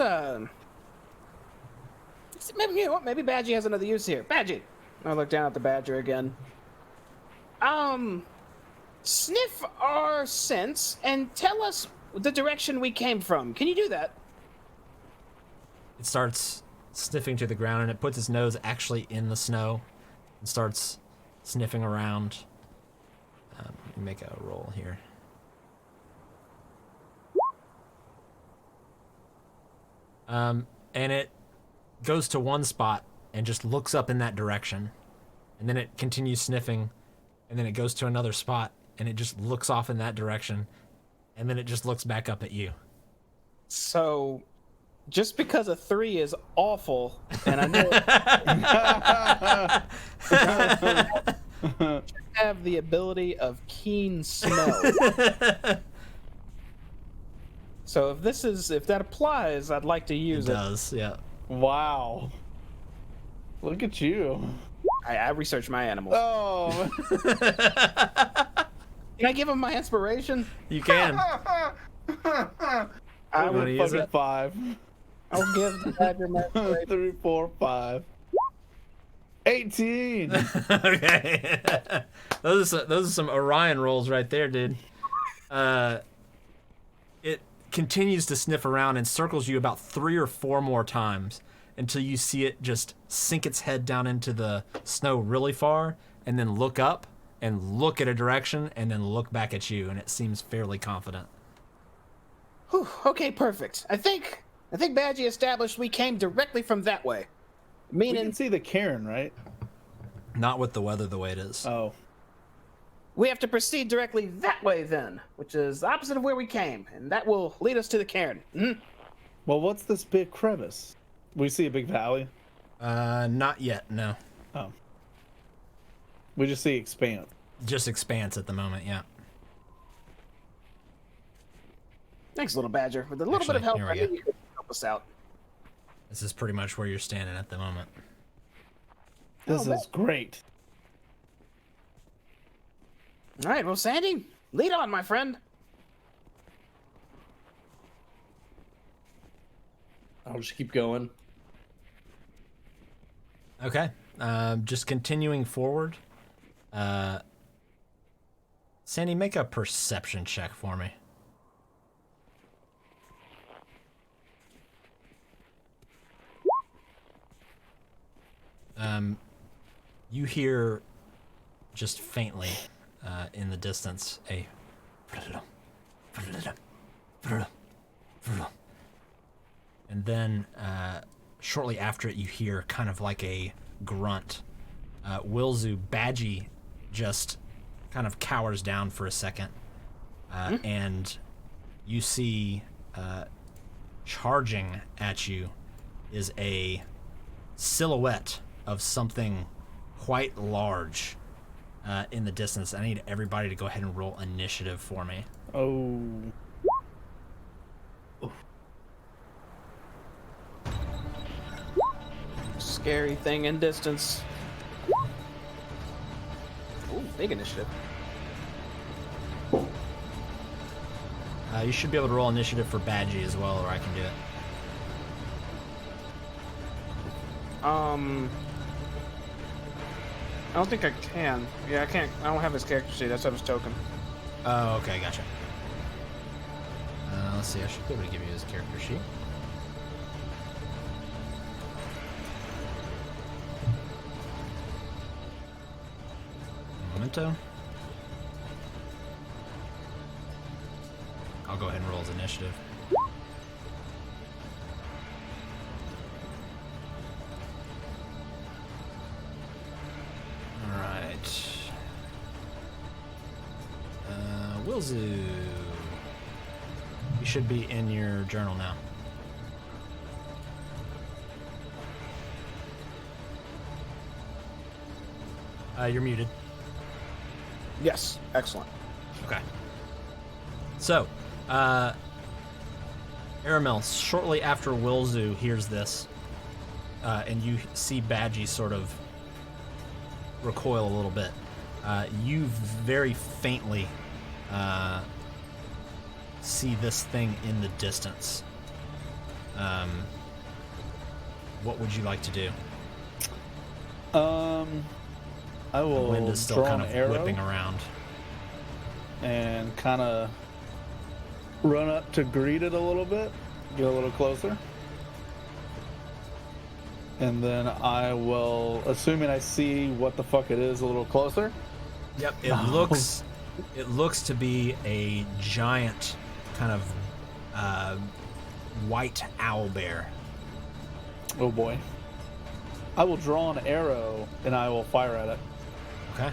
maybe, you know what? Maybe Badgie has another use here. Badgie. I look down at the badger again. Sniff our scents and tell us the direction we came from. Can you do that? It starts sniffing to the ground, and it puts its nose actually in the snow and starts sniffing around. Let me make a roll here. And it goes to one spot and just looks up in that direction. And then it continues sniffing, and then it goes to another spot, and it just looks off in that direction. And then it just looks back up at you. So, just because a 3 is awful, and I know have the ability of keen smell. So if that applies, I'd like to use It it. does, yeah. Wow. Look at you. I researched my animals. Oh. Can I give him my inspiration? You can. I wanna will use Fucking it? 5. I'll give the badger my inspiration. 3, 4, 5. 18. Okay. those are some Orion rolls right there, dude. It continues to sniff around and circles you about 3 or 4 more times until you see it just sink its head down into the snow really far and then look up and look at a direction and then look back at you, and it seems fairly confident. Whew, okay, perfect. I think Badgie established we came directly from that way. We Meaning can see the cairn, right? Not with the weather the way it is. Oh. we have to proceed directly that way then, which is the opposite of where we came, and that will lead us to the cairn. Well, what's this big crevice? We see a big valley. Not yet, no. Oh. We just see expanse. Just expanse at the moment, yeah. Thanks, little badger. With a little bit of help, here we I go. knew you could help us out. This is pretty much where you're standing at the moment. This is great. All right, well, Sandy, lead on, my friend. I'll just keep going. Okay. Just continuing forward. Sandy, make a perception check for me. You hear just faintly in the distance a and then shortly after it you hear kind of like a grunt. Wilzu, Badgie just kind of cowers down for a second, and you see charging at you is a silhouette of something quite large in the distance. I need everybody to go ahead and roll initiative for me. Oh. Scary thing in distance. big initiative. You should be able to roll initiative for Badgie as well, or I can do it. I don't think I can. Yeah, I can't. I don't have his character sheet. That's what his token. Oh, okay, gotcha. Let's see, I should be able to give you his character sheet. Memento. I'll go ahead and roll his initiative. Alright. Wilzu. You should be in your journal now. You're muted. Yes, excellent. Okay. So, Aramel, shortly after Wilzu hears this, and you see Badgie sort of recoil a little bit, you very faintly see this thing in the distance. What would you like to do? I will The wind is still draw kind an of arrow whipping around. and kind of run up to greet it a little bit, get a little closer. And then I will, assuming I see what the fuck it is a little closer. Yep, it looks to be a giant kind of white owl bear. Oh boy. I will draw an arrow and I will fire at it. Okay.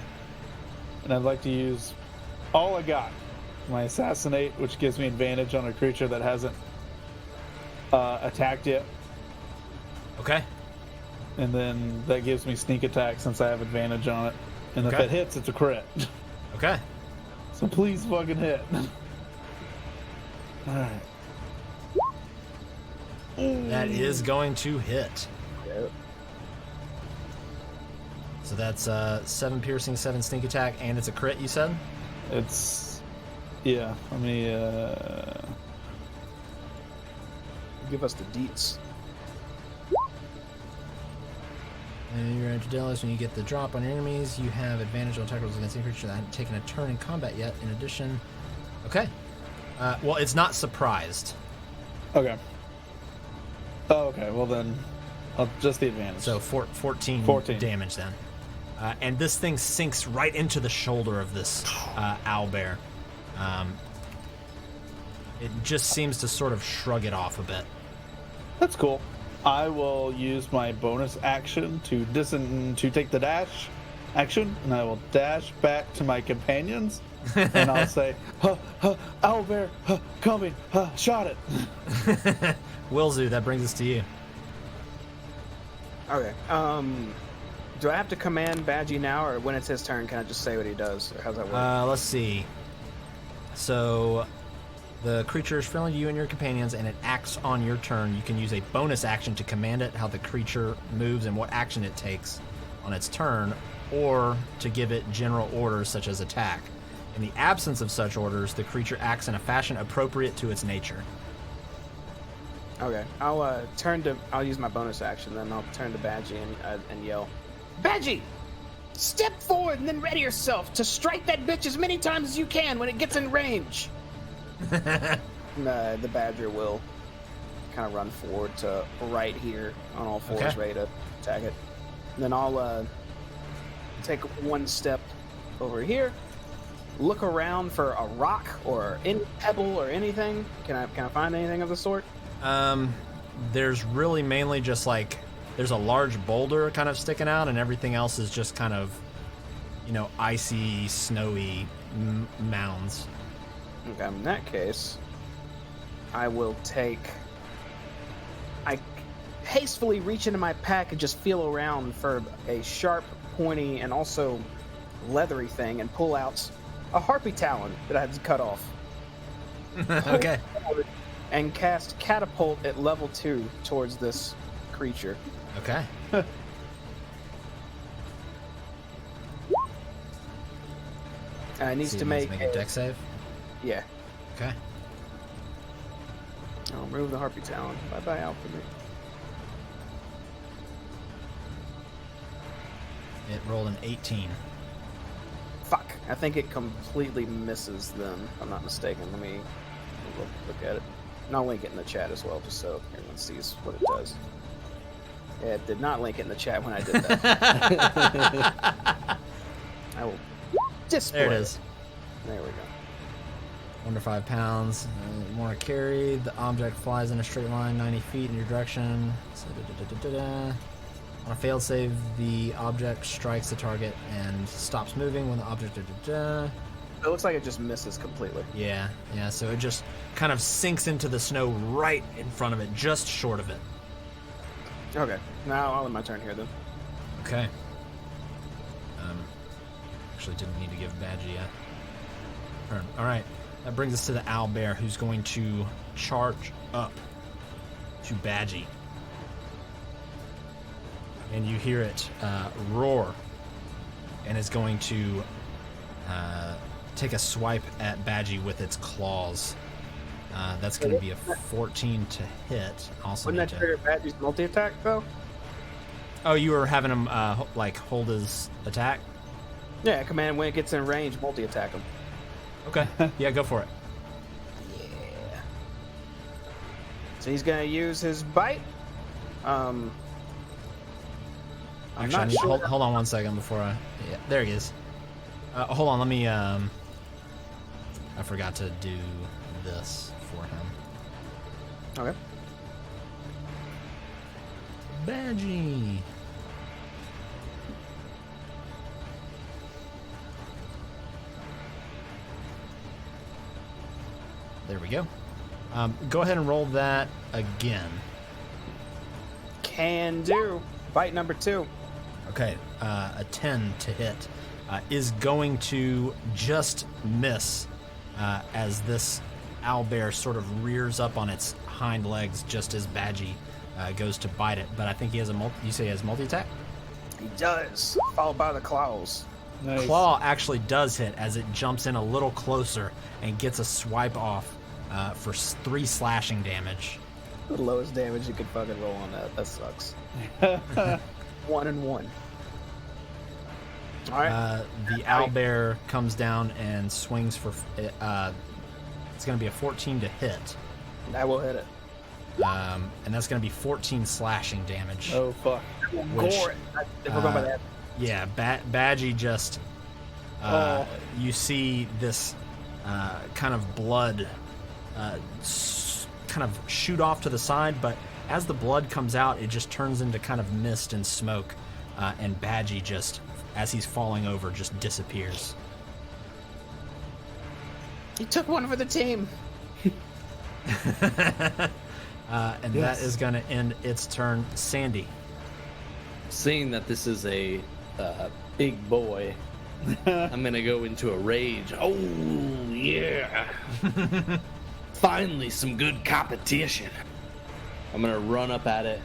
And I'd like to use all I got. My assassinate, which gives me advantage on a creature that hasn't attacked yet. Okay. And then that gives me sneak attack since I have advantage on it. And if Okay. it hits, it's a crit. Okay. So please fucking hit. Alright. That is going to hit. Yep. So that's 7 piercing, 7 sneak attack, and it's a crit, you said? It's... Yeah, let me... Give us the deets. And you're Antidelis, when you get the drop on your enemies, you have advantage on attack rolls against any creature that hasn't taken a turn in combat yet. In addition... Okay. Well, it's not surprised. Okay. Oh, okay, well then... just the advantage. So 14 damage then. And this thing sinks right into the shoulder of this owlbear. It just seems to sort of shrug it off a bit. That's cool. I will use my bonus action to take the dash action, and I will dash back to my companions, and I'll say, owlbear, coming, shot it. Wilzu, that brings us to you. Okay. Do I have to command Badgie now, or when it's his turn, can I just say what he does? Or how's that work? Let's see. So, the creature is friendly to you and your companions, and it acts on your turn. You can use a bonus action to command it, how the creature moves and what action it takes on its turn, or to give it general orders such as attack. In the absence of such orders, the creature acts in a fashion appropriate to its nature. Okay. I'll use my bonus action, then I'll turn to Badgie and yell, Badgie! Step forward and then ready yourself to strike that bitch as many times as you can when it gets in range. The badger will kind of run forward to right here on all fours, Okay. ready to attack it. And then I'll take one step over here, look around for a rock or any pebble or anything. Can I find anything of the sort? There's really mainly just like there's a large boulder kind of sticking out, and everything else is just kind of, icy, snowy mounds. Okay, in that case, I hastily reach into my pack and just feel around for a sharp, pointy, and also leathery thing and pull out a harpy talon that I had to cut off. Okay. And cast catapult at level 2 towards this creature. Okay. It needs So to you need make, a deck save. Yeah. Okay. I'll remove the Harpy Talon. Bye-bye, Alchemy. It rolled an 18. Fuck. I think it completely misses them, if I'm not mistaken. Let me look at it. And I'll link it in the chat as well, just so everyone sees what it does. Yeah, it did not link it in the chat when I did that. I will display There it is. There we go. Under 5 pounds. More carry. The object flies in a straight line 90 feet in your direction. So, on a failed save, the object strikes the target and stops moving when the object... It looks like it just misses completely. Yeah, so it just kind of sinks into the snow right in front of it, just short of it. Okay, now I'll end my turn here then. Okay. Actually didn't need to give Badgie yet. All right, that brings us to the owlbear, who's going to charge up to Badgie. And you hear it roar, and is going to take a swipe at Badgie with its claws. That's going to be a 14 to hit. Also, Wouldn't that trigger Badgie's multi-attack, though? Oh, you were having him hold his attack? Yeah, command when it gets in range, multi-attack him. Okay, yeah, go for it. Yeah. So he's gonna use his bite. I'm Actually, not sure. hold on 1 second before I... Yeah, there he is. Hold on, let me... I forgot to do this for him. Okay. Badgie. There we go. Go ahead and roll that again. Can do. Bite number 2. Okay, a 10 to hit is going to just miss as this owlbear sort of rears up on its hind legs just as Badgie goes to bite it. But I think he has you say he has multi-attack? He does. Followed by the claws. Nice. Claw actually does hit as it jumps in a little closer and gets a swipe off for 3 slashing damage. The lowest damage you could fucking roll on that. That sucks. 1 and 1. All right. The owlbear comes down and swings for... it's going to be a 14 to hit. I will hit it. And that's going to be 14 slashing damage. Oh fuck. Which, Gore it. If we're going by that. Yeah, Badgie just... You see this kind of blood kind of shoot off to the side, but as the blood comes out, it just turns into kind of mist and smoke, and Badgie just, as he's falling over, just disappears. He took one for the team. And that is going to end its turn. Sandy. Seeing that this is a big boy, I'm gonna go into a rage. Oh yeah! Finally, some good competition. I'm gonna run up at it,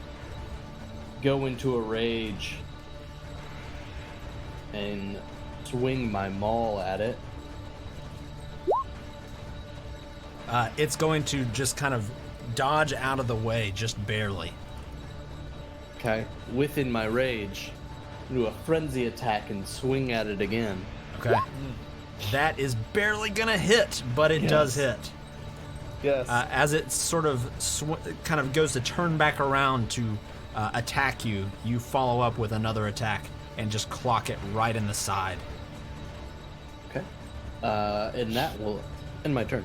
go into a rage, and swing my maul at it. It's going to just kind of dodge out of the way, just barely. Okay. Within my rage, do a frenzy attack and swing at it again. Okay. That is barely gonna hit, but it does hit. Yes. As it sort of kind of goes to turn back around to attack you, you follow up with another attack and just clock it right in the side. Okay. And that will end my turn.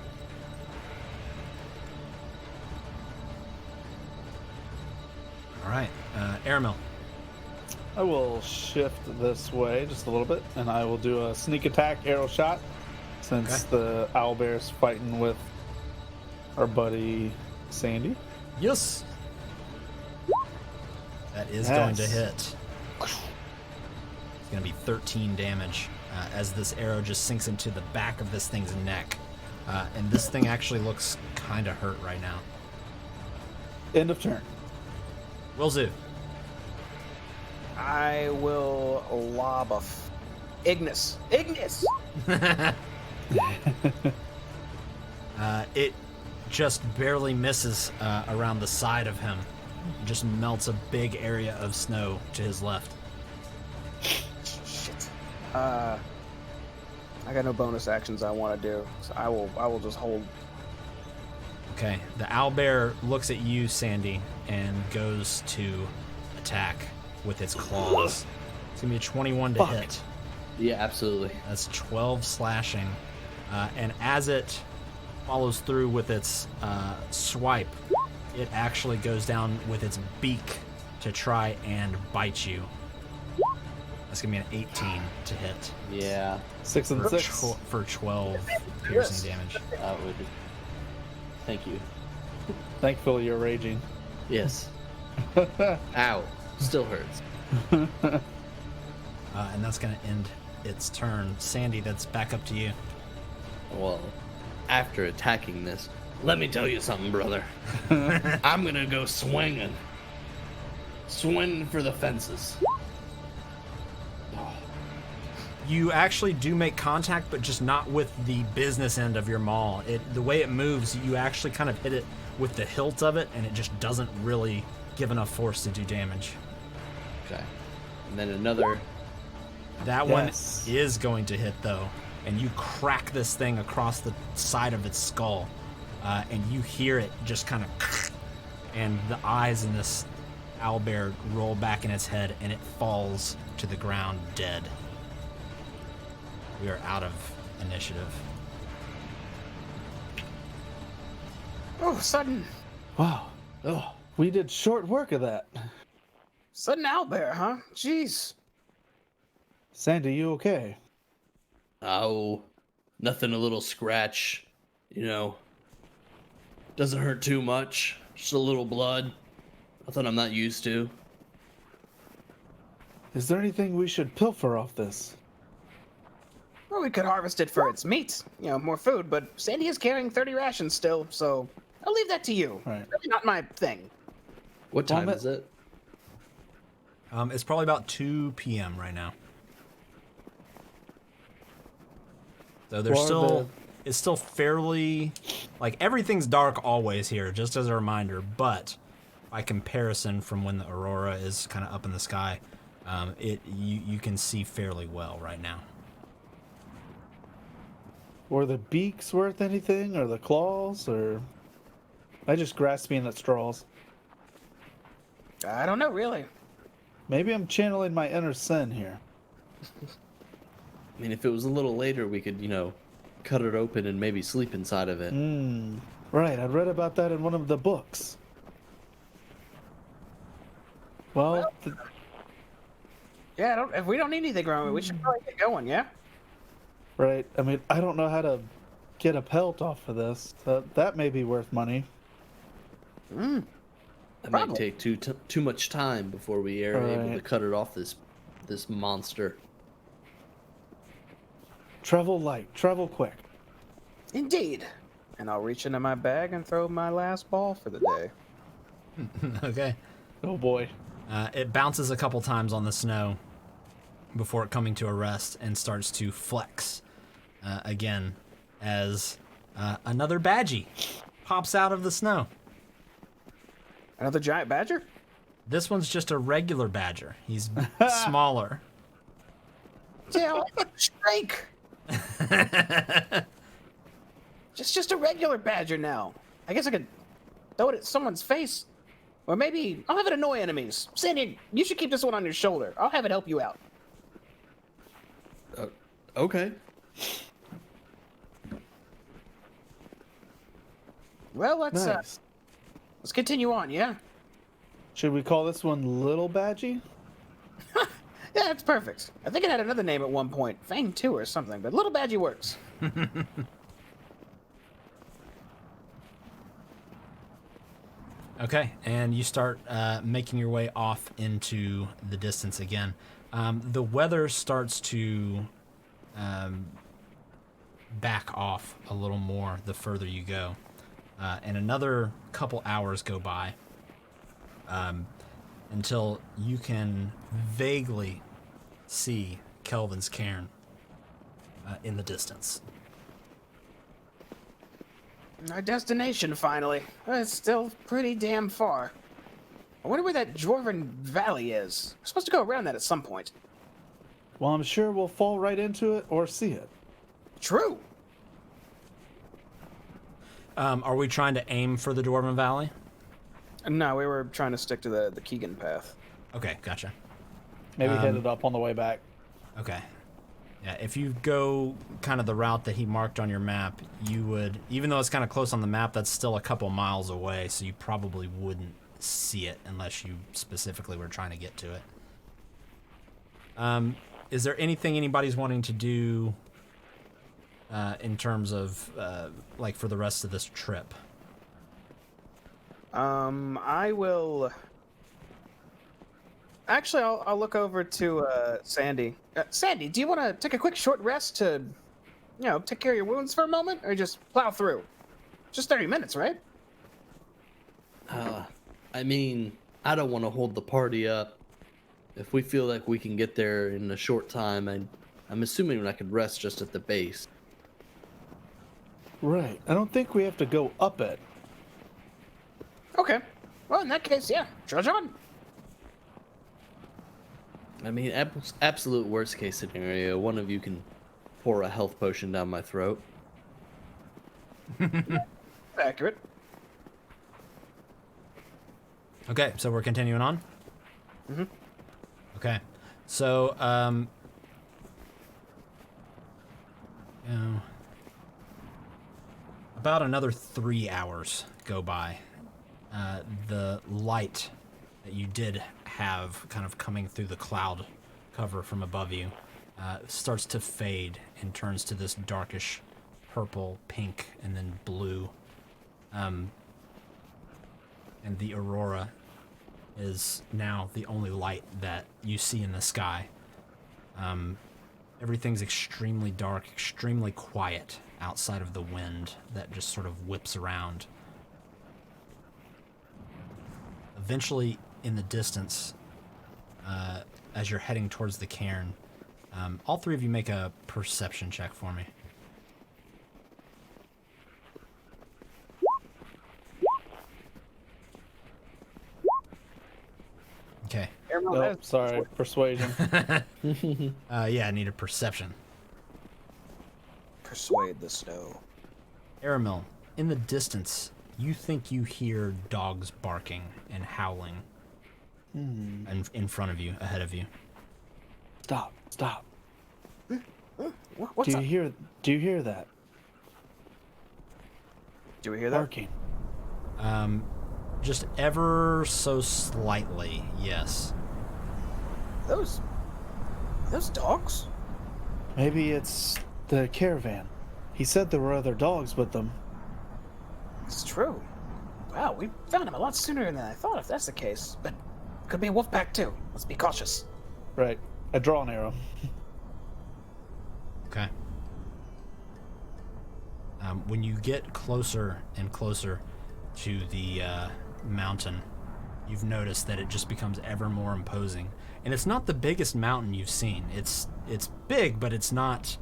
All right, Aramil. I will shift this way just a little bit, and I will do a sneak attack arrow shot, since the owlbear's fighting with our buddy Sandy. Yes. That is going to hit. It's going to be 13 damage as this arrow just sinks into the back of this thing's neck. And this thing actually looks kind of hurt right now. End of turn. Wilzu. I will lob a Ignis. Ignis! It just barely misses around the side of him. Just melts a big area of snow to his left. Shit. I got no bonus actions I want to do, so I will just hold. Okay, the owlbear looks at you, Sandy, and goes to attack with its claws. It's gonna be a 21 to hit. Yeah, absolutely. That's 12 slashing. And as it follows through with its swipe, it actually goes down with its beak to try and bite you. That's gonna be an 18 to hit. Yeah, 6 and 6. For 12 piercing damage. that would. Thank you. Thankfully, you're raging. Yes. Ow. Still hurts. And that's gonna end its turn. Sandy, that's back up to you. Well, after attacking this, let me tell you something, brother. I'm gonna go swinging. Swing for the fences. You actually do make contact, but just not with the business end of your maul. The way it moves, you actually kind of hit it with the hilt of it, and it just doesn't really give enough force to do damage. Okay. And then another. That Yes. one is going to hit, though, and you crack this thing across the side of its skull, and you hear it just kind of, and the eyes in this owlbear roll back in its head, and it falls to the ground dead. We are out of initiative. Oh, sudden Wow. Oh, We did short work of that. owlbear, huh? Jeez. Sandy, you okay? oh, nothing. A little scratch, you know. Doesn't hurt too much. Just a little blood. Nothing I'm not used to. Is there anything we should pilfer off this? Well, we could harvest it for its meat. You know, more food, but Sandy is carrying 30 rations still, so I'll leave that to you. Right. Really not my thing. What time Vomit. is it? It's probably about 2 p.m. right now. So there's Or still, it's still fairly, like everything's dark always here, just as a reminder, but by comparison from when the aurora is kind of up in the sky, you can see fairly well right now. Were the beaks worth anything, or the claws, or... I just grasping at straws. I don't know, really. Maybe I'm channeling my inner sin here. I mean, if it was a little later, we could, you know, cut it open and maybe sleep inside of it. Right, I read about that in one of the books. Well, Yeah, if we don't need anything wrong, we should probably get going, yeah? right, I mean, I don't know how to get a pelt off of this. That may be worth money. It might Probably. take too much time before we are able to Right. cut it off this monster. Travel light, travel quick. Indeed. And I'll reach into my bag and throw my last ball for the day. Okay. Oh boy. It bounces a couple times on the snow before it coming to a rest and starts to flex again as another badgie pops out of the snow. Another giant badger? This one's just a regular badger. He's smaller. Yeah, Drake. just a regular badger now. I guess I could throw it at someone's face. Or maybe I'll have it annoy enemies. Sandy, you should keep this one on your shoulder. I'll have it help you out. Okay. Well, let's Nice. let's continue on, yeah? Should we call this one Little Badgie? Yeah, that's perfect. I think it had another name at one point. Fang 2 or something, but Little Badgie works. Okay, and you start making your way off into the distance again. The weather starts to back off a little more the further you go. And another couple hours go by until you can vaguely see Kelvin's cairn. in the distance. Our destination, finally. It's still pretty damn far. I wonder where that Dwarven Valley is. We're supposed to go around that at some point. Well, I'm sure we'll fall right into it or see it. True. Are we trying to aim for the Dwarven Valley? No, we were trying to stick to the Keegan path. Okay, gotcha. Maybe hit it up on the way back. Okay. Yeah, if you go kind of the route that he marked on your map, you would, even though it's kind of close on the map, that's still a couple miles away, so you probably wouldn't see it unless you specifically were trying to get to it. Is there anything anybody's wanting to do in terms of, like, for the rest of this trip? I will... Actually, I'll look over to Sandy. Sandy, do you want to take a quick short rest to, take care of your wounds for a moment, or just plow through? Just 30 minutes, right? I mean, I don't want to hold the party up. If we feel like we can get there in a short time, I'm assuming I could rest just at the base. Right. I don't think we have to go up it. Okay. Well, in that case, yeah, trudge on. I mean, absolute worst case scenario, one of you can pour a health potion down my throat. Accurate. Okay, so we're continuing on? Mm-hmm. Okay. So, about another 3 hours go by. The light that you did have kind of coming through the cloud cover from above you starts to fade and turns to this darkish purple, pink, and then blue. And the aurora is now the only light that you see in the sky. Everything's extremely dark, extremely quiet outside of the wind that just sort of whips around. Eventually, in the distance, as you're heading towards the cairn, all three of you make a perception check for me. Okay. Oh, sorry, persuasion. Yeah, I need a perception. Persuade the snow. Aramil, in the distance, you think you hear dogs barking and howling in front of you, ahead of you. Stop! Stop! What's Do up? you hear that? Do we hear that? Barking. Just ever so slightly, yes. Those dogs? Maybe it's the caravan. He said there were other dogs with them. It's true. Wow, we found him a lot sooner than I thought, if that's the case. But could be a wolf pack too. Let's be cautious. Right. I draw an arrow. Okay. When you get closer and closer to the mountain, you've noticed that it just becomes ever more imposing. And it's not the biggest mountain you've seen. It's big, but it's not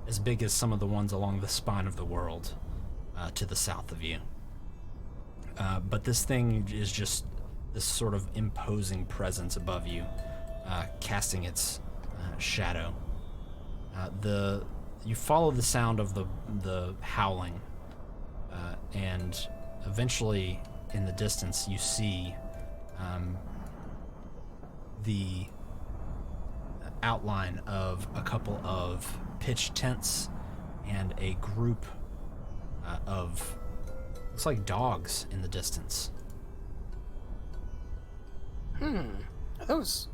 as big as some of the ones along the spine of the world to the south of you. But this thing is just this sort of imposing presence above you, casting its shadow. You follow the sound of the howling, and eventually, in the distance, you see the outline of a couple of pitched tents and a group of, looks like dogs in the distance. Those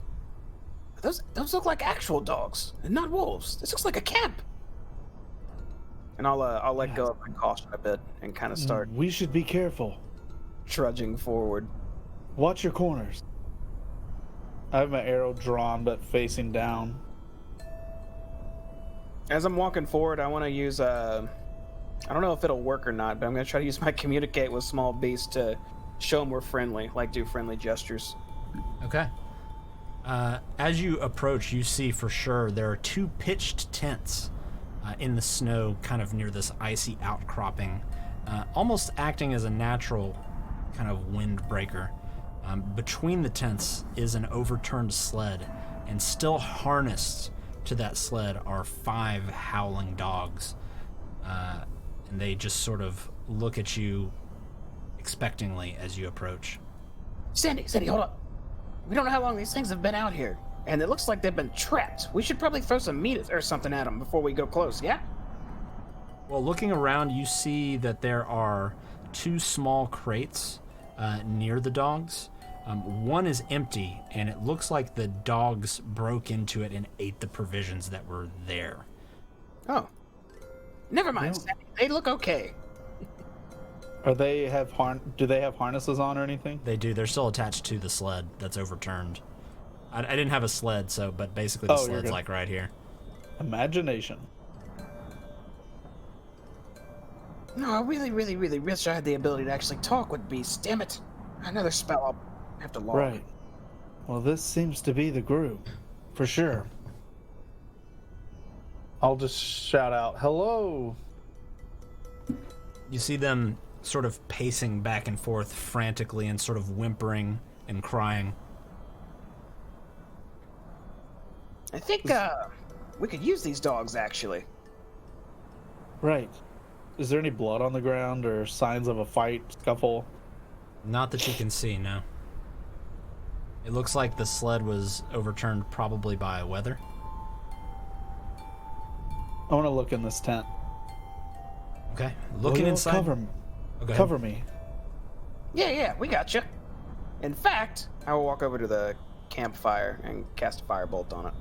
look like actual dogs, and not wolves. This looks like a camp. And I'll let go of my caution a bit and kind of start We should be careful. trudging forward. Watch your corners. I have my arrow drawn but facing down. As I'm walking forward, I want to use I don't know if it'll work or not, but I'm going to try to use my communicate with small beasts to show them we're friendly, like do friendly gestures. Okay. As you approach, you see for sure there are two pitched tents in the snow, kind of near this icy outcropping, almost acting as a natural kind of windbreaker. Between the tents is an overturned sled, and still harnessed to that sled are 5 howling dogs. And they just sort of look at you expectingly as you approach. Sandy, hold up. We don't know how long these things have been out here, and it looks like they've been trapped. We should probably throw some meat or something at them before we go close, yeah? Well, looking around, you see that there are 2 small crates near the dogs. One is empty, and it looks like the dogs broke into it and ate the provisions that were there. Oh. Never mind, Sandy. They look okay. Do they have harnesses on or anything? They do. They're still attached to the sled that's overturned. I didn't have a sled, but basically the you're sled's good. like right here. Imagination. No, I really, really, really wish I had the ability to actually talk with beasts. Damn it. Another spell I'll have to log. Right. Well, this seems to be the group, for sure. I'll just shout out, "Hello!" You see them sort of pacing back and forth frantically and sort of whimpering and crying. I think, we could use these dogs, actually. Right. Is there any blood on the ground or signs of a fight, scuffle? Not that you can see, no. It looks like the sled was overturned probably by weather. I want to look in this tent. Okay, looking Will you inside. Cover me. Yeah, we got you. In fact, I will walk over to the campfire and cast a firebolt on it.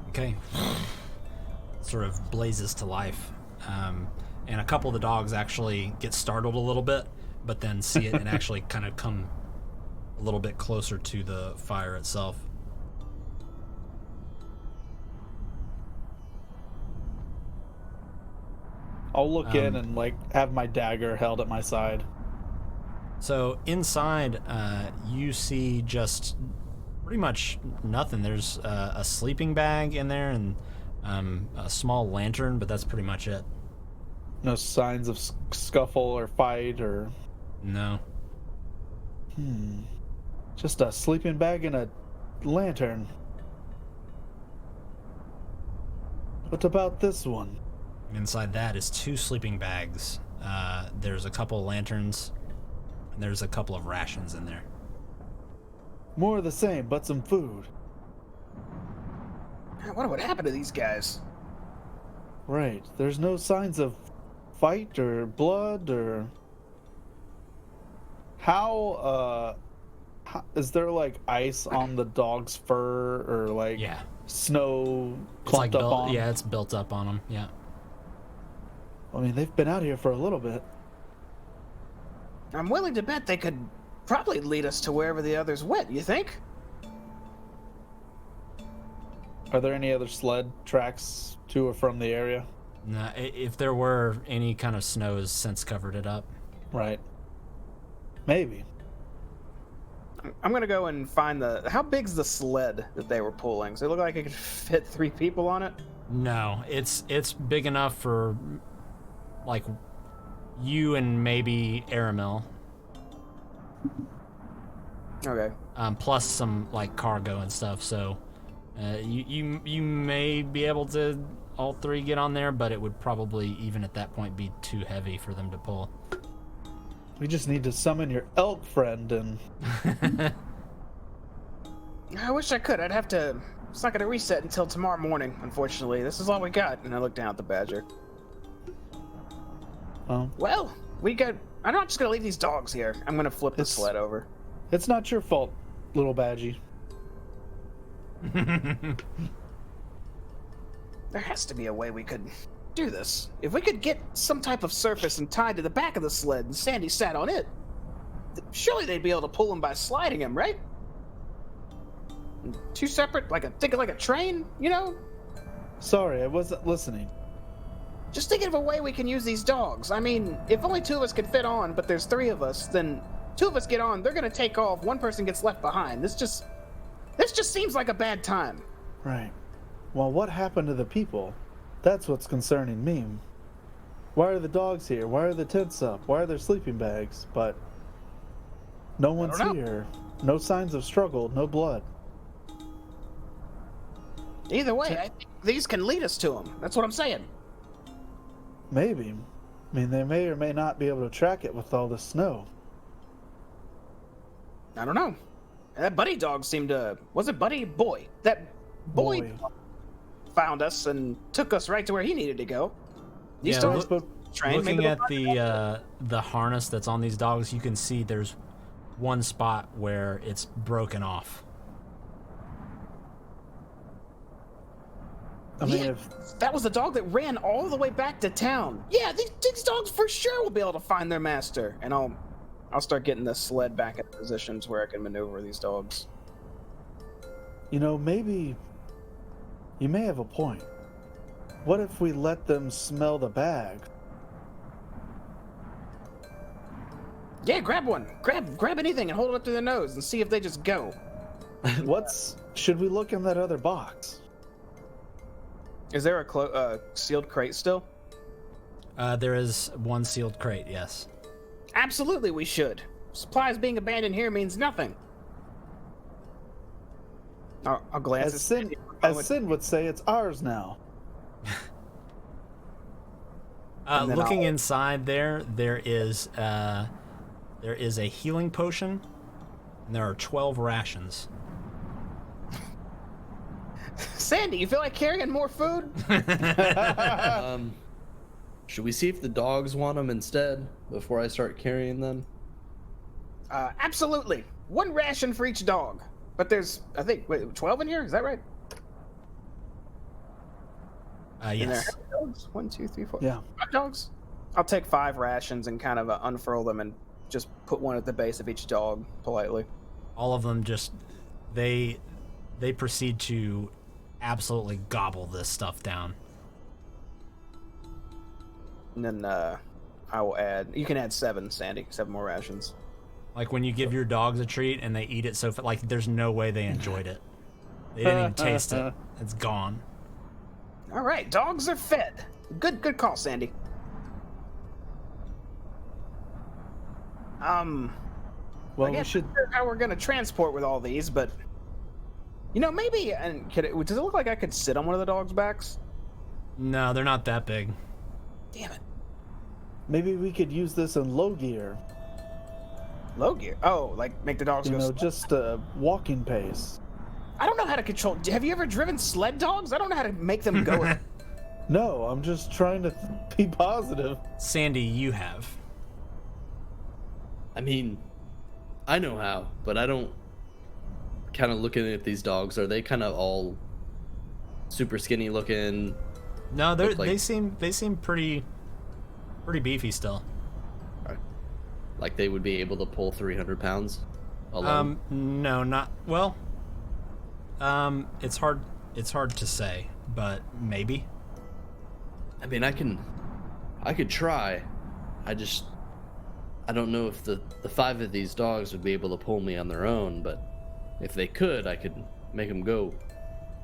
Okay. Sort of blazes to life. And a couple of the dogs actually get startled a little bit, but then see it and actually kind of come a little bit closer to the fire itself. I'll look in and have my dagger held at my side. So inside, you see just pretty much nothing. There's a sleeping bag in there and a small lantern, but that's pretty much it. No signs of scuffle or fight or... No. Just a sleeping bag and a lantern. What about this one? Inside that is 2 sleeping bags. There's a couple of lanterns, and there's a couple of rations in there. More of the same, but some food. I wonder what happened to these guys. Right. There's no signs of fight or blood or... How is there ice on the dog's fur or Yeah. snow It's clumped up on? Yeah, it's built up on them, yeah. I mean, they've been out here for a little bit. I'm willing to bet they could probably lead us to wherever the others went, you think? Are there any other sled tracks to or from the area? No, if there were, any kind of snow has since covered it up. Right. Maybe. I'm gonna go and find how big's the sled that they were pulling? Does it look like it could fit 3 people on it? No, it's big enough for you and maybe Aramil, Okay. plus some cargo and stuff. So you may be able to all 3 get on there, but it would probably even at that point be too heavy for them to pull. We just need to summon your elk friend and... I wish I could. I'd have to... It's not gonna reset until tomorrow morning, unfortunately. This is all we got. And I look down at the badger. Well, I'm not just gonna leave these dogs here. I'm gonna flip the sled over. It's not your fault, little badgie. There has to be a way we could do this. If we could get some type of surface and tied to the back of the sled and Sandy sat on it, surely they'd be able to pull him by sliding him, right? 2 separate, think of a train, you know? Sorry, I wasn't listening. Just thinking of a way we can use these dogs. I mean, if only 2 of us could fit on, but there's 3 of us, then 2 of us get on, they're gonna take off, 1 person gets left behind. This just seems like a bad time. Right. Well, what happened to the people? That's what's concerning me. Why are the dogs here? Why are the tents up? Why are there sleeping bags? But no one's know. here. No signs of struggle, no blood. Either way, I think these can lead us to them. That's what I'm saying. Maybe. I mean, they may or may not be able to track it with all the snow. I don't know. That buddy dog seemed to... Was it buddy? Boy. That boy found us and took us right to where he needed to go. These Yeah, dogs trained. Looking maybe at they'll the harness that's on these dogs, you can see there's one spot where it's broken off. I mean, Yeah, if that was the dog that ran all the way back to town. Yeah, these dogs for sure will be able to find their master. And I'll start getting the sled back in positions where I can maneuver these dogs. maybe you may have a point. What if we let them smell the bag? Yeah, grab one. Grab anything and hold it up to their nose and see if they just go. Should we look in that other box? Is there a sealed crate still? There is one sealed crate, yes. Absolutely, we should. Supplies being abandoned here means nothing. I'll glance. As Sin would say, it's ours now. And then Looking I'll- inside there is a healing potion, and there are 12 rations. Sandy, you feel like carrying more food? Should we see if the dogs want them instead before I start carrying them? Absolutely. One ration for each dog. But there's, I think, 12 in here? Is that right? In there. Yes. How many dogs? 1, 2, 3, 4. Yeah. 5 dogs? I'll take 5 rations and kind of unfurl them and just put one at the base of each dog politely. All of them just they proceed to absolutely gobble this stuff down. And then I will add. You can add 7, Sandy. 7 more rations. Like when you give your dogs a treat and they eat it so like there's no way they enjoyed it. They didn't even taste it. It's gone. All right, dogs are fed. Good call, Sandy. Well, I we guess should. I'm not sure how we're gonna transport with all these, but maybe. And does it look like I could sit on one of the dogs' backs? No, they're not that big. Damn it. Maybe we could use this in low gear. Low gear. Oh, like make the dogs go. Just walking pace. I don't know how to control. Have you ever driven sled dogs? I don't know how to make them go. No, I'm just trying to be positive. Sandy, you have. I mean, I know how, but I don't. Kind of looking at these dogs, are they kind of all super skinny looking? No, Look like- they seem pretty beefy still. Like they would be able to pull 300 pounds alone? No, not well. It's hard to say, but maybe. I mean, I could try. I don't know if the 5 of these dogs would be able to pull me on their own, but if they could, I could make them go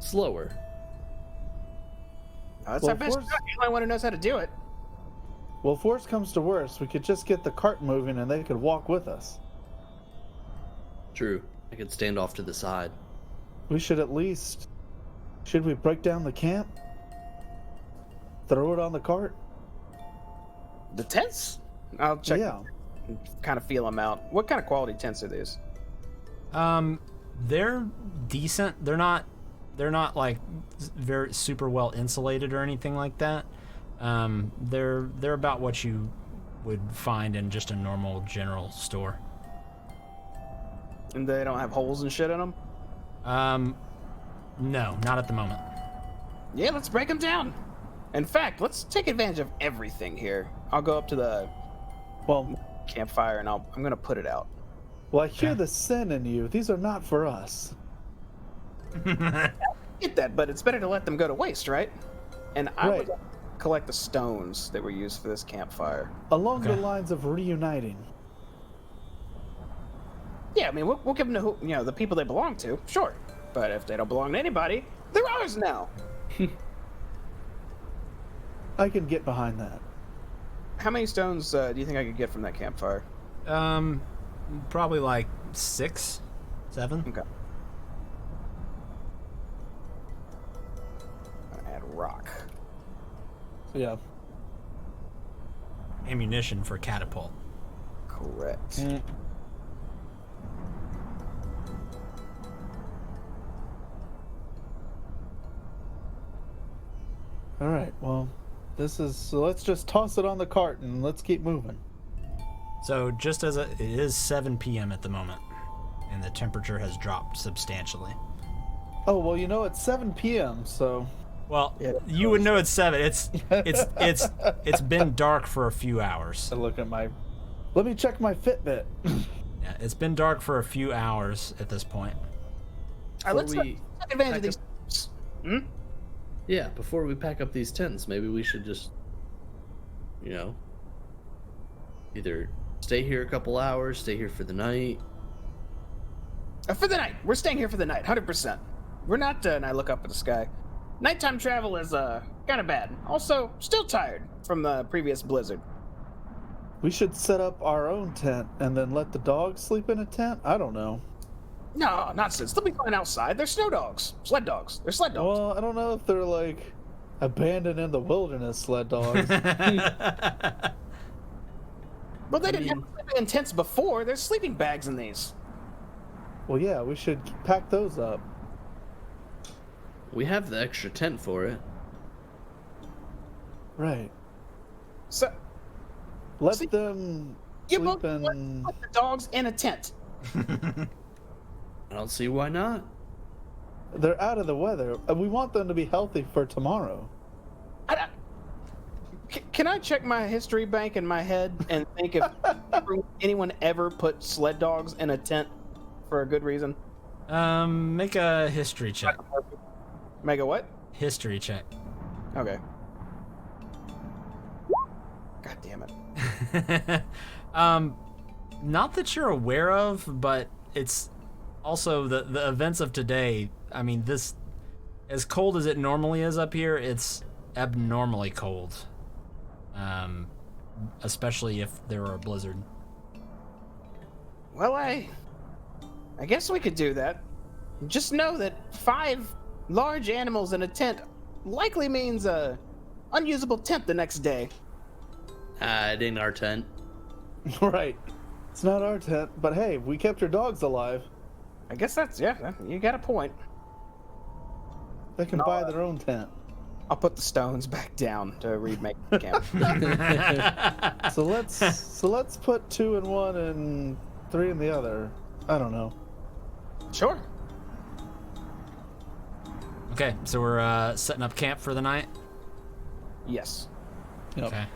slower. That's Well, our best of shot. course. You're the only one who knows how to do it. Well, if worse comes to worse, we could just get the cart moving and they could walk with us. True. I could stand off to the side. We should at least. Should we break down the camp? Throw it on the cart? The tents? I'll check. Yeah. And kind of feel them out. What kind of quality tents are these? They're decent. They're not like very super well insulated or anything like that. They're about what you would find in just a normal general store. And they don't have holes and shit in them? No, not at the moment. Yeah, let's break them down. In fact, let's take advantage of everything here. I'll go up to the Well, campfire and I'm gonna put it out. I hear the sin in you. These are not for us. Get that, but it's better to let them go to waste, right? And I Right. would collect the stones that were used for this campfire. Along the Okay. lines of reuniting. Yeah, I mean, we'll give them to the people they belong to, sure. But if they don't belong to anybody, they're ours now. I can get behind that. How many stones do you think I could get from that campfire? Probably like 6, 7. Okay. Add rock. Yeah. Ammunition for catapult. Correct. All right. Well, so let's just toss it on the cart and let's keep moving. So just as it is 7 p.m. at the moment, and the temperature has dropped substantially. Oh well, it's 7 p.m. So. Well, Yeah. you would know it's 7. It's been dark for a few hours. I look at Let me check my Fitbit. Yeah, it's been dark for a few hours at this point. All right, let's Before take we advantage of pack these. Hmm? Yeah, before we pack up these tents, maybe we should just, either stay here a couple hours, stay here for the night. For the night. We're staying here for the night, 100%. We're not, and I look up at the sky. Nighttime travel is, kind of bad. Also, still tired from the previous blizzard. We should set up our own tent and then let the dogs sleep in a tent? I don't know. No, nonsense. They'll be fine outside. They're snow dogs. Sled dogs. They're sled dogs. Well, I don't know if they're like abandoned in the wilderness sled dogs. Well, they didn't have to sleep in tents before. There's sleeping bags in these. Well, yeah, we should pack those up. We have the extra tent for it. Right. So, Let See, them you sleep both in. put the dogs in a tent. I don't see why not. They're out of the weather. We want them to be healthy for tomorrow. Can I check my history bank in my head and think if anyone ever put sled dogs in a tent for a good reason? Make a history check. Mega what? History check. Okay. God damn it. Not that you're aware of, but it's also the events of today. I mean, this, as cold as it normally is up here, it's abnormally cold. Especially if there were a blizzard. Well, I guess we could do that. Just know that 5 large animals in a tent likely means a unusable tent the next day. It ain't our tent. Right. It's not our tent, but hey, we kept your dogs alive. I guess you got a point. They can buy their own tent. I'll put the stones back down to remake the camp. So let's put 2 in one and 3 in the other. I don't know. Sure. Okay, so we're setting up camp for the night. Yes. Yep. Okay.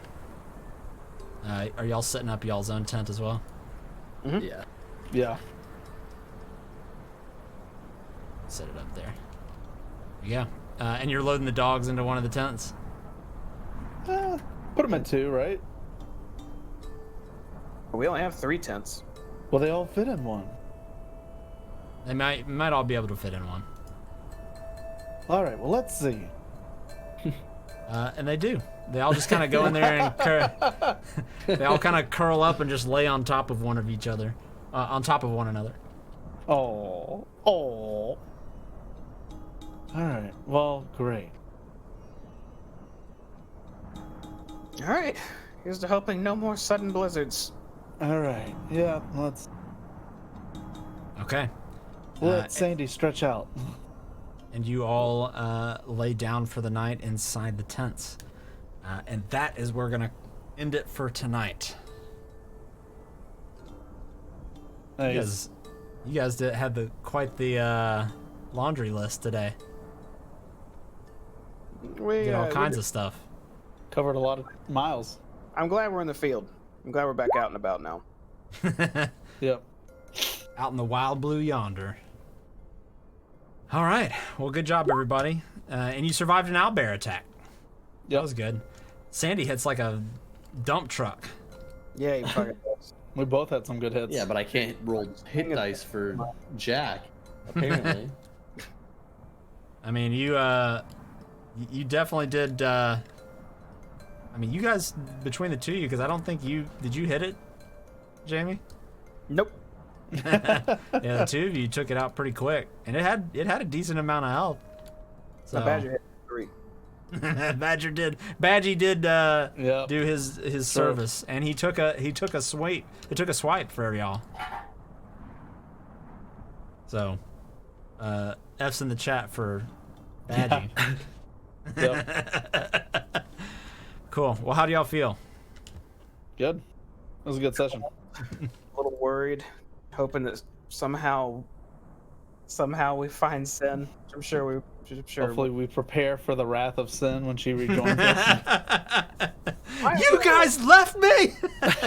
Are y'all setting up y'all's own tent as well? Mm-hmm. Yeah. Yeah. Set it up there. Yeah. And you're loading the dogs into one of the tents? Put them in 2, right? We only have 3 tents. Well, they all fit in one. They might all be able to fit in one. All right. Well, let's see. And they do. They all just kind of go in there and they all kind of curl up and just lay on top of one another. Oh. All right. Well, great. All right. Here's to hoping no more sudden blizzards. All right. Yeah. Let's Okay. let Sandy stretch out. And you all lay down for the night inside the tents. And that is where we're going to end it for tonight. Nice. You guys had quite the laundry list today. We Did all kinds of stuff. Covered a lot of miles. I'm glad we're in the field. I'm glad we're back out and about now. Yep. Out in the wild blue yonder. All right. Well, good job, everybody. And you survived an owlbear attack. That Yep. was good. Sandy hits like a dump truck. Yeah, you fucking. We both had some good hits. Yeah, but I can't roll hit dice for Jack, apparently. I mean, you definitely did I mean, you guys, between the two of you, because I don't think did you hit it, Jamie? Nope. Yeah, the two of you took it out pretty quick, and it had a decent amount of health. So Not bad. You hit 3. Badgie did Yep. do his service, and he took a swipe for y'all. So, F's in the chat for Badgie. Yep. Cool. Well, how do y'all feel? Good. It was a good session. A little worried, hoping that somehow we find Sin. I'm sure. Hopefully, we prepare for the wrath of Sin when she rejoins us. You guys left me.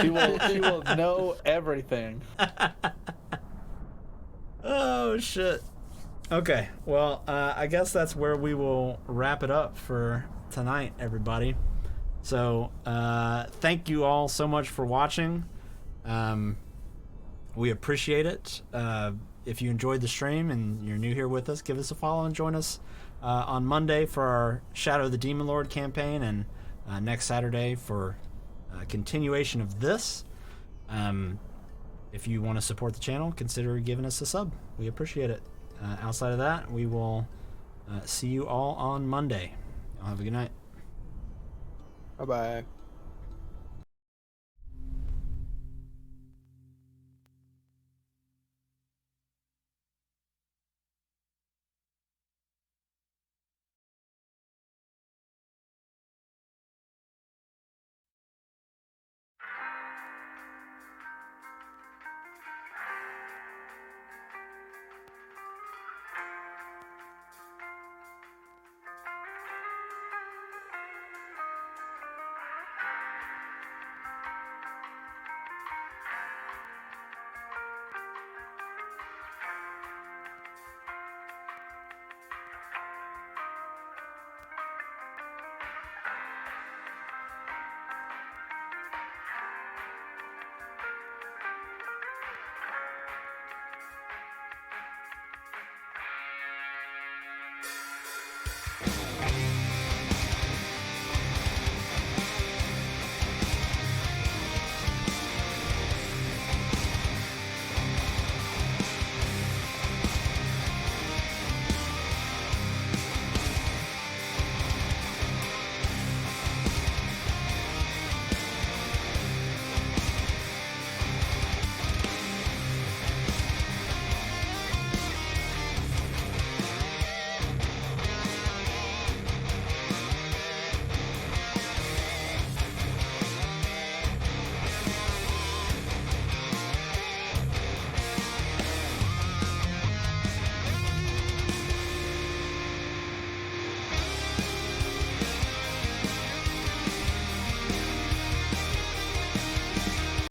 She will know everything. Oh shit. Okay. Well, I guess that's where we will wrap it up for tonight, everybody. So, thank you all so much for watching. We appreciate it. If you enjoyed the stream and you're new here with us, give us a follow and join us on Monday for our Shadow of the Demon Lord campaign, and next Saturday for a continuation of this. If you want to support the channel, consider giving us a sub. We appreciate it. Outside of that, we will see you all on Monday. Y'all have a good night. Bye bye.